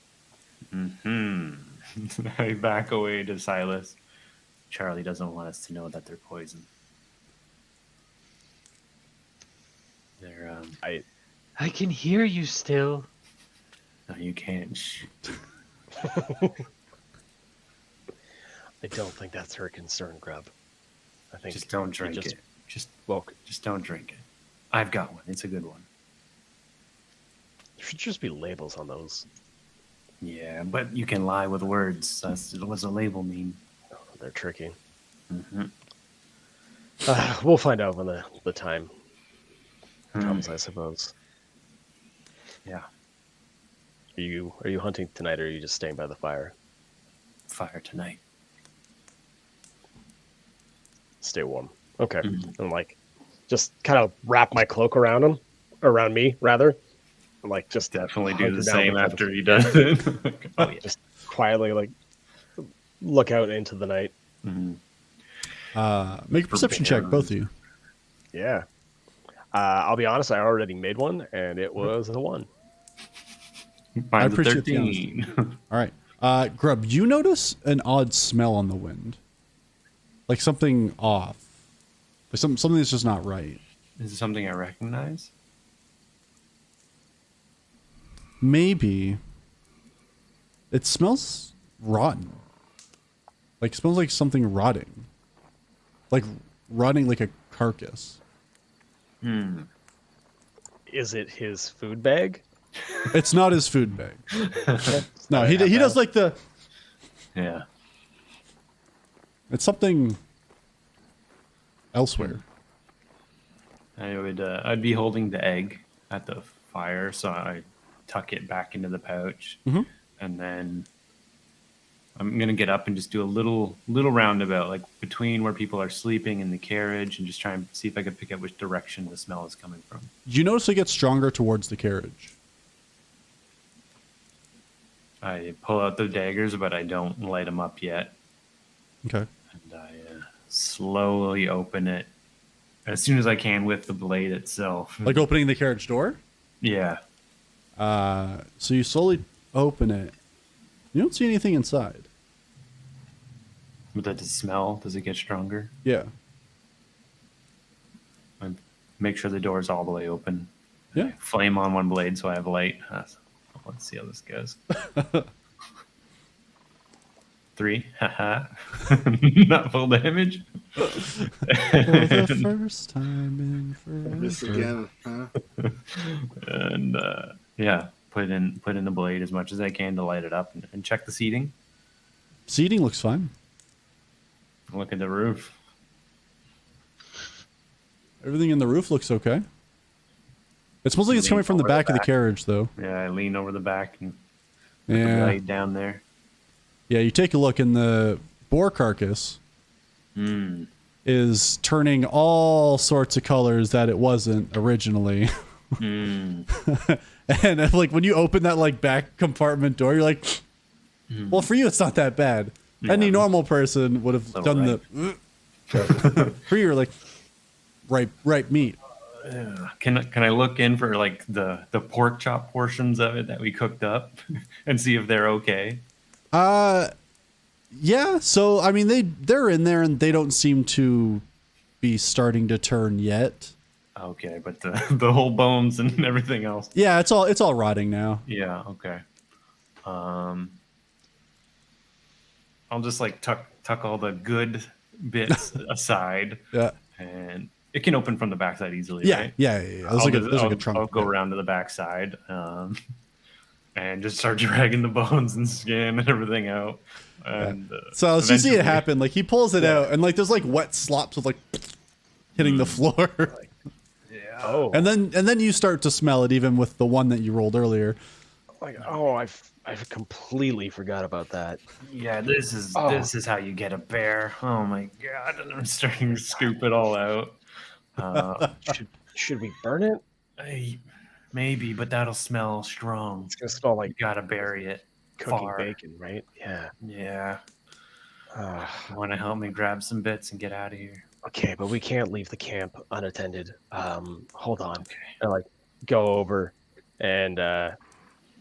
S2: I back away to Silas.
S7: Charlie doesn't want us to know that they're poison. They're
S6: I can hear you still.
S7: no, you can't. Shh.
S1: I don't think that's her concern, Grub. I think
S7: Just don't
S1: you
S7: drink
S1: just
S7: it. Just
S1: woke.
S7: just don't drink it. I've got one. It's a good one.
S1: There should just be labels on those.
S7: Yeah, but you can lie with words. That's what does a label mean?
S1: They're tricky.
S7: Mm-hmm.
S1: We'll find out when the time
S7: Hmm.
S1: comes, I suppose.
S7: Yeah,
S1: Are you hunting tonight, or are you just staying by the fire?
S7: fire tonight.
S1: Stay warm. Okay.
S7: Mhm.
S1: And like, just kind of wrap my cloak around me, rather. And like, just
S2: Definitely do
S1: hunker
S2: the
S1: down
S2: same
S1: before
S2: after he does it.
S1: Oh, yeah. Just quietly like look out into the night.
S7: Mm-hmm.
S3: Make a perception check, both of you.
S1: Yeah. I'll be honest, I already made one, and it was a 1.
S2: Mine's a
S3: appreciate the
S2: 13.
S3: All right. Grub, you notice an odd smell on the wind. Like something off. Like something that's just not right.
S2: Is it something I recognize?
S3: Maybe. It smells rotten. Like, it smells like something rotting. Like, rotting like a carcass.
S1: Is it his food bag?
S3: It's not his food bag. No, he does like the...
S7: Yeah.
S3: It's something elsewhere.
S2: I'd be holding the egg at the fire, so I tuck it back into the pouch,
S3: Mhm.
S2: and then I'm gonna get up and just do a little roundabout, like between where people are sleeping and the carriage, and just try and see if I can pick out which direction the smell is coming from.
S3: You notice it gets stronger towards the carriage.
S2: I pull out the daggers, but I don't light them up yet,
S3: Okay.
S2: and I slowly open it as soon as I can with the blade itself.
S3: Like opening the carriage door.
S2: Yeah.
S3: So you slowly open it. You don't see anything inside.
S2: But does it smell? Does it get stronger?
S3: Yeah.
S2: I make sure the door is all the way open.
S3: Yeah.
S2: Flame on one blade so I have light. Let's see how this goes. 3. Haha. Not full damage.
S3: For the first time in forever.
S5: This again, huh?
S2: And yeah, put in the blade as much as I can to light it up and check the seating.
S3: Seating looks fine.
S2: Look at the roof.
S3: Everything in the roof looks okay. It smells like it's coming from the
S2: Over the
S3: back of the
S2: back.
S3: carriage, though.
S2: Yeah, I lean over the back and put the
S3: Yeah.
S2: blade down there.
S3: Yeah, you take a look, and the boar carcass is turning all sorts of colors that it wasn't originally. And like when you open that like back compartment door, you're like, well, for you it's not that bad, Any normal person would have
S7: Little
S3: done the for your like ripe meat.
S2: Can I look in for like the pork chop portions of it that we cooked up and see if they're okay?
S3: Yeah. So I mean, they're in there and they don't seem to be starting to turn yet.
S2: Okay, but the whole bones and everything else.
S3: Yeah, it's all rotting now.
S2: Yeah. Okay. I'll just like tuck all the good bits aside.
S3: Yeah.
S2: And it can open from the backside easily,
S3: Yeah,
S2: right?
S3: yeah. There's like a trunk.
S2: I'll go around to the backside and just start dragging the bones and skin and everything out. And
S3: So as you see it
S2: eventually-
S3: happen, like he pulls it out, and like there's like wet slops of like hitting the floor.
S1: Oh,
S3: And then you start to smell it, even with the one that you rolled earlier.
S1: like I've completely forgot about that.
S7: Yeah, this is how you get a bear. Oh my god!
S2: And I'm starting to scoop it all out.
S1: Should we burn it?
S7: Maybe, but that'll smell strong.
S1: It's gonna smell
S7: You
S1: like
S7: gotta bury it
S1: cooking
S7: far.
S1: bacon, right? Yeah.
S7: Yeah.
S1: Uh,
S7: Want to help me grab some bits and get out of here?
S1: okay, but we can't leave the camp unattended. Hold on. And like go over and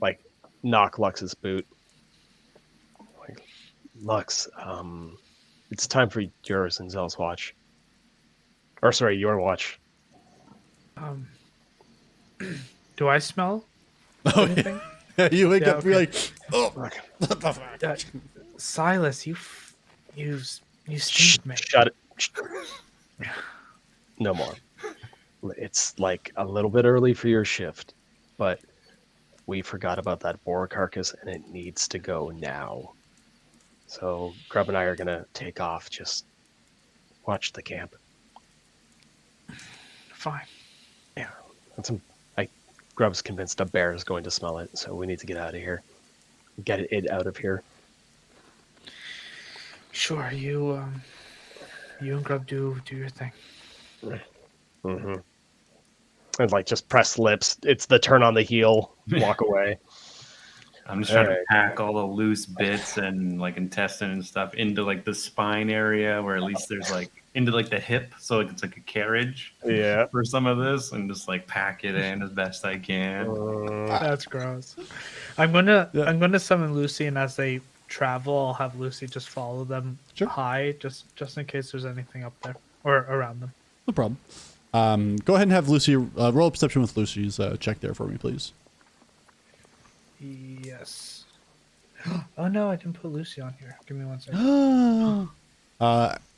S1: like knock Lux's boot. Like, Lux, it's time for yours and Zell's watch. Or sorry, your watch.
S4: Do I smell
S3: Oh
S4: anything?
S3: yeah. You wake
S4: Yeah,
S3: up, you're
S4: okay.
S3: like, oh,
S1: Look,
S3: what the fuck?
S4: Silas, you stink, man.
S1: shut it. No more. It's like a little bit early for your shift, but we forgot about that boar carcass and it needs to go now. So Grub and I are gonna take off. Just watch the camp.
S4: Fine.
S1: Yeah, Grub's convinced a bear is going to smell it, so we need to get out of here. Get it out of here.
S4: Sure, you and Grub do your thing.
S1: Mm-hmm. And like just press lips. It's the turn on the heel. Walk away.
S2: I'm just trying to
S1: Alright.
S2: pack all the loose bits and like intestine and stuff into like the spine area where at least there's like into like the hip, so like, it's like a carriage
S1: Yeah.
S2: for some of this, and just like pack it in as best I can.
S4: That's gross. I'm gonna summon Lucy, and as they travel, I'll have Lucy just follow them
S3: Sure.
S4: high, just in case there's anything up there or around them.
S3: No problem. Go ahead and have Lucy roll a perception with Lucy's check there for me, please.
S4: Yes. Oh no, I didn't put Lucy on here. Give me 1 second.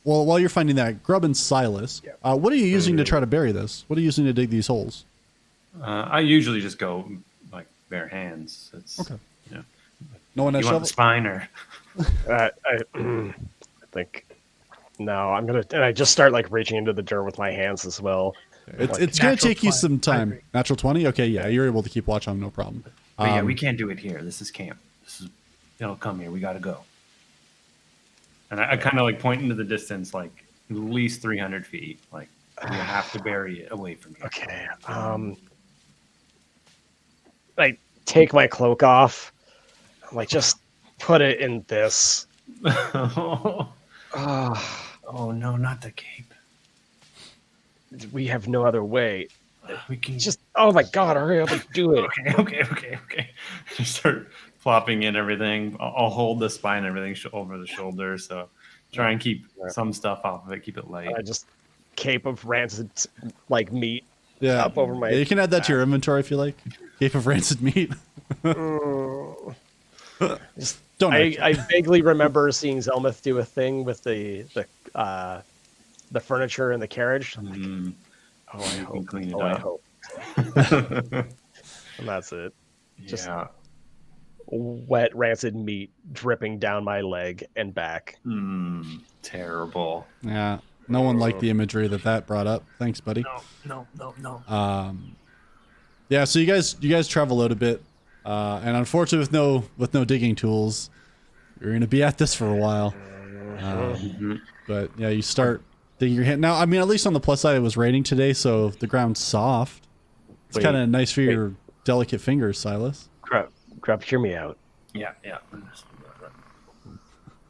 S3: Well, while you're finding that, Grub and Silas, what are you using to try to bury this? What are you using to dig these holes?
S2: I usually just go like bare hands. It's
S3: Okay.
S2: yeah.
S3: No one has
S7: You want
S3: shovel?
S7: the spine or?
S1: I think no. I'm gonna and I just start like reaching into the dirt with my hands as well.
S3: It's gonna
S4: Natural
S3: take you
S4: 20.
S3: some
S4: I
S3: time.
S4: agree.
S3: Natural 20? Okay, yeah, you're able to keep watch on, no problem.
S7: But yeah, we can't do it here. This is camp. It'll come here. We gotta go.
S2: And I kind of like point into the distance, like at least 300 feet. Like you have to bury it away from here.
S1: Okay. I take my cloak off. Like just put it in this.
S7: Oh no, not the cape.
S1: We have no other way.
S7: We can
S1: Just oh my god, hurry up and do it.
S2: Okay. Just start plopping in everything. I'll hold the spine and everything over the shoulder. So try and keep some stuff off of it. Keep it light.
S1: I just cape of rancid like meat
S3: Yeah.
S1: up over my.
S3: Yeah, you can add that to your inventory if you like. Cape of rancid meat.
S1: Just-
S3: Don't
S1: I vaguely remember seeing Zelmuth do a thing with the furniture and the carriage. I'm like,
S2: Mm,
S1: oh, I
S2: you can
S1: hope.
S2: clean it
S1: Oh, I
S2: up.
S1: hope. And that's it. Just-
S2: yeah.
S1: Wet, rancid meat dripping down my leg and back.
S2: Terrible.
S3: Yeah. No one liked the imagery that brought up. Thanks, buddy.
S7: No.
S3: Yeah, so you guys travel out a bit, and unfortunately with no digging tools, you're gonna be at this for a while. But yeah, you start digging your hand. Now, I mean, at least on the plus side, it was raining today, so the ground's soft. It's
S1: Wait,
S3: kind of nice for your delicate fingers, Silas.
S1: Grub, hear me out.
S7: Yeah.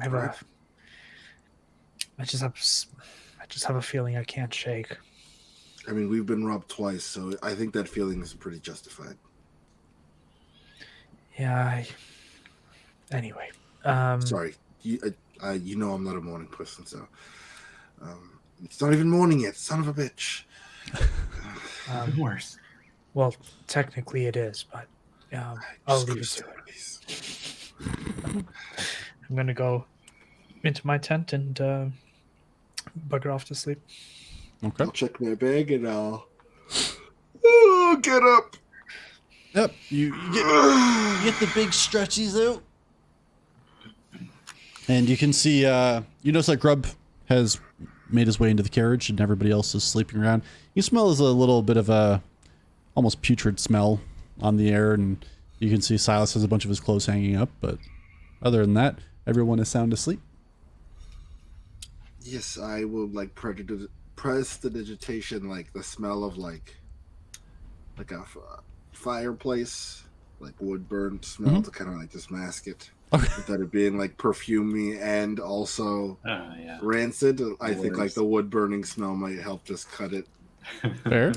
S4: I just have a feeling I can't shake.
S5: I mean, we've been robbed twice, so I think that feeling is pretty justified.
S4: Yeah. Anyway.
S5: Sorry, you know I'm not a morning person, so it's not even morning yet. Son of a bitch.
S7: Even worse.
S4: Well, technically it is, but I'll leave it to it. I'm gonna go into my tent and bugger off to sleep.
S3: Okay.
S5: I'll check my bag and I'll get up.
S3: Yep. You get the big stretchies out. And you can see, you notice that Grub has made his way into the carriage and everybody else is sleeping around. You smell as a little bit of a almost putrid smell on the air, and you can see Silas has a bunch of his clothes hanging up, but other than that, everyone is sound asleep.
S5: Yes, I will like press the digitation, like the smell of like a fireplace, like wood burnt smell to kind of like just mask it.
S3: Okay.
S5: Instead of being like perfumey and also
S7: Yeah.
S5: rancid, I think like the wood burning smell might help just cut it.
S3: Fair.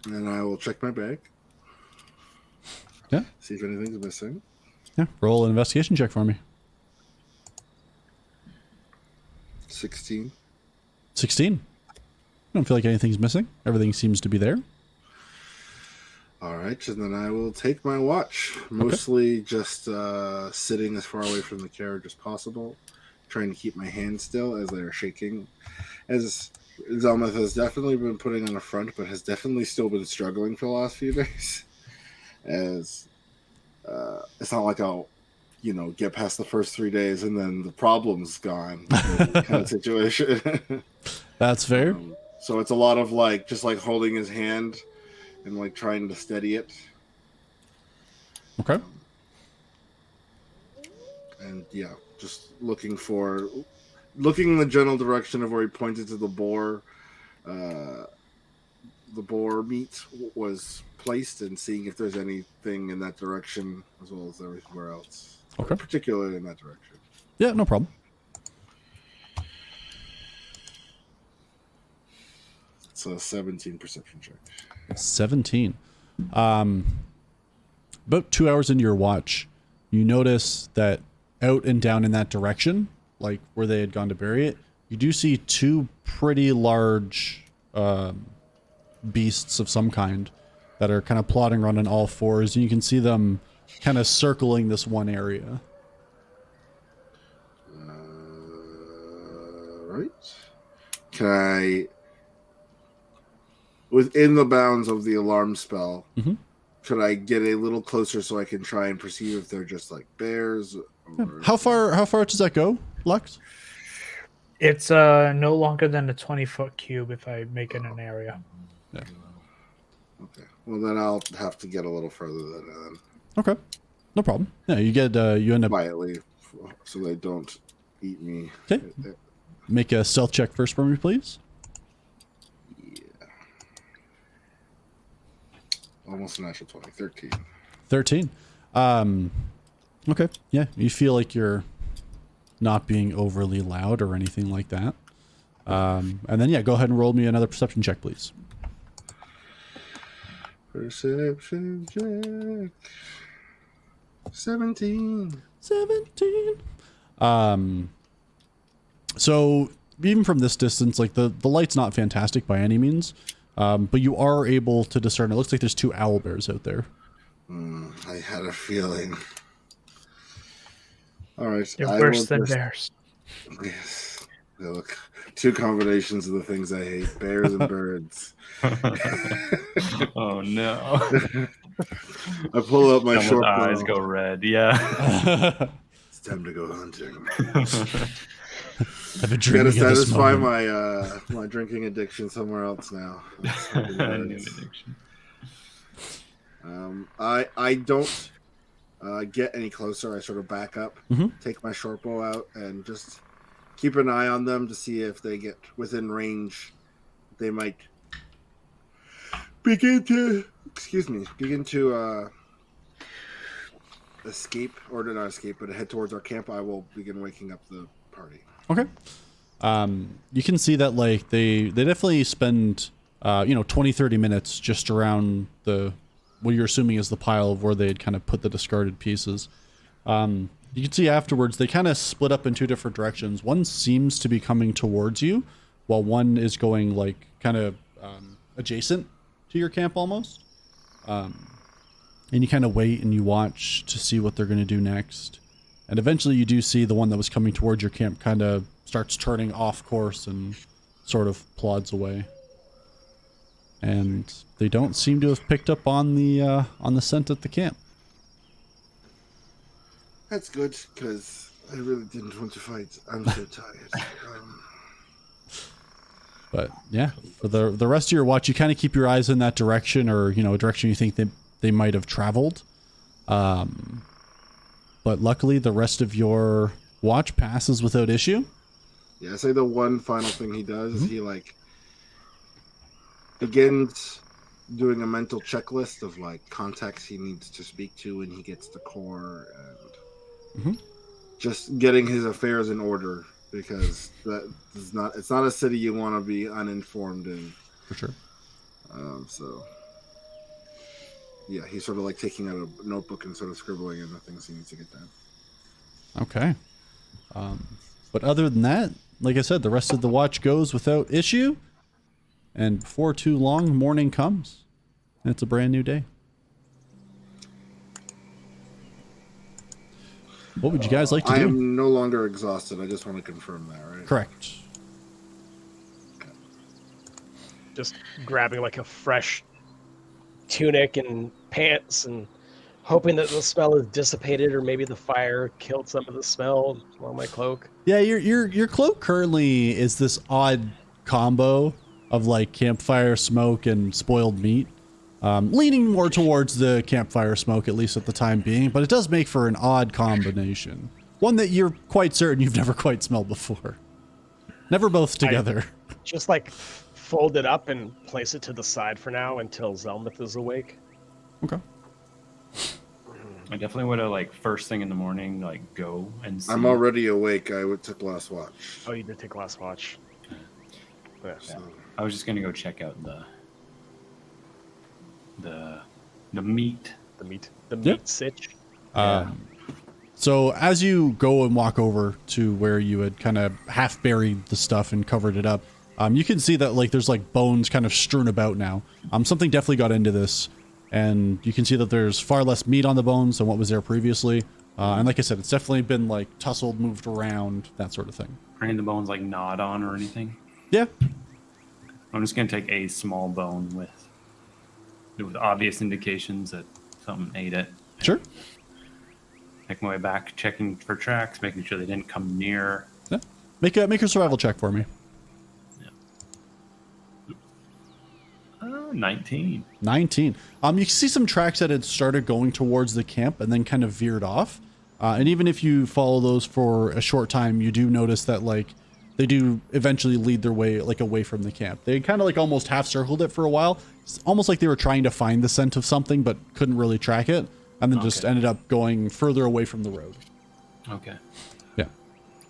S5: And I will check my bag.
S3: Yeah.
S5: See if anything's missing.
S3: Yeah. Roll an investigation check for me.
S5: 16.
S3: 16. I don't feel like anything's missing. Everything seems to be there.
S5: All right, and then I will take my watch. Mostly just sitting as far away from the carriage as possible, trying to keep my hands still as they are shaking. As Zelmeth has definitely been putting on a front, but has definitely still been struggling for the last few days. As it's not like I'll, get past the first 3 days and then the problem's gone kind of situation.
S3: That's fair.
S5: So it's a lot of like just like holding his hand and like trying to steady it.
S3: Okay.
S5: And yeah, just looking in the general direction of where he pointed to the boar. The boar meat was placed, and seeing if there's anything in that direction as well as everywhere else.
S3: Okay.
S5: Particularly in that direction.
S3: Yeah, no problem.
S5: It's a 17 perception check.
S3: 17. About 2 hours into your watch, you notice that out and down in that direction, like where they had gone to bury it, you do see two pretty large beasts of some kind that are kind of plodding around on all fours, and you can see them kind of circling this one area.
S5: Right. Can I, within the bounds of the alarm spell, could I get a little closer so I can try and perceive if they're just like bears? Or...
S3: How far does that go, Lux?
S4: It's no longer than a 20-foot cube if I make it an area.
S3: Yeah.
S5: Okay. Well, then I'll have to get a little further than that.
S3: Okay. No problem. Yeah, you end up
S5: quietly so they don't eat me.
S3: Okay. Make a stealth check first for me, please.
S5: Yeah. Almost a natural 20. 13.
S3: 13. Okay. Yeah, you feel like you're not being overly loud or anything like that. And then, yeah, go ahead and roll me another perception check, please.
S5: Perception check. 17.
S3: So even from this distance, like the light's not fantastic by any means, but you are able to discern. It looks like there's two owl bears out there.
S5: I had a feeling. All right.
S4: They're worse than bears.
S5: Yes. They look two combinations of the things I hate: bears and birds.
S2: Oh no!
S5: I pull up my
S2: Someone's
S5: short
S2: eyes
S5: bow.
S2: go red. Yeah.
S5: It's time to go hunting.
S3: I've been
S5: Gotta
S3: dreaming of this
S5: satisfy
S3: moment.
S5: my drinking addiction somewhere else now.
S2: New addiction.
S5: I don't get any closer. I sort of back up, take my short bow out, and just keep an eye on them to see if they get within range. They might begin to escape, or not escape, but head towards our camp, I will begin waking up the party.
S3: Okay. You can see that like they definitely spend 20, 30 minutes just around what you're assuming is the pile of where they had kind of put the discarded pieces. You can see afterwards they kind of split up in two different directions. One seems to be coming towards you, while one is going like kind of adjacent to your camp almost. And you kind of wait and you watch to see what they're going to do next. And eventually you do see the one that was coming towards your camp kind of starts turning off course and sort of plods away. And they don't seem to have picked up on the scent at the camp.
S5: That's good, because I really didn't want to fight. I'm so tired.
S3: But yeah, for the rest of your watch, you kind of keep your eyes in that direction, or a direction you think they might have traveled. But luckily, the rest of your watch passes without issue.
S5: Yeah, I say the one final thing he does is he begins doing a mental checklist of contacts he needs to speak to when he gets to core, and just getting his affairs in order, because it's not a city you want to be uninformed in.
S3: For sure.
S5: So yeah, he's sort of taking out a notebook and sort of scribbling in the things he needs to get done.
S3: Okay. But other than that, like I said, the rest of the watch goes without issue. And before too long, morning comes. And it's a brand new day. What would you guys like to
S5: I
S3: do?
S5: am no longer exhausted. I just want to confirm that, right?
S3: Correct.
S1: Just grabbing a fresh tunic and pants and hoping that the smell is dissipated, or maybe the fire killed some of the smell on my cloak.
S3: Yeah, your cloak currently is this odd combo of campfire smoke and spoiled meat. Leaning more towards the campfire smoke, at least at the time being, but it does make for an odd combination. One that you're quite certain you've never quite smelled before. Never both together.
S1: Just fold it up and place it to the side for now until Zelmith is awake.
S3: Okay.
S2: I definitely would have first thing in the morning go and see.
S5: I'm already awake. I took last watch.
S1: Oh, you did take last watch. Yeah.
S5: So.
S2: I was just gonna go check out the meat.
S1: The meat sitch.
S3: So as you go and walk over to where you had kind of half buried the stuff and covered it up, you can see that there's bones kind of strewn about now. Something definitely got into this, and you can see that there's far less meat on the bones than what was there previously. And like I said, it's definitely been tussled, moved around, that sort of thing.
S2: Are any of the bones gnawed on or anything?
S3: Yeah.
S2: I'm just gonna take a small bone with obvious indications that something ate it.
S3: Sure.
S2: Make my way back, checking for tracks, making sure they didn't come near.
S3: Yeah. Make a survival check for me.
S2: 19.
S3: 19. You can see some tracks that had started going towards the camp and then kind of veered off. And even if you follow those for a short time, you do notice that they do eventually lead their way away from the camp. They kind of almost half circled it for a while. It's almost like they were trying to find the scent of something but couldn't really track it, and then just ended up going further away from the road.
S2: Okay.
S3: Yeah.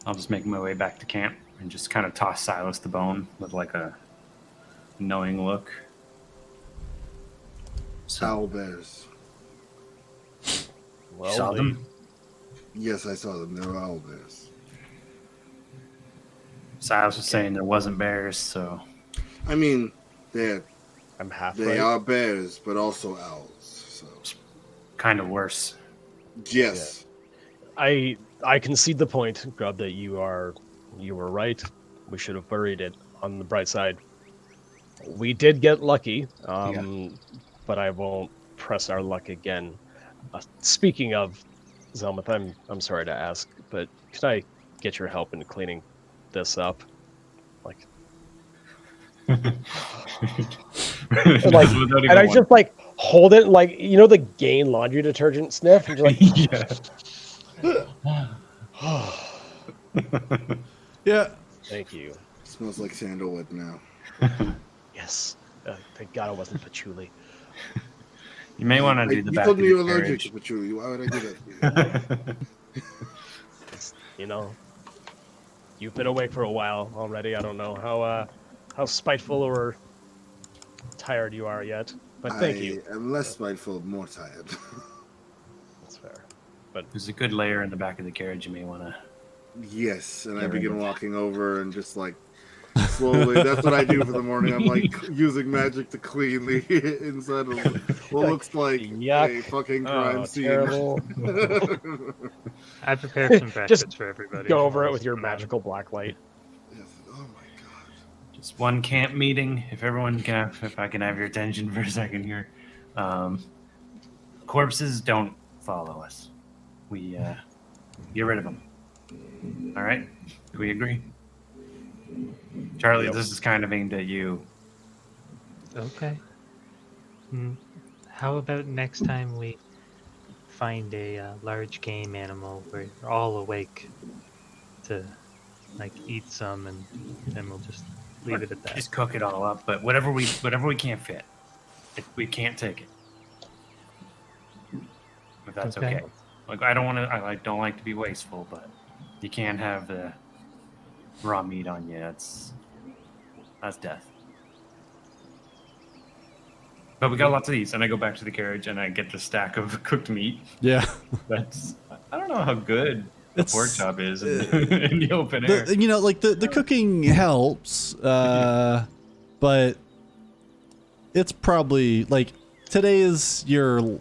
S2: I'll just make my way back to camp and just kind of toss Silas the bone with a knowing look.
S5: Owl bears.
S1: Well,
S2: Saw them?
S5: Yes, I saw them. They were owl bears.
S2: Silas was saying there wasn't bears, so
S5: I mean,
S1: I'm half
S5: they
S1: right.
S5: are bears, but also owls. So
S2: kind of worse.
S5: yes,
S1: I concede the point, Grub, that you were right. We should have buried it. On the bright side, we did get lucky, but I won't press our luck again. Speaking of Zelmith, I'm sorry to ask, but can I get your help in cleaning this up? And I just hold it the Gain laundry detergent sniff, and you're
S3: Yeah.
S1: Thank you.
S5: it smells like sandalwood now.
S1: Yes. Thank God it wasn't patchouli.
S7: You may want to do the
S5: You
S7: back
S5: told
S7: of
S5: me
S7: the
S5: you're allergic
S7: carriage.
S5: to patchouli. Why would I do that?
S1: You know, you've been awake for a while already. I don't know how spiteful or tired you are yet, but thank you.
S5: I am less spiteful, more tired.
S1: That's fair.
S7: There's a good layer in the back of the carriage. You may want to.
S5: Yes, and I
S7: Get rid
S5: begin
S7: of-
S5: walking over and just like slowly. That's what I do for the morning. I'm like using magic to clean the inside of what looks like a
S1: Yuck.
S5: fucking crime
S1: Oh,
S5: scene.
S1: terrible.
S6: I prepared some breakfast for everybody.
S1: Go over it with
S6: Just
S1: your
S6: for them.
S1: magical black light.
S5: Yes. Oh my god.
S7: Just one camp meeting. If I can have your attention for a second here. Corpses don't follow us. We get rid of them. All right? Do we agree? Charlie,
S1: Yep.
S7: this is kind of aimed at you.
S6: Okay. How about next time we find a large game animal, we're all awake to like eat some, and then we'll just leave it at that.
S7: Just cook it all up, but whatever we can't fit, we can't take it. If that's
S6: Okay.
S7: okay. Like I don't like to be wasteful, but you can't have the raw meat on you. That's death. But we got lots of these, and I go back to the carriage and I get the stack of cooked meat.
S3: Yeah.
S7: That's I don't know how good a
S3: It's-
S7: pork chop is in the open air.
S3: The cooking helps, but it's probably like today is your.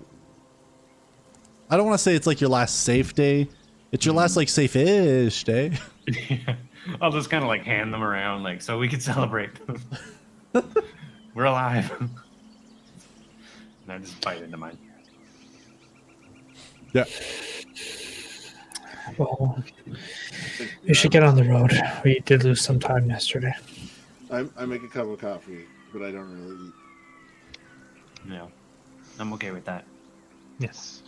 S3: I don't want to say it's like your last safe day. It's your last like safe-ish day.
S7: Yeah. I'll just kind of like hand them around, like so we can celebrate. We're alive. And I just bite into mine.
S3: Yeah.
S4: Well, we should get on the road. We did lose some time yesterday.
S5: I make a cup of coffee, but I don't really eat.
S7: Yeah, I'm okay with that.
S6: Yes.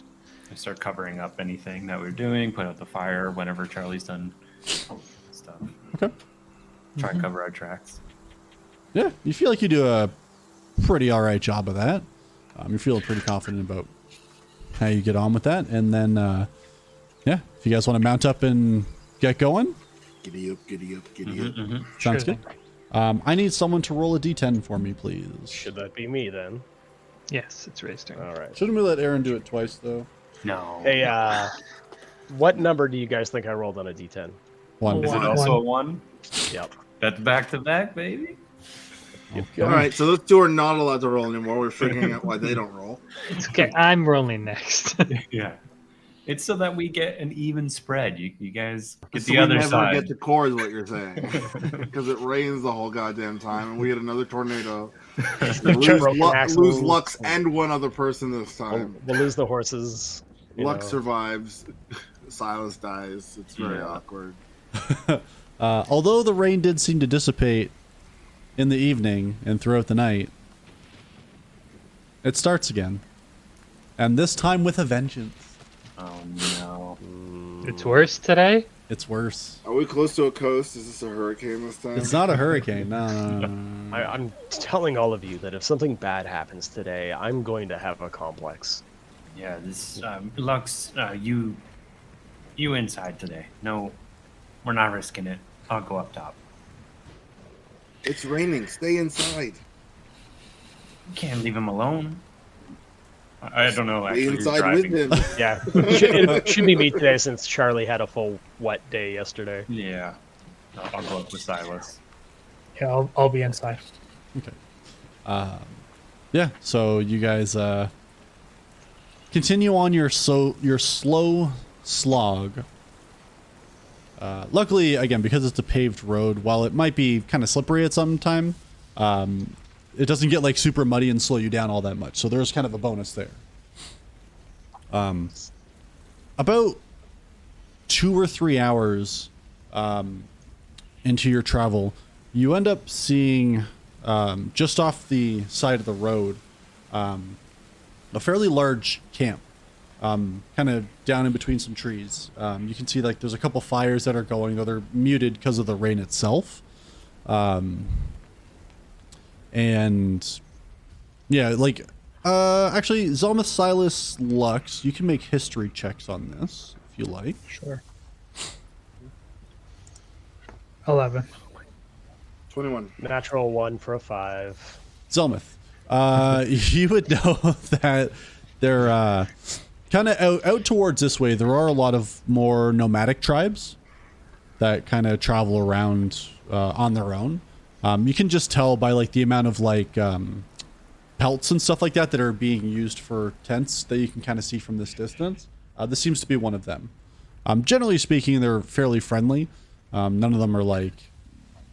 S7: I start covering up anything that we're doing. Put out the fire whenever Charlie's done stuff.
S3: Okay.
S7: Try and cover our tracks.
S3: Yeah, you feel like you do a pretty all right job of that. You feel pretty confident about how you get on with that, and then yeah, if you guys want to mount up and get going,
S5: Giddy up, giddy up, giddy
S7: Mm-hmm,
S5: up.
S3: sounds
S6: Sure
S3: good. I need someone to roll a d10 for me, please.
S1: Should that be me then?
S6: Yes, it's Ray's turn.
S1: All right.
S3: Shouldn't we let Aaron do it twice though?
S7: No.
S1: Hey, what number do you guys think I rolled on a D10?
S3: One.
S7: Is it
S4: One.
S7: also a 1?
S1: Yep.
S7: That's back to back, baby.
S3: Okay.
S5: All right, so those two are not allowed to roll anymore. We're figuring out why they don't roll.
S6: It's okay. I'm rolling next.
S7: Yeah. It's so that we get an even spread. You guys get
S5: So
S7: the
S5: we
S7: other
S5: never
S7: side.
S5: get to core, is what you're saying, because it rains the whole goddamn time, and we had another tornado.
S1: Broken axles.
S5: Lose Lux and one other person this
S1: We'll,
S5: time.
S1: we'll lose the horses. you
S5: Lux
S1: know.
S5: survives. Silas dies. It's very
S7: Yeah.
S5: awkward.
S3: Although the rain did seem to dissipate in the evening and throughout the night, it starts again, and this time with a vengeance.
S7: Oh no.
S6: It's worse today?
S3: It's worse.
S5: Are we close to a coast? Is this a hurricane this time?
S3: It's not a hurricane. No.
S1: I'm telling all of you that if something bad happens today, I'm going to have a complex.
S7: Yeah, this Lux, you inside today. No, we're not risking it. I'll go up top.
S5: It's raining. Stay inside.
S7: You can't leave him alone. I don't know.
S5: Stay
S7: Actually, who's
S5: inside with
S7: driving.
S5: him.
S1: Yeah, it should be me today since Charlie had a full wet day yesterday.
S7: Yeah, I'll go up with Silas.
S4: Yeah, I'll be inside.
S3: Okay. Yeah. So you guys continue on your slow slog. Luckily, again, because it's a paved road, while it might be kind of slippery at some time, it doesn't get like super muddy and slow you down all that much. So there's kind of a bonus there. About 2 or 3 hours into your travel, you end up seeing just off the side of the road a fairly large camp, kind of down in between some trees. You can see like there's a couple fires that are going, though they're muted because of the rain itself. And yeah, like Actually, Zelmith, Silas, Lux, you can make history checks on this if you like.
S4: Sure. 11.
S5: 21.
S1: Natural 1 for a 5.
S3: Zelmith, you would know that they're kind of out towards this way. There are a lot of more nomadic tribes that kind of travel around on their own. You can just tell by like the amount of like pelts and stuff like that that are being used for tents that you can kind of see from this distance. This seems to be one of them. Generally speaking, they're fairly friendly. None of them are like,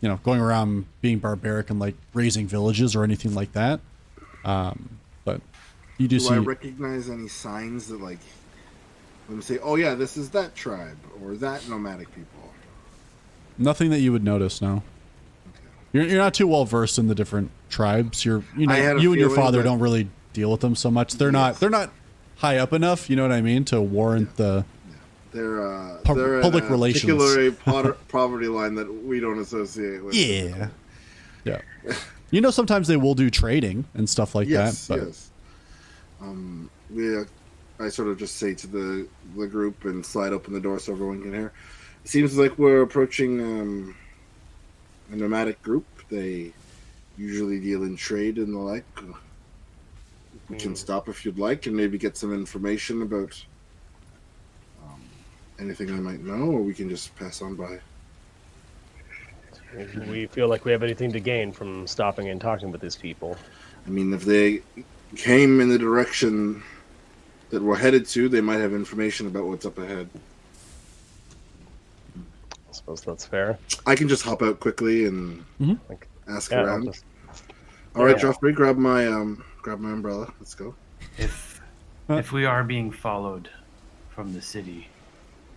S3: you know, going around being barbaric and like raising villages or anything like that. But you do see.
S5: I recognize any signs that like when we say, "Oh yeah, this is that tribe or that nomadic people"?
S3: Nothing that you would notice. No.
S5: Okay.
S3: You're not too well versed in the different tribes. You
S5: I had a
S3: and your
S5: feeling
S3: father
S5: that-
S3: don't really deal with them so much. They're
S5: Yes.
S3: not high up enough. You know what I mean, to warrant the.
S5: They're
S3: Public
S5: in a
S3: relations.
S5: particular poverty line that we don't associate with.
S3: Yeah. Yeah. You know, sometimes they will do trading and stuff like
S5: Yes,
S3: that. But
S5: yes. I sort of just say to the group and slide open the door so everyone can hear. It seems like we're approaching a nomadic group. They usually deal in trade and the like. We can stop if you'd like and maybe get some information about anything I might know, or we can just pass on by.
S1: If we feel like we have anything to gain from stopping and talking with these people.
S5: I mean, if they came in the direction that we're headed to, they might have information about what's up ahead.
S1: I suppose that's fair.
S5: I can just hop out quickly and
S1: Like,
S5: ask
S1: yeah,
S5: around.
S1: just-
S5: All right,
S1: yeah.
S5: Joffrey, grab my umbrella. Let's go.
S7: If we are being followed from the city,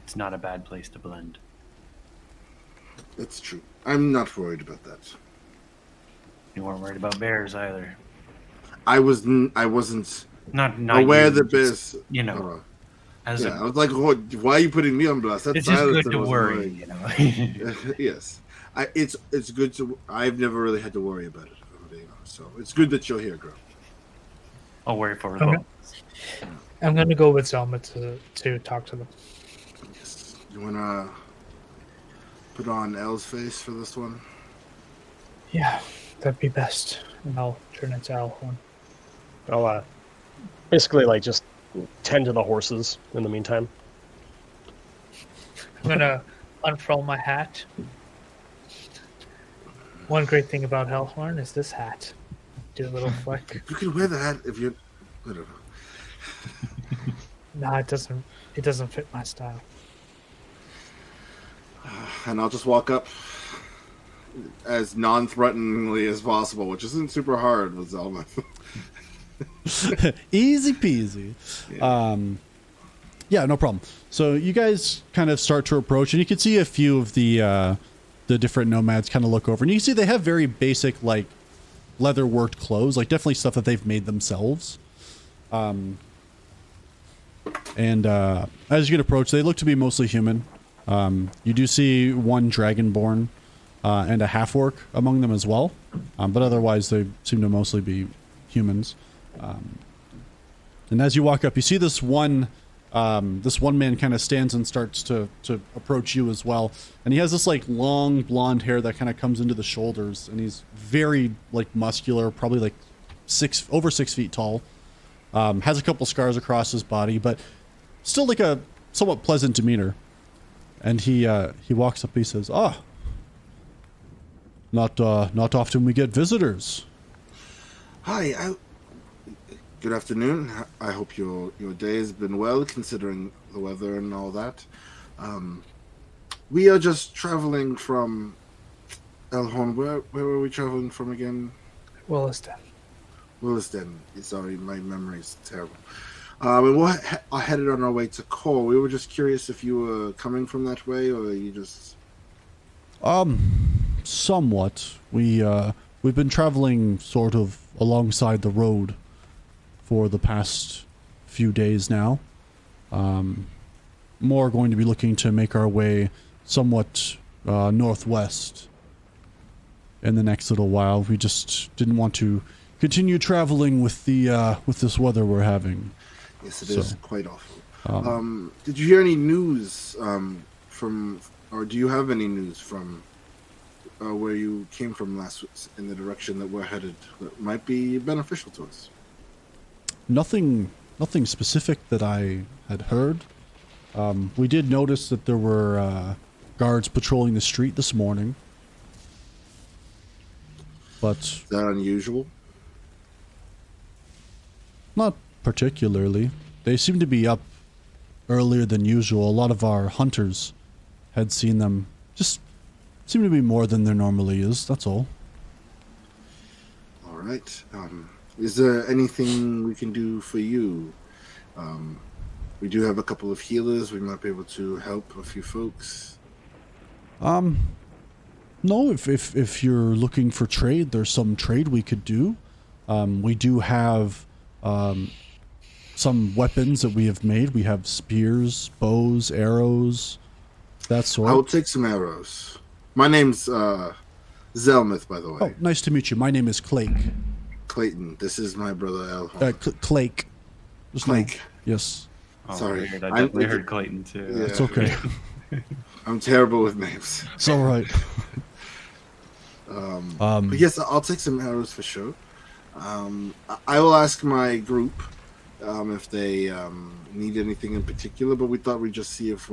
S7: it's not a bad place to blend.
S5: That's true. I'm not worried about that.
S7: You weren't worried about bears either.
S5: I wasn't
S7: Not
S5: aware
S7: you,
S5: that
S7: just,
S5: bears.
S7: you know, as
S5: Yeah, I
S7: a,
S5: was like, why are you putting me on blast? That's
S7: it's just
S5: silence
S7: good
S5: that
S7: to
S5: was
S7: worry,
S5: annoying.
S7: you know.
S5: Yes, it's good to. I've never really had to worry about it. if I'm being honest. So it's good that you're here, girl.
S7: I'll worry for us
S4: Okay.
S7: both.
S4: I'm gonna go with Zelma to talk to them.
S5: Yes. You wanna put on Elle's face for this one?
S4: Yeah, that'd be best. And I'll turn it to Alhorn.
S1: I'll basically like just tend to the horses in the meantime.
S4: I'm gonna unfurl my hat. One great thing about Alhorn is this hat. Do a little flick.
S5: You can wear the hat if you. I don't know.
S4: Nah, it doesn't. It doesn't fit my style.
S5: And I'll just walk up as non-threateningly as possible, which isn't super hard with Zelma.
S3: Easy peasy. Yeah, no problem. So you guys kind of start to approach, and you can see a few of the different nomads kind of look over, and you can see they have very basic like leather worked clothes, like definitely stuff that they've made themselves. And as you get approach, they look to be mostly human. You do see one dragonborn and a half-orc among them as well, but otherwise they seem to mostly be humans. And as you walk up, you see this one man kind of stands and starts to approach you as well, and he has this like long blonde hair that kind of comes into the shoulders, and he's very like muscular, probably like over 6 feet tall. Has a couple scars across his body, but still like a somewhat pleasant demeanor. And he walks up. He says, not often we get visitors."
S5: Hi, good afternoon. I hope your day has been well, considering the weather and all that. We are just traveling from Elhorn. Where were we traveling from again?
S4: Williston.
S5: Williston. Sorry, my memory's terrible. And we're headed on our way to Core. We were just curious if you were coming from that way, or you just...
S3: Somewhat. We've been traveling sort of alongside the road for the past few days now. More going to be looking to make our way somewhat northwest in the next little while. We just didn't want to continue traveling with the with this weather we're having.
S5: Yes, it is
S3: So,
S5: quite awful. Did you hear any news from, or do you have any news from where you came from last in the direction that we're headed that might be beneficial to us?
S3: Nothing specific that I had heard. We did notice that there were guards patrolling the street this morning, but
S5: Is that unusual?
S3: not particularly. They seem to be up earlier than usual. A lot of our hunters had seen them. Just seem to be more than there normally is, that's all.
S5: All right. Is there anything we can do for you? We do have a couple of healers. We might be able to help a few folks.
S3: No, if you're looking for trade, there's some trade we could do. We do have some weapons that we have made. We have spears, bows, arrows, that sort.
S5: I'll take some arrows. My name's Zelmith, by the way.
S3: Oh, nice to meet you. My name is Clake.
S5: Clayton. This is my brother Elhorn.
S3: Clake. Just no-
S5: Clake.
S3: Yes.
S2: Oh,
S5: Sorry.
S2: weird. I definitely heard Clayton too.
S5: Yeah.
S3: It's okay.
S5: I'm terrible with names.
S3: It's all right.
S5: But yes, I'll take some arrows for sure. I will ask my group if they need anything in particular, but we thought we'd just see if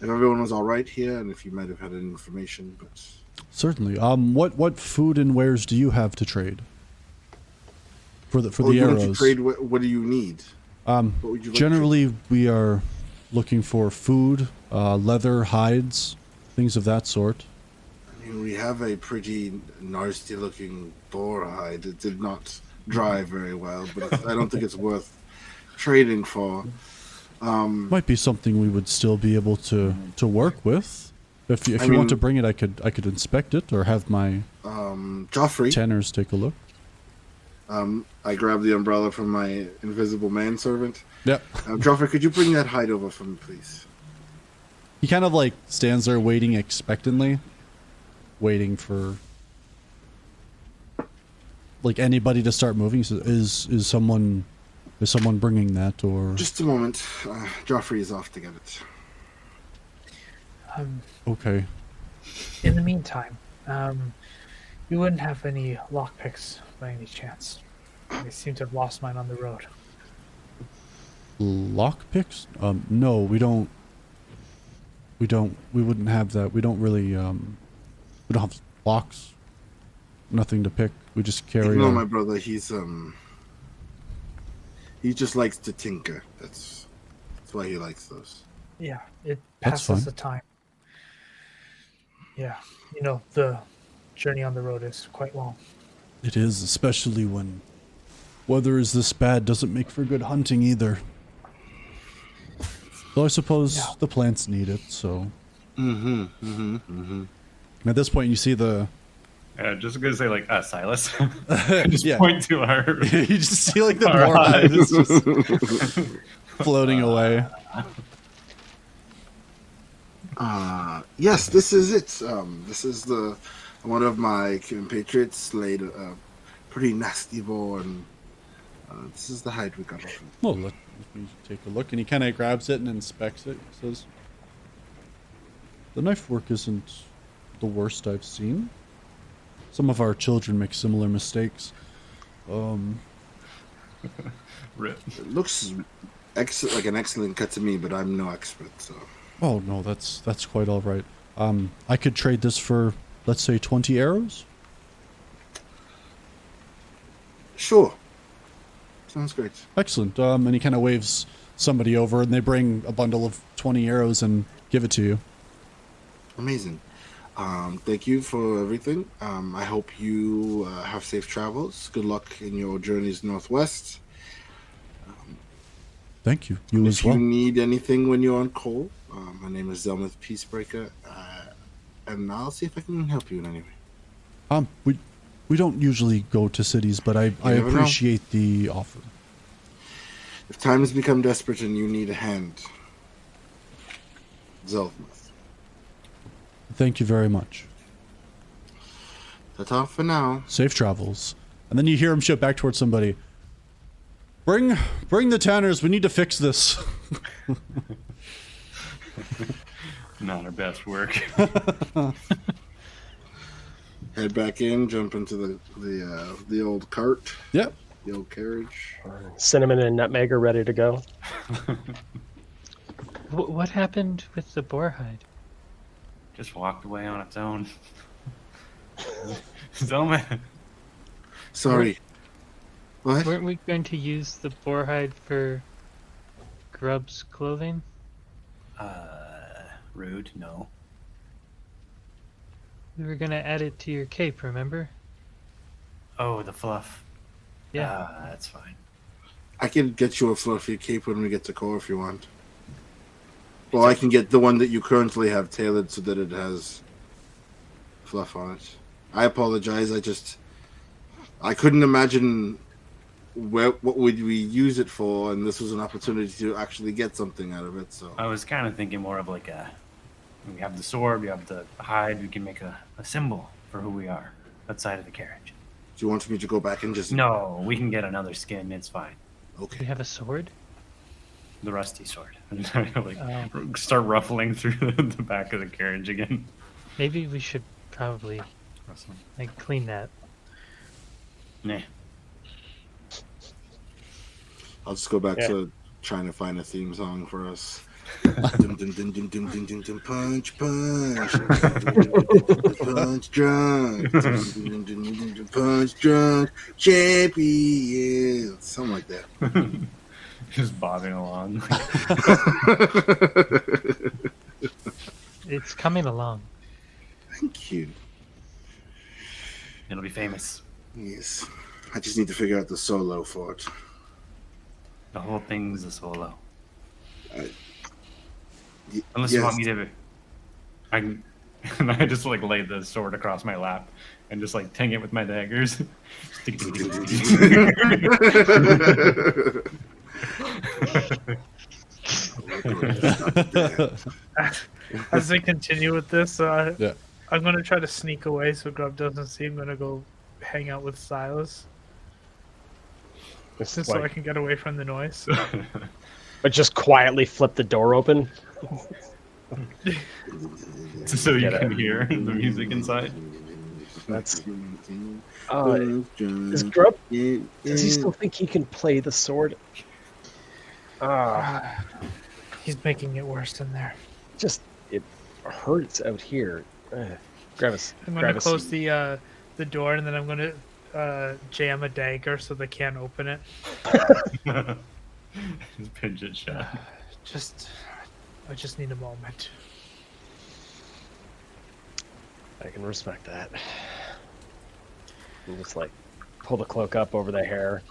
S5: everyone was all right here and if you might have had any information. But
S3: Certainly. What food and wares do you have to trade? For the
S5: you want
S3: arrows.
S5: to trade? What do you need? What would you like
S3: Generally, we are looking for food, leather, hides, things of that sort.
S5: I mean, we have a pretty nasty-looking boar hide. It did not dry very well, but I don't think it's worth trading for.
S3: Might be something we would still be able to work with. If you
S5: mean,
S3: want to bring it, I could inspect it or have my
S5: Joffrey.
S3: tanners take a look.
S5: I grabbed the umbrella from my invisible manservant.
S3: Yep.
S5: Joffrey, could you bring that hide over for me, please?
S3: He kind of like stands there waiting expectantly, waiting for like anybody to start moving. So is someone bringing that or?
S5: Just a moment. Joffrey is off to get it.
S3: Okay.
S4: In the meantime, you wouldn't have any lockpicks by any chance. I seem to have lost mine on the road.
S3: Lockpicks? No, we don't. We wouldn't have that. We don't really. We don't have locks. Nothing to pick. We just carry.
S5: You know, my brother, he just likes to tinker. That's why he likes those.
S4: Yeah, it
S3: That's
S4: passes
S3: fine.
S4: the time. Yeah, the journey on the road is quite long.
S3: It is, especially when weather is this bad. Doesn't make for good hunting either. Though I suppose
S4: Yeah.
S3: the plants need it. So. At this point, you see the.
S2: Just gonna say like Silas. Just
S3: Yeah.
S2: point to our.
S3: You just see like the
S2: Our
S3: boar hide is
S2: eyes.
S3: just floating away.
S5: Yes, this is it. This is one of my compatriots slayed a pretty nasty boar, and this is the hide we got off him.
S3: Well, let me take a look. And he kind of grabs it and inspects it. He says, the knife work isn't the worst I've seen. Some of our children make similar mistakes.
S2: Rip.
S5: It looks like an excellent cut to me, but I'm no expert, so.
S3: Oh, no, that's quite all right. I could trade this for, let's say, 20 arrows?
S5: Sure. Sounds great.
S3: Excellent. And he kind of waves somebody over, and they bring a bundle of 20 arrows and give it to you.
S5: Amazing. Thank you for everything. I hope you have safe travels. Good luck in your journeys northwest.
S3: Thank you. You as
S5: If
S3: well.
S5: you need anything when you're on call, my name is Zelmith Peacebreaker, and I'll see if I can help you in any way.
S3: We don't usually go to cities, but I
S5: never know.
S3: appreciate the offer.
S5: If times become desperate and you need a hand, Zelmith.
S3: Thank you very much.
S5: That's all for now.
S3: Safe travels. And then you hear him shout back towards somebody. Bring the tanners. We need to fix this.
S2: Not our best work.
S5: Head back in, jump into the old cart,
S3: Yep.
S5: the old carriage.
S1: Cinnamon and nutmeg are ready to go.
S6: What happened with the boar hide?
S2: Just walked away on its own. So man.
S5: Sorry. What?
S6: Weren't we going to use the boar hide for Grub's clothing?
S7: Rude. No.
S6: We were going to add it to your cape, remember?
S7: Oh, the fluff.
S6: Yeah.
S7: That's fine.
S5: I can get you a fluffy cape when we get to core if you want. Well, I can get the one that you currently have tailored so that it has fluff on it. I apologize. I couldn't imagine what would we use it for, and this was an opportunity to actually get something out of it. So
S7: I was kind of thinking more of like we have the sword, we have the hide, we can make a symbol for who we are outside of the carriage.
S5: do you want me to go back and just...
S7: No, we can get another skin, it's fine.
S6: We
S5: Okay.
S6: have a sword?
S7: The rusty sword. And start ruffling through the back of the carriage again.
S6: Maybe we should probably
S7: Rustling.
S6: clean that.
S7: Nah.
S5: I'll just go back
S1: Yeah.
S5: to trying to find a theme song for us. Dum, dum, dum, dum, dum, dum, dum, dum, punch, punch. Punch drunk. Dum, dum, dum, dum, dum, punch drunk. Champion. Something like that.
S2: Just bobbing along.
S6: It's coming along.
S5: Thank you.
S7: It'll be famous.
S5: Yes. I just need to figure out the solo for it.
S7: The whole thing's a solo.
S5: Y-
S7: Unless you want me to... And I just lay the sword across my lap and just ting it with my daggers.
S4: As they continue with this,
S3: Yeah.
S4: I'm gonna try to sneak away so Grub doesn't see. I'm gonna go hang out with Silas,
S1: Just,
S4: just so I
S1: like,
S4: can get away from the noise.
S1: but just quietly flip the door open.
S2: So you
S1: Get
S2: can
S1: it.
S2: hear the music inside.
S1: That's. Is Grub? Does he still think he can play the sword?
S4: He's making it worse in there.
S1: Just it hurts out here. Grab us.
S4: I'm gonna close the door, and then I'm gonna jam a dagger so they can't open it.
S2: Just pinch it shut.
S4: I just need a moment.
S1: I can respect that. And just pull the cloak up over the hair.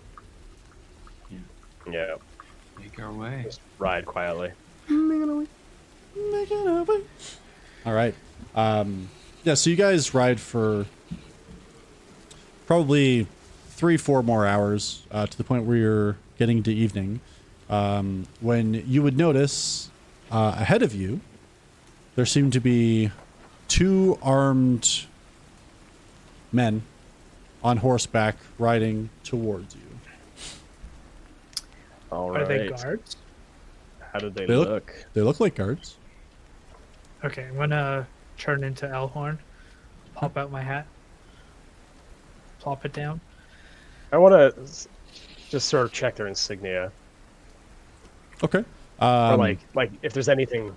S1: Yeah.
S2: Make our way.
S1: Just ride quietly.
S3: All right. Yeah, so you guys ride for probably 3-4 more hours to the point where you're getting to evening. When you would notice ahead of you, there seem to be 2 armed men on horseback riding towards you.
S1: All right.
S4: Are they guards?
S1: How did they
S3: They look-
S1: look?
S3: They look like guards.
S4: Okay, I'm gonna turn into Elhorn, pop out my hat, plop it down.
S1: I want to just sort of check their insignia,
S3: Okay.
S1: or like if there's anything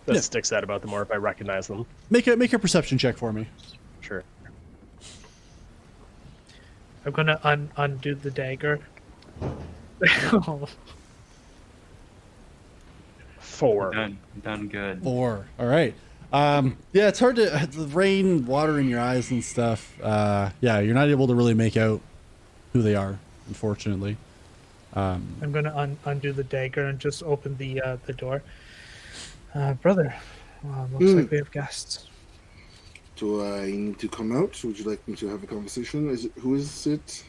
S1: that
S3: Yeah.
S1: sticks out about them, or if I recognize them.
S3: make a perception check for me.
S1: Sure.
S4: I'm gonna undo the dagger.
S1: 4.
S2: Done good.
S3: 4. All right. Yeah, it's hard to the rain, water in your eyes and stuff. Yeah, you're not able to really make out who they are, unfortunately.
S4: I'm gonna undo the dagger and just open the door. Brother, looks like we have guests.
S5: Do I need to come out? Would you like me to have a conversation? Who is it?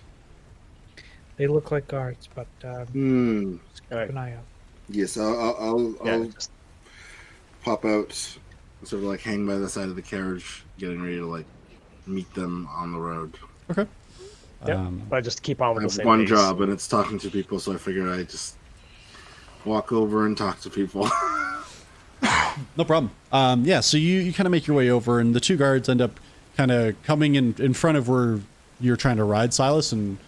S4: They look like guards, but
S5: Hmm.
S4: keep an eye out.
S5: Yes, I'll
S1: Yeah. Just,
S5: pop out, sort of hang by the side of the carriage, getting ready to meet them on the road.
S3: Okay.
S1: Yep. I just keep on
S5: I
S1: with the
S5: have
S1: same
S5: one
S1: pace.
S5: job, and it's talking to people, so I figured I'd just walk over and talk to people.
S3: No problem. Yeah, so you kind of make your way over, and the two guards end up kind of coming in front of where you're trying to ride, Silas, and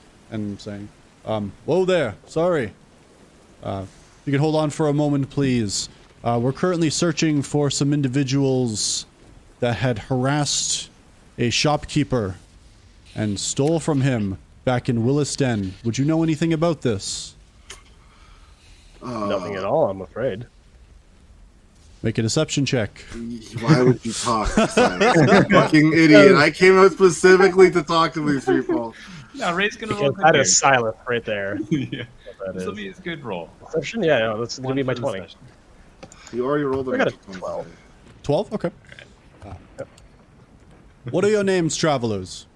S3: saying, whoa there, sorry. You can hold on for a moment, please. We're currently searching for some individuals that had harassed a shopkeeper and stole from him back in Willisden. Would you know anything about this?
S1: Nothing at all, I'm afraid.
S3: Make a deception check.
S5: Why would you talk? Simon? Fucking idiot! I came out specifically to talk to these people.
S7: No, Ray's gonna roll.
S1: Because that is Silas right there.
S7: Yeah.
S1: That
S7: This will
S1: is.
S7: be a good roll.
S1: Deception? Yeah, no, that's going to be my 20.
S5: You already rolled
S1: I got a
S5: a
S1: 12.
S3: 12? Okay. What are your names, travelers?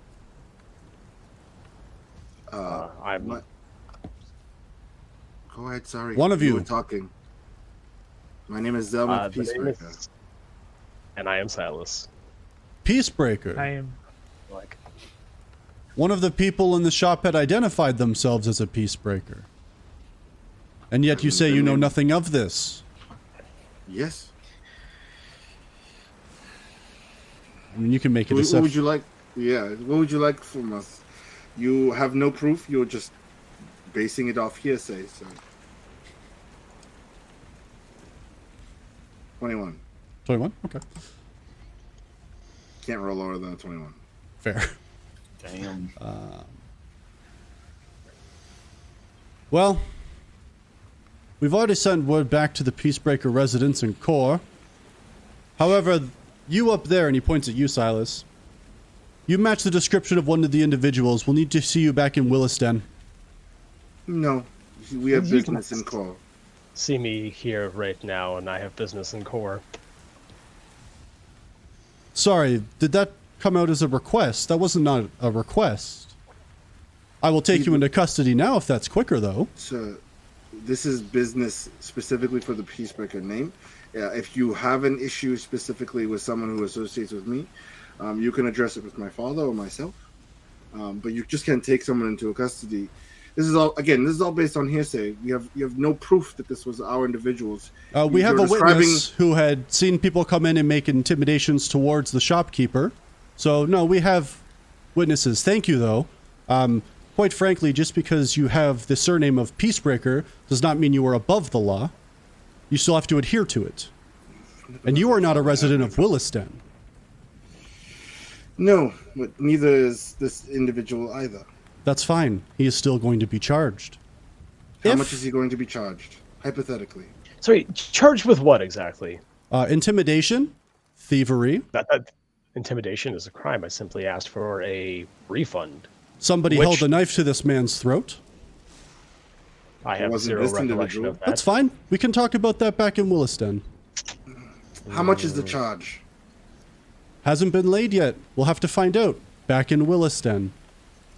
S1: I'm...
S5: Go ahead. Sorry.
S3: One of you.
S5: were talking. My name is Zelma
S1: the name
S5: Peacemaker.
S1: is... And I am Silas.
S3: Peacebreaker.
S4: I am.
S1: Like,
S3: One of the people in the shop had identified themselves as a peacebreaker. And yet you say you know nothing of this.
S5: Yes.
S3: I mean, you can make a
S5: What
S3: deception.
S5: would you like? Yeah. What would you like from us? You have no proof. You're just basing it off hearsay. So. 21.
S3: 21? Okay.
S5: Can't roll lower than a 21.
S3: Fair.
S7: Damn.
S3: Well, we've already sent word back to the Peacebreaker residents in Core. However, you up there, and he points at you, Silas, you match the description of one of the individuals. We'll need to see you back in Willisden.
S5: No. We have
S1: You can-
S5: business in call.
S1: see me here right now, and I have business in Core.
S3: Sorry, did that come out as a request? That wasn't not a request. I will take you into custody now if that's quicker, though.
S5: So, this is business specifically for the Peacemaker name. If you have an issue specifically with someone who associates with me, you can address it with my father or myself. But you just can't take someone into custody. This is all based on hearsay. You have no proof that this was our individuals.
S3: We have
S5: You're
S3: a witness who had seen people come in and make intimidations towards the shopkeeper. So, no, we have witnesses. Thank you, though. Quite frankly, just because you have the surname of Peacebreaker does not mean you are above the law. You still have to adhere to it. And you are not a resident of Willisden.
S5: No, but neither is this individual either.
S3: That's fine. He is still going to be charged.
S5: How much is he going to be charged? Hypothetically.
S1: Sorry, charged with what exactly?
S3: Intimidation, thievery.
S1: That intimidation is a crime. I simply asked for a refund.
S3: Somebody held a knife to this man's throat.
S1: I have
S5: wasn't
S1: zero
S5: this
S1: recollection
S5: individual.
S1: of that.
S3: That's fine. We can talk about that back in Willisden.
S5: How much is the charge?
S3: Hasn't been laid yet. We'll have to find out. Back in Willisden.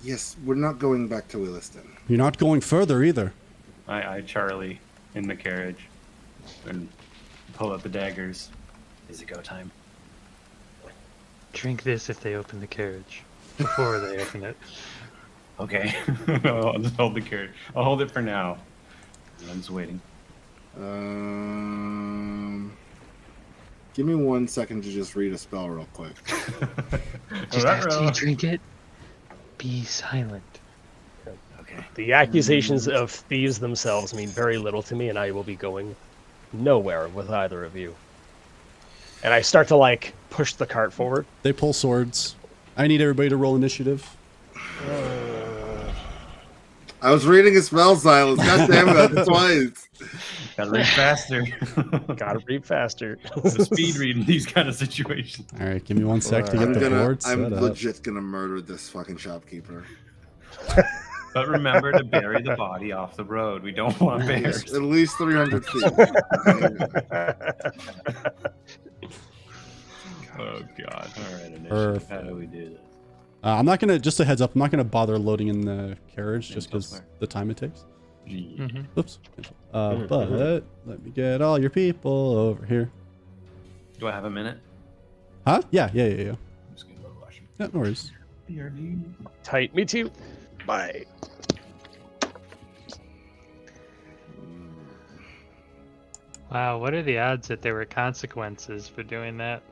S5: Yes, we're not going back to Willisden.
S3: You're not going further either.
S7: I Charlie in the carriage and pull out the daggers. Is it go time?
S6: Drink this if they open the carriage. Before they open it.
S7: Okay. I'll just hold the carriage. I'll hold it for now. I'm just waiting.
S5: Give me 1 second to just read a spell real quick.
S6: Just after you drink it, be silent.
S7: Okay.
S1: The accusations of thieves themselves mean very little to me, and I will be going nowhere with either of you. And I start to, push the cart forward.
S3: They pull swords. I need everybody to roll initiative.
S5: I was reading a spell, Silas. God damn it, that's twice.
S7: Gotta read faster.
S1: Gotta read faster.
S7: The speed read in these kind of situations.
S3: All right, give me 1 sec to get the board set
S5: I'm
S3: up.
S5: legit gonna murder this fucking shopkeeper.
S7: But remember to bury the body off the road. We don't want bears.
S5: At least 300 feet.
S7: Oh god. Alright, initiative.
S3: Perfect.
S7: How do we do this?
S3: I'm not going to, just a heads up, I'm not going to bother loading in the carriage just because the time it takes. Oops. But let me get all your people over here.
S7: Do I have a minute?
S3: Huh? Yeah.
S7: I'm just gonna go watch
S3: Yeah, no worries.
S1: Tight. Me too. Bye.
S6: Wow, what are the odds that there were consequences for doing that?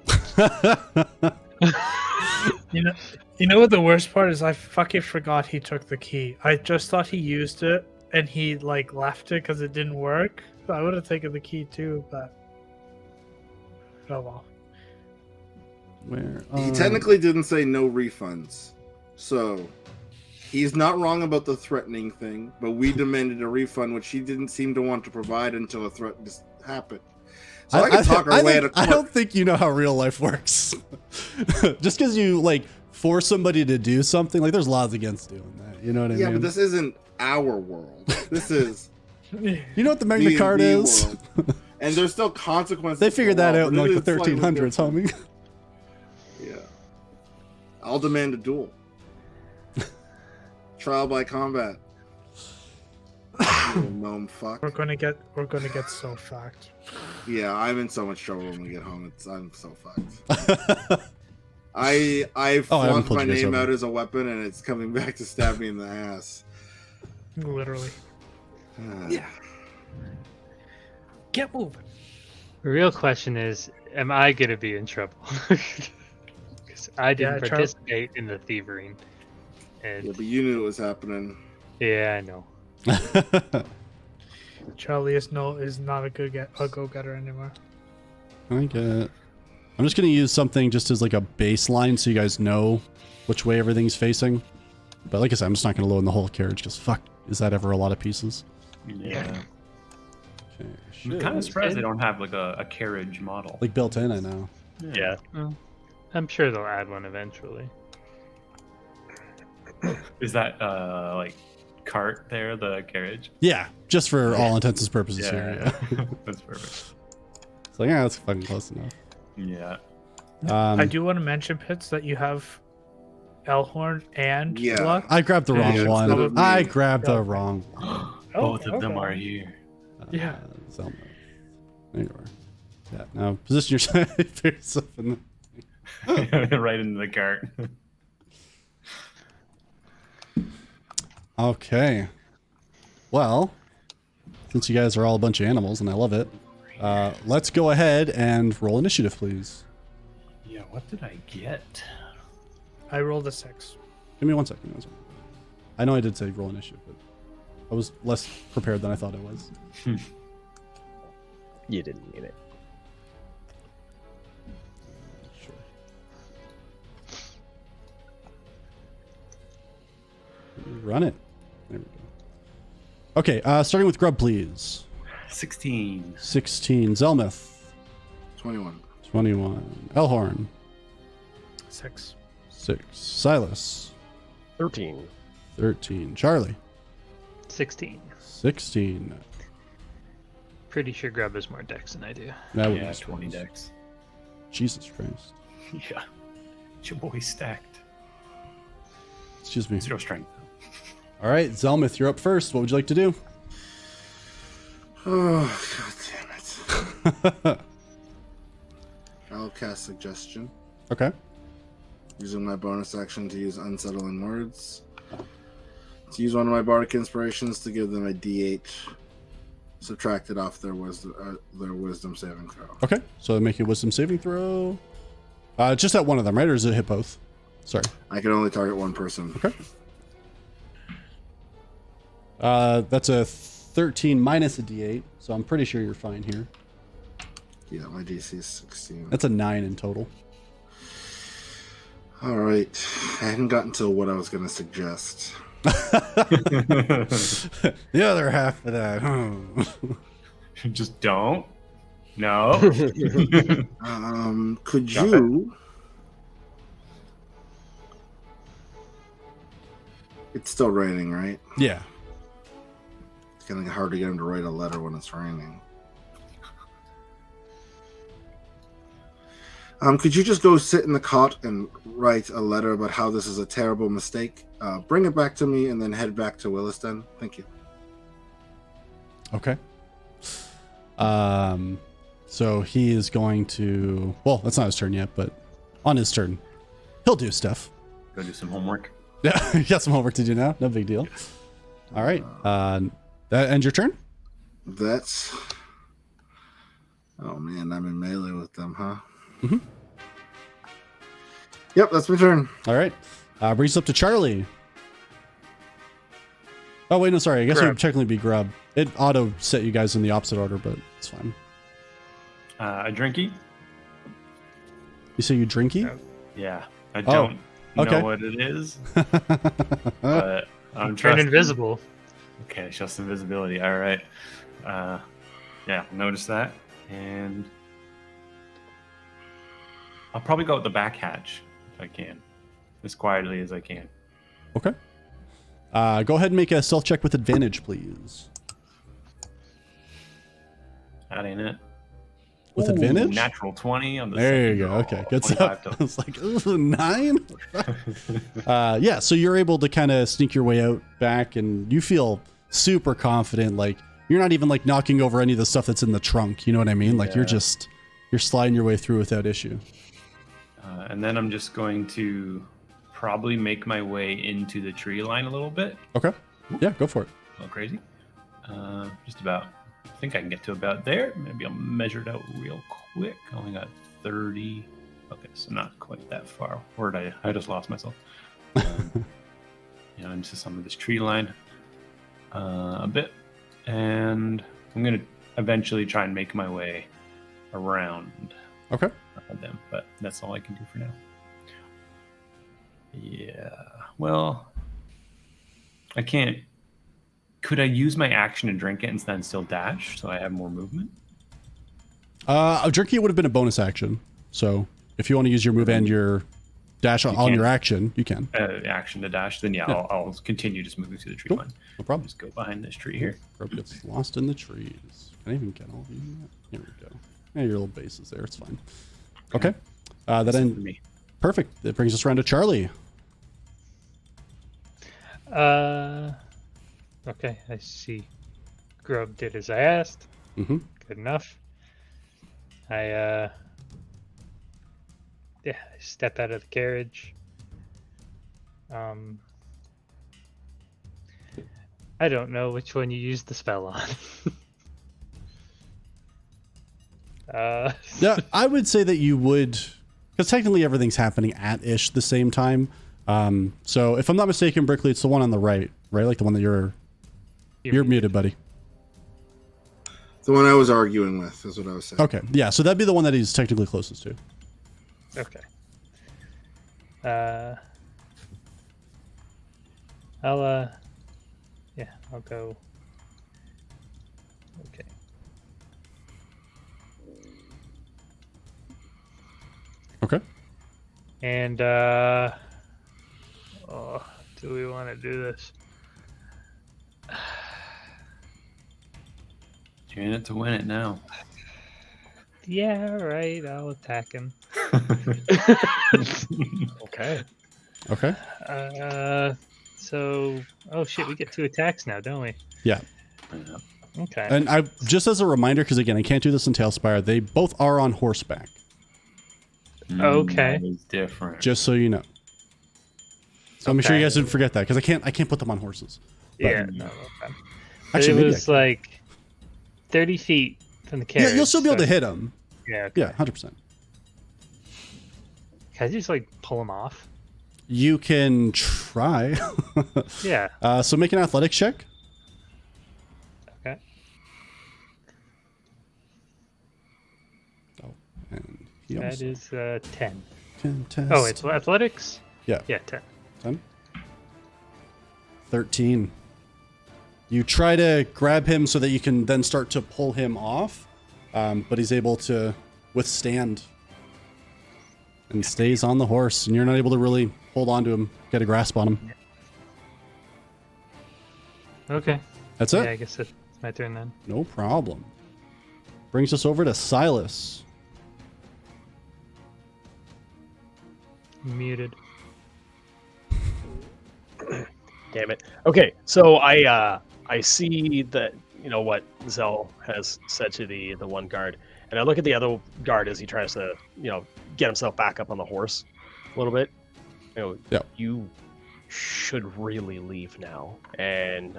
S4: You know what the worst part is? I fucking forgot he took the key. I just thought he used it and he like left it because it didn't work. I would have taken the key too, but oh well.
S3: Where?
S5: He technically didn't say no refunds, so he's not wrong about the threatening thing. But we demanded a refund, which he didn't seem to want to provide until a threat just happened. So I can talk our way out of court.
S3: I don't think you know how real life works. Just because you like force somebody to do something, like there's laws against doing that. You know what I mean?
S5: Yeah, but this isn't our world. This is
S3: you know what the Magna Carta is?
S5: World. And there's still consequences.
S3: They figured that out in like the
S5: it is slightly
S3: 1300s, homie.
S5: Yeah. I'll demand a duel. Trial by combat. You little gnome fuck.
S4: We're gonna get so fucked.
S5: Yeah, I'm in so much trouble when we get home. I'm so fucked. I flunked my name out as a weapon, and it's coming back to stab me in the ass.
S4: Literally. Yeah. Get moving.
S6: The real question is, am I going to be in trouble? Because I didn't participate in the thievery. And
S5: Yeah, but you knew it was happening.
S6: yeah, I know.
S4: Charlie is not a go-getter anymore.
S3: I get it. I'm just gonna use something just as like a baseline so you guys know which way everything's facing. But like I said, I'm just not gonna load in the whole carriage because fuck, is that ever a lot of pieces?
S2: Yeah.
S3: Okay,
S2: I'm kind of surprised they don't have like a carriage model.
S3: like built in, I know.
S1: Yeah.
S6: I'm sure they'll add one eventually.
S2: Is that like cart there, the carriage?
S3: Yeah, just for all intents and purposes here. Yeah.
S2: That's perfect.
S3: It's like, yeah, that's fucking close enough.
S2: Yeah.
S4: I do want to mention, Pitts, that you have Elhorn and Luck.
S3: I grabbed the wrong
S5: Yeah,
S3: one.
S5: instead of
S3: I
S5: me.
S3: grabbed the wrong one.
S2: Both of them
S4: okay.
S2: are here.
S4: Yeah.
S3: Zelma. There you are. Yeah, now position yourself, put yourself in the...
S2: Right into the cart.
S3: Okay. Well, since you guys are all a bunch of animals and I love it, let's go ahead and roll initiative, please.
S2: Yeah, what did I get?
S4: I rolled a 6.
S3: Give me 1 second. I know I did say roll initiative, but I was less prepared than I thought I was.
S1: You didn't need it.
S3: Sure. Run it. There we go. Okay, starting with Grub, please.
S2: 16.
S3: 16. Zelmith.
S5: 21.
S3: 21. Elhorn.
S4: 6.
S3: 6. Silas.
S1: 13.
S3: 13. Charlie.
S6: 16.
S3: 16.
S6: Pretty sure Grub has more decks than I do.
S3: That would
S2: Yeah,
S3: be
S2: 20
S3: close.
S2: decks.
S3: Jesus Christ.
S2: Yeah. It's your boy stacked.
S3: Excuse me.
S2: 0 strength.
S3: All right, Zelmith, you're up first. What would you like to do?
S5: Oh, god damn it. I'll cast Suggestion.
S3: Okay.
S5: Using my bonus action to use Unsettling Words. To use one of my Bardic Inspirations to give them a D8 subtracted off their wisdom saving throw.
S3: Okay, so make a wisdom saving throw. Just at one of them, right? Or does it hit both? Sorry.
S5: I can only target one person.
S3: Okay. That's a 13 minus a D8, so I'm pretty sure you're fine here.
S5: Yeah, my DC is 16.
S3: That's a 9 in total.
S5: All right. I hadn't gotten to what I was going to suggest.
S3: The other half of that.
S2: Just don't. No.
S5: Could
S2: Drop
S5: you... It's still raining, right?
S3: Yeah.
S5: It's kind of hard to get him to write a letter when it's raining. Could you just go sit in the cot and write a letter about how this is a terrible mistake? Bring it back to me and then head back to Williston. Thank you.
S3: Okay. So he is going to... Well, that's not his turn yet, but on his turn, he'll do stuff.
S2: Go do some homework.
S3: Yeah, you got some homework to do now. No big deal. All right. That ends your turn?
S5: That's. Oh man, I'm in melee with them, huh?
S3: Mm-hmm.
S5: Yep, that's my turn.
S3: All right. Brings us up to Charlie. Oh, wait, no, sorry. I guess it would technically be Grub. It auto set you guys in the opposite order, but it's fine.
S2: A drinky?
S3: You say you drinky?
S2: Yeah. I don't
S3: okay.
S2: know what it is. But I'm
S6: Turn
S2: trusting.
S6: invisible.
S2: Okay, just invisibility. All right. Yeah, notice that. And I'll probably go with the back hatch if I can. As quietly as I can.
S3: Okay. Go ahead and make a stealth check with advantage, please.
S2: That ain't it.
S3: With advantage?
S2: Natural 20 on the
S3: There you
S2: second
S3: go.
S2: roll.
S3: Okay, good
S2: 25
S3: stuff. I
S2: total.
S3: was like, ooh, 9? Yeah, so you're able to kind of sneak your way out back, and you feel super confident. Like, you're not even like knocking over any of the stuff that's in the trunk. You know what I mean? Like, you're sliding your way through without issue.
S2: And then I'm just going to probably make my way into the tree line a little bit.
S3: Okay. Yeah, go for it.
S2: A little crazy. Just about. I think I can get to about there. Maybe I'll measure it out real quick. I only got 30. Okay, so not quite that far. Where did I just lost myself. Into some of this tree line a bit. And I'm going to eventually try and make my way around
S3: Okay.
S2: them. But that's all I can do for now. Yeah. Well, I can't. Could I use my action to drink it and then still dash so I have more movement?
S3: Drinking would have been a bonus action. So if you want to use your move and your dash on your action, you can.
S2: Action to dash, then yeah. I'll continue just moving through the tree line.
S3: No problem.
S2: Just go behind this tree here.
S3: Rope gets lost in the trees. Can I even get all of you? Here we go. Yeah, your little base is there. It's fine. Okay. That
S2: For
S3: end.
S2: me.
S3: Perfect. That brings us around to Charlie.
S6: Okay, I see. Grub did as I asked.
S3: Mm-hmm.
S6: Good enough. I step out of the carriage. I don't know which one you used the spell on.
S3: Yeah, I would say that you would, because technically everything's happening at ish the same time. So if I'm not mistaken, Brickley, it's the one on the right, like the one that you're muted, buddy.
S5: The one I was arguing with is what I was saying.
S3: Okay, yeah, so that'd be the one that he's technically closest to.
S6: Okay. I'll go. Okay.
S3: Okay.
S6: And do we want to do this?
S2: You're in it to win it now.
S6: Yeah, right. I'll attack him.
S1: Okay.
S3: Okay.
S6: So, oh shit, we get 2 attacks now, don't we?
S3: Yeah.
S6: Okay.
S3: And I just as a reminder, because again, I can't do this in Tailspire, they both are on horseback.
S6: Okay.
S2: That is different.
S3: Just so you know. So make sure you guys didn't forget that, because I can't put them on horses. But,
S6: Yeah, no, okay.
S3: Actually,
S6: it
S3: maybe
S6: was like 30 feet from the carriage.
S3: yeah, you'll still be able
S6: so-
S3: to hit them.
S6: Yeah, okay.
S3: Yeah, 100%.
S6: Can I just like pull him off?
S3: You can try.
S6: Yeah.
S3: So make an athletics check.
S6: Okay.
S3: Oh, and he
S6: That
S3: almost
S6: is 10.
S3: 10 test.
S6: Oh, it's athletics?
S3: Yeah.
S6: Yeah, 10.
S3: 10. 13. You try to grab him so that you can then start to pull him off, but he's able to withstand and stays on the horse, and you're not able to really hold on to him, get a grasp on him.
S6: Okay.
S3: That's
S6: Yeah,
S3: it.
S6: I guess it's my turn then.
S3: No problem. Brings us over to Silas.
S6: Muted.
S1: Damn it. Okay, so I see that what Zell has said to the one guard, and I look at the other guard as he tries to get himself back up on the horse a little bit.
S3: Yeah.
S1: You should really leave now and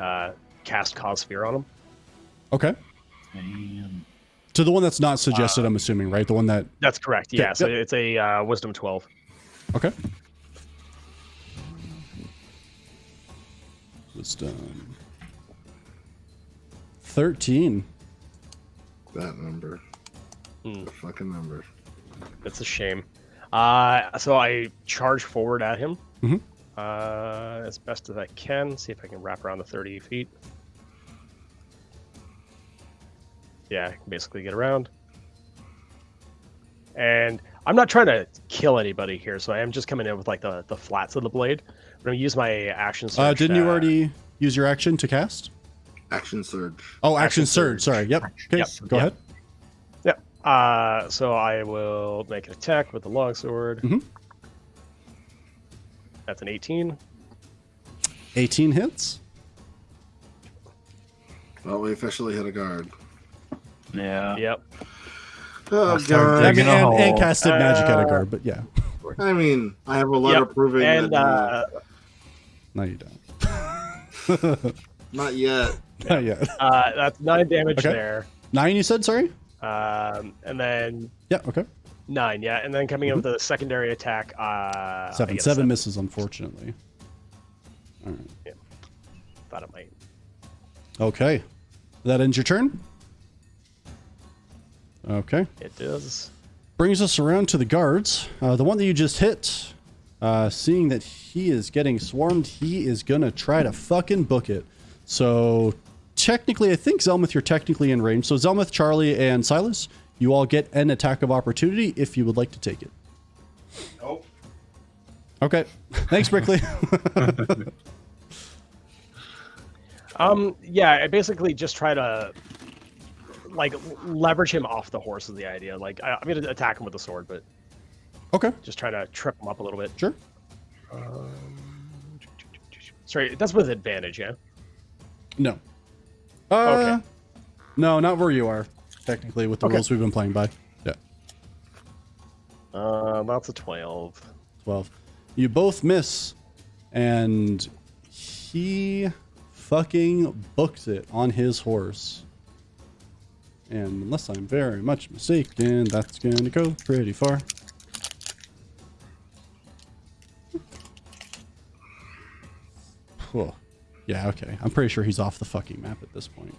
S1: cast Cause Fear on him.
S3: Okay.
S7: Damn.
S3: To the one that's not suggested, I'm assuming, right? The one that.
S1: That's correct. Yeah.
S3: Okay,
S1: So
S3: yep.
S1: it's a Wisdom 12.
S3: Okay. Wisdom 13.
S5: That number. The fucking number.
S1: That's a shame. So I charge forward at him
S3: Mhm.
S1: as best as I can. See if I can wrap around the 30 feet. Yeah, I can basically get around. And I'm not trying to kill anybody here, so I am just coming in with like the flats of the blade. I'm going to use my action surge.
S3: Didn't you already use your action to cast?
S5: Action surge.
S3: Oh, action
S1: Action
S3: surge.
S1: surge.
S3: Sorry. Yep. Okay.
S1: Yep.
S3: Go ahead.
S1: Yeah. So I will make an attack with the longsword.
S3: Mhm.
S1: That's an 18.
S3: 18 hits.
S5: Well, we officially hit a guard.
S7: Yeah.
S1: Yep.
S5: Oh,
S7: start
S5: God.
S3: I mean,
S7: digging a hole.
S3: and casted magic at a guard, but yeah.
S5: I mean, I have a letter
S1: Yep.
S5: proving
S1: And
S5: that.
S3: No, you don't.
S5: Not yet.
S3: Not yet.
S1: That's 9 damage
S3: Okay.
S1: there.
S3: 9, you said? Sorry?
S1: And then
S3: Yeah, okay.
S1: 9, yeah. And then coming in with a secondary attack. I
S3: 7.
S1: get a
S3: 7 misses, unfortunately. All right.
S1: Thought it might.
S3: Okay. That ends your turn? Okay.
S1: It does.
S3: Brings us around to the guards. The one that you just hit, seeing that he is getting swarmed, he is going to try to fucking book it. So, technically, I think Zelmuth, you're technically in range. So, Zelmuth, Charlie, and Silas, you all get an attack of opportunity if you would like to take it.
S5: Nope.
S3: Okay. Thanks, Brickley.
S1: Yeah, I basically just try to like leverage him off the horse is the idea. Like I'm gonna attack him with the sword, but
S3: Okay.
S1: just try to trip him up a little bit.
S3: Sure.
S1: Sorry, that's with advantage, yeah.
S3: No.
S1: Okay.
S3: No, not where you are, technically, with the
S1: Okay.
S3: rules we've been playing by. Yeah.
S1: That's a 12.
S3: 12. You both miss, and he fucking books it on his horse. And unless I'm very much mistaken, that's going to go pretty far. Whew. Yeah, okay. I'm pretty sure he's off the fucking map at this point.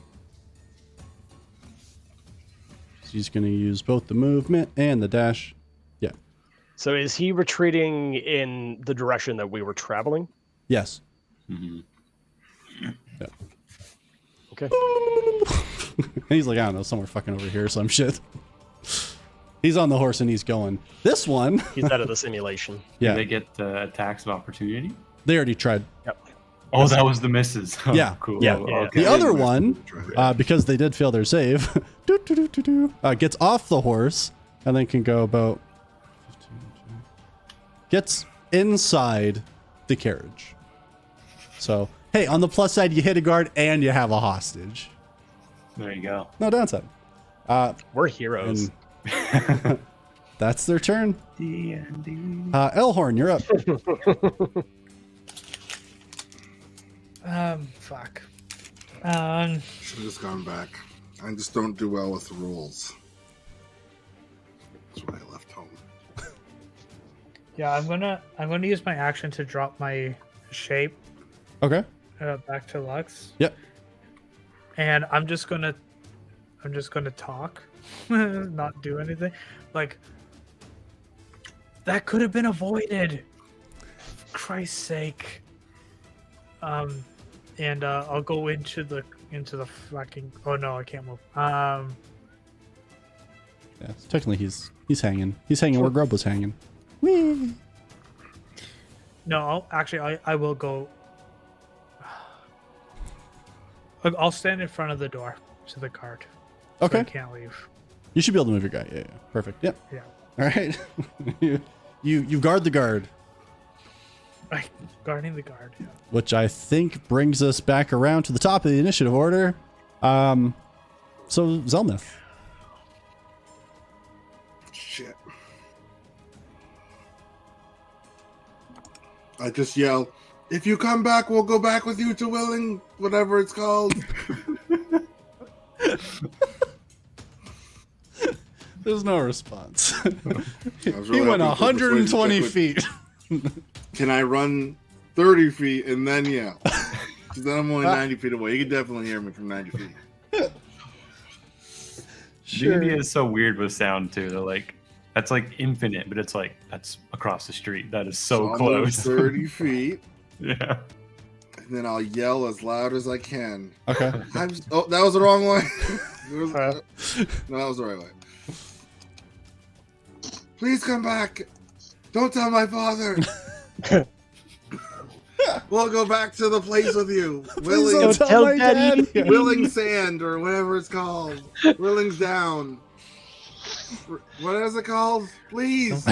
S3: So he's going to use both the movement and the dash. Yeah.
S1: So is he retreating in the direction that we were traveling?
S3: Yes.
S7: Mhm.
S3: Yeah.
S1: Okay.
S3: He's like, I don't know, somewhere fucking over here, some shit. He's on the horse and he's going. This one.
S1: He's out of the simulation.
S3: Yeah.
S7: Do they get attacks of opportunity?
S3: They already tried.
S1: Yep.
S7: Oh, that was the misses. Oh,
S3: Yeah.
S7: Cool.
S1: Yeah.
S7: Okay.
S3: The other one, because they did fail their save, gets off the horse and then can go about 15, gets inside the carriage. So, hey, on the plus side, you hit a guard and you have a hostage.
S7: There you go.
S3: No downside.
S1: We're heroes.
S3: And that's their turn.
S7: D&D.
S3: Elhorn, you're up.
S4: Fuck.
S5: Should have just gone back. I just don't do well with the rules. That's why I left home.
S4: Yeah, I'm gonna use my action to drop my shape
S3: Okay.
S4: back to Lux,
S3: Yep.
S4: and I'm just gonna talk, not do anything. Like that could have been avoided. For Christ's sake. And I'll go into the fucking. Oh no, I can't move.
S3: Yeah, so technically he's hanging. He's hanging where Grub was hanging. Whee!
S4: No, I will go. I'll stand in front of the door to the cart. So
S3: Okay.
S4: I can't leave.
S3: You should be able to move your guy. Yeah. Perfect. Yep.
S4: Yeah.
S3: All right. you guard the guard,
S4: Guarding the guard. Yeah.
S3: which I think brings us back around to the top of the initiative order. So Zelmuth.
S5: Shit. I just yell, If you come back, we'll go back with you to Willing, whatever it's called.
S3: There's no response.
S5: I was
S3: He
S5: really
S3: went
S5: hoping for persuasion
S3: 120
S5: check with,
S3: feet.
S5: Can I run 30 feet and then yell? Because then I'm only 90 feet away. You can definitely hear me from 90 feet.
S3: Sure.
S2: D&D is so weird with sound too. They're like, that's like infinite, but it's like that's across the street. That is so
S5: almost
S2: close.
S5: 30 feet.
S2: Yeah.
S5: And then I'll yell as loud as I can.
S3: Okay.
S5: Oh, that was the wrong way. No, that was the right way. Please come back. Don't tell my father. We'll go back to the place with you.
S3: Please don't
S5: Willing,
S3: tell my dad.
S5: Willing Sand or whatever it's called. Willing's Down. What is it called? Please.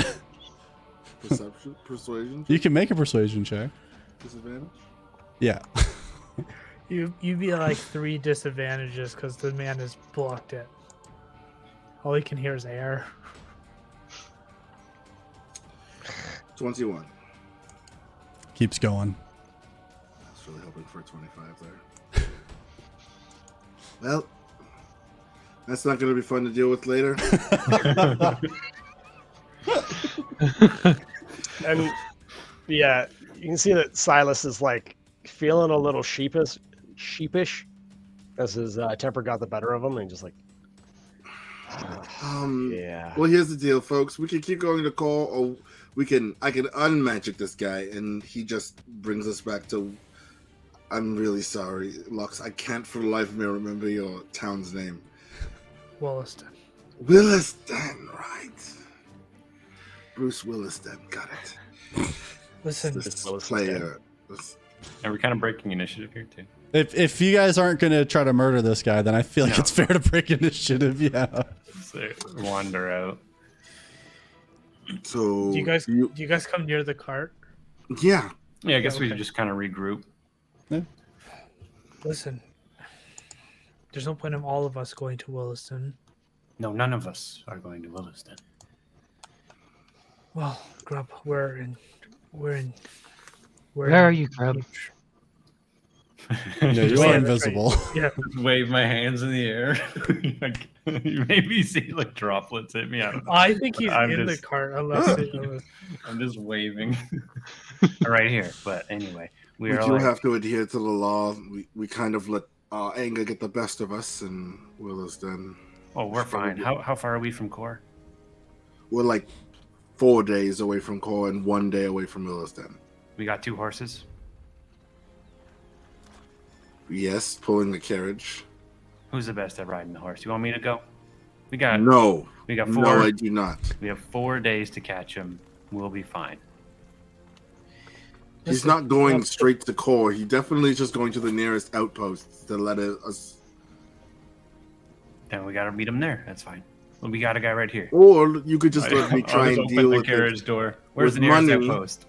S5: Persuasion,
S3: You can make a persuasion check.
S5: disadvantage.
S3: Yeah.
S4: You'd be like 3 disadvantages because the man has blocked it. All he can hear is air.
S5: 21.
S3: Keeps going.
S5: I was really hoping for a 25 there. Well, that's not going to be fun to deal with later.
S1: And yeah, you can see that Silas is like feeling a little sheepish as his temper got the better of him, and just like, yeah.
S5: Well, here's the deal, folks. We can keep going to call, or I can unmagic this guy, and he just brings us back to. I'm really sorry, Lux. I can't for the life of me remember your town's name.
S4: Wollaston.
S5: Williston, right? Bruce Williston, got it.
S4: Listen,
S5: This
S1: Williston's
S5: player.
S2: And we're kind of breaking initiative here too.
S3: If you guys aren't going to try to murder this guy, then I feel like it's fair to break initiative. Yeah.
S2: So wander out.
S5: So
S4: do you guys come near the cart?
S5: Yeah.
S2: Yeah, I guess we
S4: Okay.
S2: just kind of regroup.
S4: Listen, there's no point in all of us going to Williston.
S7: No, none of us are going to Williston.
S4: Well, Grub, we're
S6: Where
S4: in
S6: are you, Grub?
S3: No, you
S4: Wait,
S3: are
S4: that's
S3: invisible.
S4: Yeah,
S2: Wave my hands in the air. You maybe see like droplets hit me. I don't know.
S4: I think he's
S2: I'm
S4: in the
S2: just-
S4: cart unless
S2: I'm just waving.
S7: Right here. But anyway, we
S5: We
S7: are
S5: do
S7: like,
S5: have to adhere to the law. We kind of let our anger get the best of us, and Williston.
S7: oh, we're fine. How far are we from Core?
S5: We're like 4 days away from Core and 1 day away from Williston.
S7: We got 2 horses.
S5: Yes, pulling the carriage.
S7: Who's the best at riding the horse? You want me to go? We got
S5: No,
S7: we got
S5: no,
S7: 4
S5: I do not.
S7: we have 4 days to catch him. We'll be fine.
S5: He's not going straight to Core. He definitely is just going to the nearest outposts to let us.
S7: Then we gotta meet him there. That's fine. Well, we got a guy right here.
S5: Or you could just let me
S2: I'll
S5: try
S2: just
S5: and
S2: open
S5: deal
S2: the
S5: with
S2: carriage
S5: it.
S2: door.
S7: Where's
S5: With
S7: the nearest
S5: money.
S7: outpost?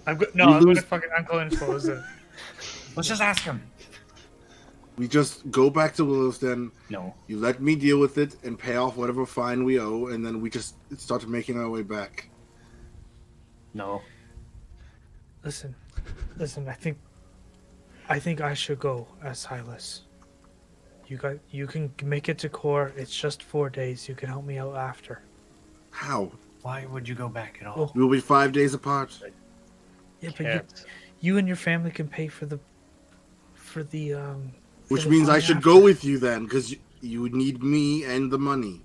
S4: I'm
S5: We
S4: going
S5: lose-
S4: to close it.
S7: Let's just ask him.
S5: We just go back to Williston.
S7: No.
S5: You let me deal with it and pay off whatever fine we owe, and then we just start making our way back.
S7: No.
S4: Listen, I think I should go as Silas. You can make it to Core. It's just 4 days. You can help me out after.
S5: How?
S7: Why would you go back at all?
S4: Well,
S5: We'll be 5 days apart.
S4: Yeah, but
S1: Can't.
S4: you and your family can pay for the
S5: Which
S4: the
S5: means I
S4: fine
S5: should
S4: after.
S5: go with you then, because you need me and the money.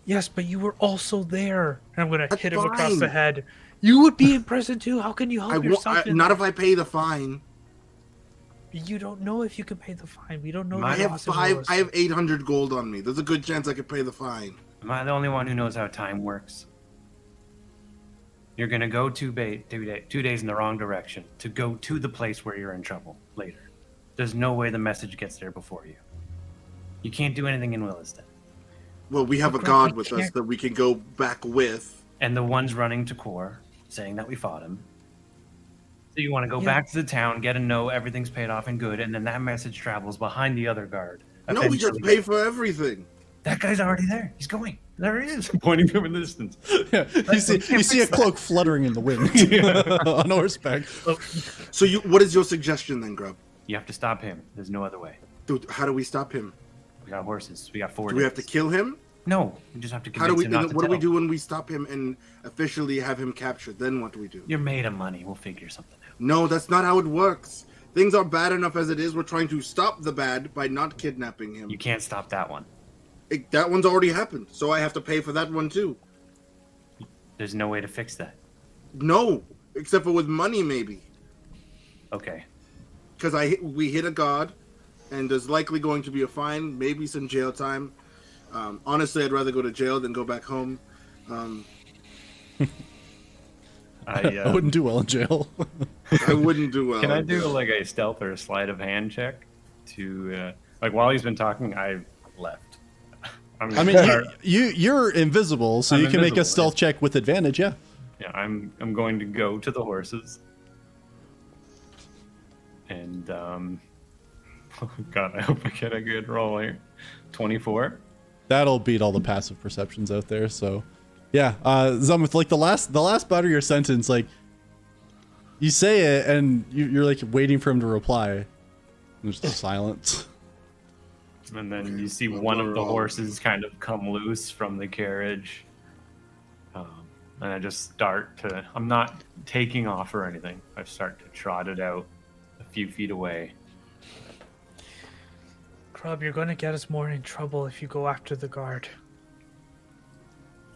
S4: Yes, but you were also there. And I'm gonna
S5: That's
S4: hit him across the
S5: fine.
S4: head. You would be in prison too. How can you help yourself?
S5: Not if I pay the fine.
S4: You don't know if you can pay the fine. We don't know.
S5: I
S4: the
S5: have
S4: laws in
S5: 5.
S4: Williston.
S5: I have 800 gold on me. There's a good chance I could pay the fine.
S7: Am I the only one who knows how time works? You're gonna go 2 days in the wrong direction to go to the place where you're in trouble later. There's no way the message gets there before you. You can't do anything in Williston.
S5: Well, we have a
S4: But
S5: god
S4: we
S5: with us
S4: can't-
S5: that we can go back with.
S7: And the one's running to Core, saying that we fought him. So you want to go
S4: Yeah.
S7: back to the town, get a no, everything's paid off and good, and then that message travels behind the other guard.
S5: No, we just
S7: Eventually-
S5: pay for everything.
S7: That guy's already there. He's going.
S2: There he is, pointing to him in the distance.
S3: Yeah, you see a cloak fluttering in the wind on horseback.
S5: So what is your suggestion then, Grub?
S7: You have to stop him. There's no other way.
S5: Dude, how do we stop him?
S7: We got horses. We got 4
S5: Do we have to kill him?
S7: No, we just have to
S5: How do
S7: convince
S5: we?
S7: him not
S5: What
S7: to
S5: do we
S7: tell.
S5: do when we stop him and officially have him captured? Then what do we do?
S7: You're made of money. We'll figure something out.
S5: No, that's not how it works. Things are bad enough as it is. We're trying to stop the bad by not kidnapping him.
S7: You can't stop that one.
S5: That one's already happened, so I have to pay for that one too.
S7: There's no way to fix that.
S5: No, except for with money, maybe.
S7: Okay.
S5: Because we hit a guard, and there's likely going to be a fine, maybe some jail time. Honestly, I'd rather go to jail than go back home.
S3: I wouldn't do well in jail.
S5: I wouldn't do well.
S2: Can I do like a stealth or a sleight of hand check to like while he's been talking? I left.
S3: I mean, you're invisible, so
S2: I'm
S3: you can make a
S2: invisible,
S3: stealth check with advantage. Yeah.
S2: Yeah, I'm going to go to the horses. And oh God, I hope I get a good roll here. 24.
S3: That'll beat all the passive perceptions out there. So, yeah, Zumith, like the last part of your sentence, like you say it and you're like waiting for him to reply. There's just silence.
S2: And then you see one of the horses kind of come loose from the carriage. And I just start to, I'm not taking off or anything. I start to trot it out a few feet away.
S4: Grub, you're going to get us more in trouble if you go after the guard.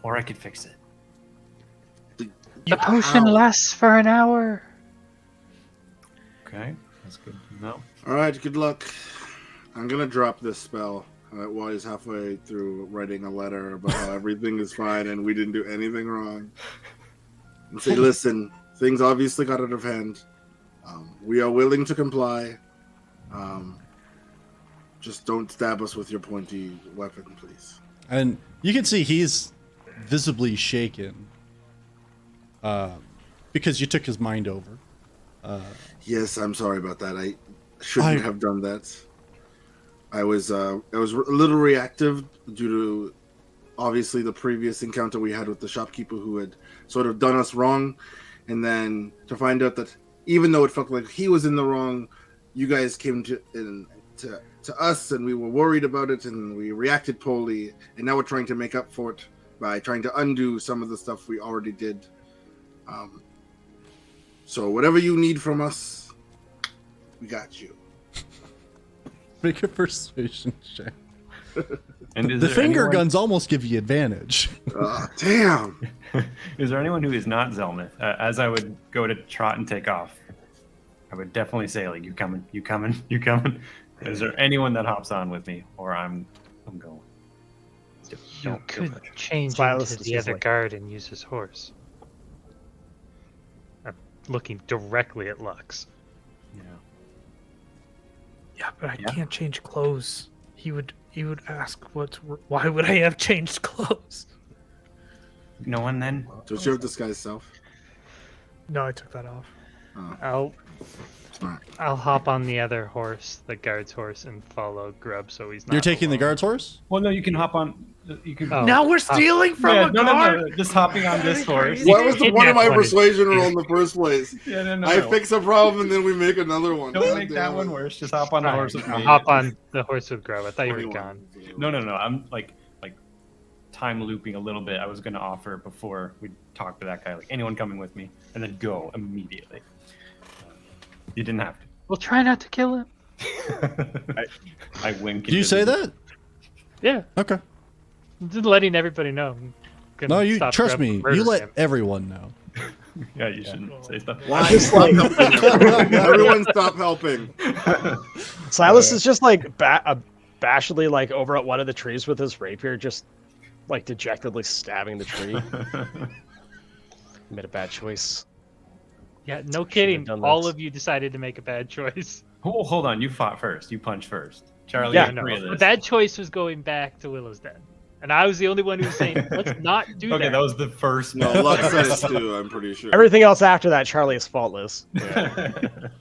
S7: Or I could fix it.
S6: The potion lasts for an hour.
S2: Okay, that's good to know.
S5: All right, good luck. I'm gonna drop this spell while he's halfway through writing a letter about how everything is fine and we didn't do anything wrong. And say, listen, things obviously got out of hand. We are willing to comply. Just don't stab us with your pointy weapon, please.
S3: And you can see he's visibly shaken because you took his mind over.
S5: Yes, I'm sorry about that. I shouldn't have done that. I was a little reactive due to obviously the previous encounter we had with the shopkeeper who had sort of done us wrong, and then to find out that even though it felt like he was in the wrong, you guys came to us and we were worried about it and we reacted poorly, and now we're trying to make up for it by trying to undo some of the stuff we already did. So whatever you need from us, we got you.
S3: Make a persuasion check.
S2: And
S3: The finger guns almost give you advantage.
S5: Damn.
S2: Is there anyone who is not Zelmith? As I would go to trot and take off, I would definitely say, like, you coming, you coming, you coming. Is there anyone that hops on with me, or I'm going?
S6: You could change
S1: Silas
S6: into
S1: is
S6: the
S1: just
S6: other
S1: like-
S6: guard and use his horse. I'm looking directly at Lux.
S2: Yeah.
S4: Yeah, but I
S2: Yeah.
S4: can't change clothes. He would ask why would I have changed clothes?
S7: No one then?
S5: Does you have disguise self?
S4: No, I took that off.
S5: Oh, smart.
S6: I'll hop on the other horse, the guard's horse, and follow Grub so he's not.
S3: You're taking the
S6: alone.
S3: guard's horse?
S2: Well, no, you can hop on. You can.
S6: Oh.
S4: Now we're stealing from
S2: Yeah,
S4: a
S2: no,
S4: guard.
S2: no, just hopping on this horse.
S5: What was the point of my
S6: Kidnap one.
S5: persuasion roll in the first place?
S2: Yeah, no, no.
S5: I
S2: no.
S5: fix a problem and then we make another one.
S2: Don't
S5: God
S2: make
S5: damn
S2: that
S5: it.
S2: one worse. Just hop on the horse with
S6: I'll
S2: me.
S6: hop on the horse with Grub. I thought you were
S5: 21.
S6: gone.
S2: No. I'm like time looping a little bit. I was going to offer before we talk to that guy, like anyone coming with me, and then go immediately. You didn't have to.
S6: We'll try not to kill him.
S2: I wink.
S3: Did you say that?
S6: Yeah,
S3: Okay.
S6: just letting everybody know. I'm gonna
S3: No, you
S6: stop
S3: trust
S6: Grub
S3: me.
S6: from
S3: You
S6: murdering
S3: let
S6: him.
S3: everyone know.
S2: Yeah, you shouldn't say stuff.
S5: Why? Stop helping. Everyone stop helping.
S1: Silas is just like bashedly like over at one of the trees with his rapier, just like dejectedly stabbing the tree. Made a bad choice.
S6: Yeah, no kidding.
S1: done
S6: All
S1: that.
S6: of you decided to make a bad choice.
S2: Oh, hold on. You fought first. You punched first. Charlie,
S1: Yeah,
S2: you
S6: No,
S2: agree with
S6: the
S2: this?
S6: bad choice was going back to Willow's Den, and I was the only one who was saying, "Let's not do
S2: Okay, that was the first.
S5: No,
S2: bad
S5: Lux
S2: choice.
S5: says too, I'm pretty sure.
S1: Everything else after that, Charlie is faultless.
S5: Could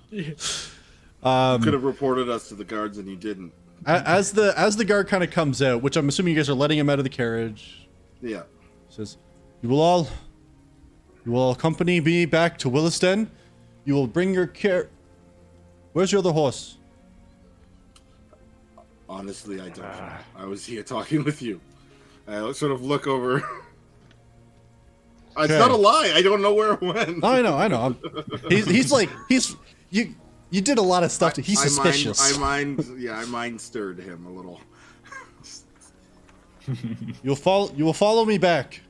S5: have reported us to the guards and you didn't.
S3: As the guard kind of comes out, which I'm assuming you guys are letting him out of the carriage,
S5: Yeah.
S3: Says, you will all accompany me back to Williston. You will bring your care. Where's your other horse?
S5: Honestly, I don't know. I was here talking with you. I sort of look over. It's
S3: Okay.
S5: not a lie. I don't know where it went.
S3: I know. He's like you did a lot of stuff. He's suspicious.
S5: I mind stirred him a little.
S3: You will follow me back.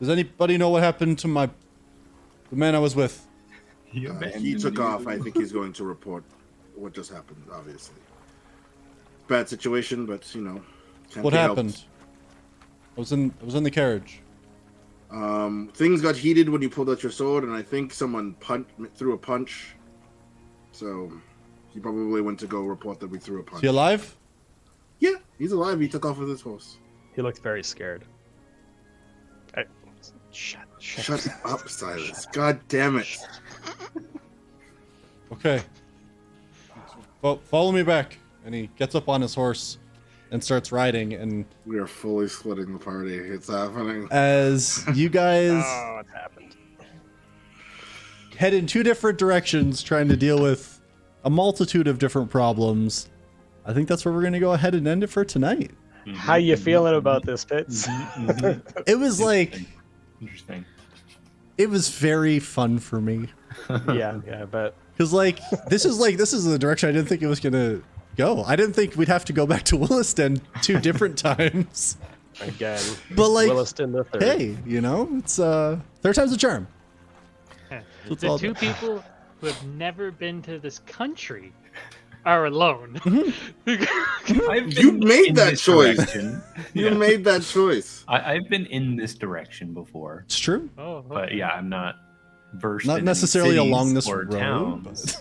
S3: Does anybody know what happened to the man I was with?
S5: He took off. I think he's going to report what just happened. Obviously, bad situation, but can't
S3: What
S5: be
S3: happened?
S5: helped.
S3: I was in the carriage.
S5: Things got heated when you pulled out your sword, and I think someone threw a punch. So he probably went to go report that we threw a punch.
S3: Is he alive?
S5: Yeah, he's alive. He took off with his horse.
S1: He looked very scared. Shut
S5: up, Silas. God damn it.
S3: Okay. Follow me back. And he gets up on his horse and starts riding. And
S5: We are fully splitting the party. It's happening.
S3: as you guys
S1: Oh, it happened.
S3: head in two different directions trying to deal with a multitude of different problems, I think that's where we're going to go ahead and end it for tonight.
S1: How you feeling about this, Pitts?
S3: It was like,
S2: Interesting.
S3: it was very fun for me.
S1: yeah, I bet.
S3: Because this is the direction I didn't think it was going to go. I didn't think we'd have to go back to Williston 2 different times.
S1: Again,
S3: But
S1: Williston the third.
S3: hey, it's third time's a charm. That's all
S6: The two
S3: about.
S6: people who have never been to this country are alone.
S5: You made that choice. You made that choice.
S2: I've been in this direction before,
S3: It's true.
S6: Oh,
S2: but yeah, I'm not versed.
S3: Not
S2: in
S3: necessarily
S2: cities
S3: along this
S2: or
S3: road,
S2: towns.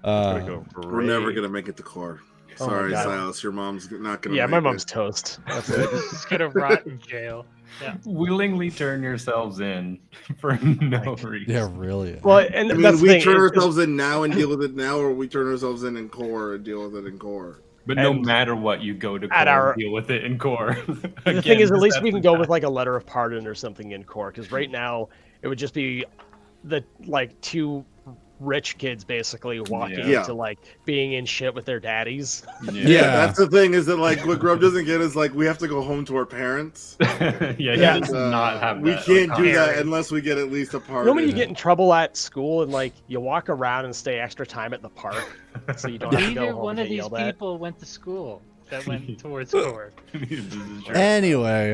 S5: We're never gonna make it to core.
S1: Oh my
S5: Sorry,
S1: God.
S5: Silas. Your mom's not gonna.
S1: Yeah,
S5: make
S1: my
S5: it.
S1: mom's toast. That's it.
S6: Just gonna rot in jail. Yeah.
S2: Willingly turn yourselves in for no reason.
S3: Yeah, really.
S1: Well, and
S5: I mean,
S1: that's the
S5: we
S1: thing,
S5: turn
S1: is-
S5: ourselves in now and deal with it now, or we turn ourselves in core and deal with it in core.
S2: But no
S1: And
S2: matter what, you go to core
S1: at our-
S2: and deal with it in core.
S1: The thing is, at least we can go with like a letter of pardon or something in core. Because right now, it would just be the two rich kids basically walking
S5: Yeah.
S1: into like being in shit with their daddies.
S3: Yeah.
S5: That's the thing is that what Grub doesn't get is we have to go home to our parents.
S2: yeah, he
S1: Yeah.
S2: does not have
S5: We
S2: that.
S5: can't do that
S6: Harry.
S5: unless we get at least a
S1: You
S5: pardon.
S1: know when you get in trouble at school and you walk around and stay extra time at the park, so you don't have to go
S6: Neither
S1: home
S6: one
S1: and
S6: of
S1: get
S6: these
S1: yelled at.
S6: people went to school that went towards core.
S2: This is true.
S3: Anyway,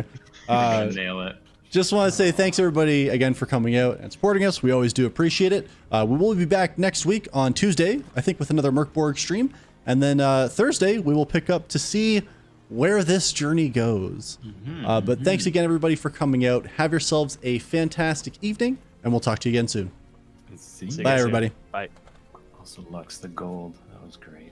S2: You're gonna nail it.
S3: just want to say thanks everybody again for coming out and supporting us. We always do appreciate it. We will be back next week on Tuesday, I think, with another Merkborg stream. And then Thursday, we will pick up to see where this journey goes. But thanks again, everybody, for coming out. Have yourselves a fantastic evening, and we'll talk to you again soon.
S2: See
S1: See you
S3: Bye,
S1: guys soon.
S3: everybody.
S1: Bye.
S7: Also, Lux the Gold. That was great.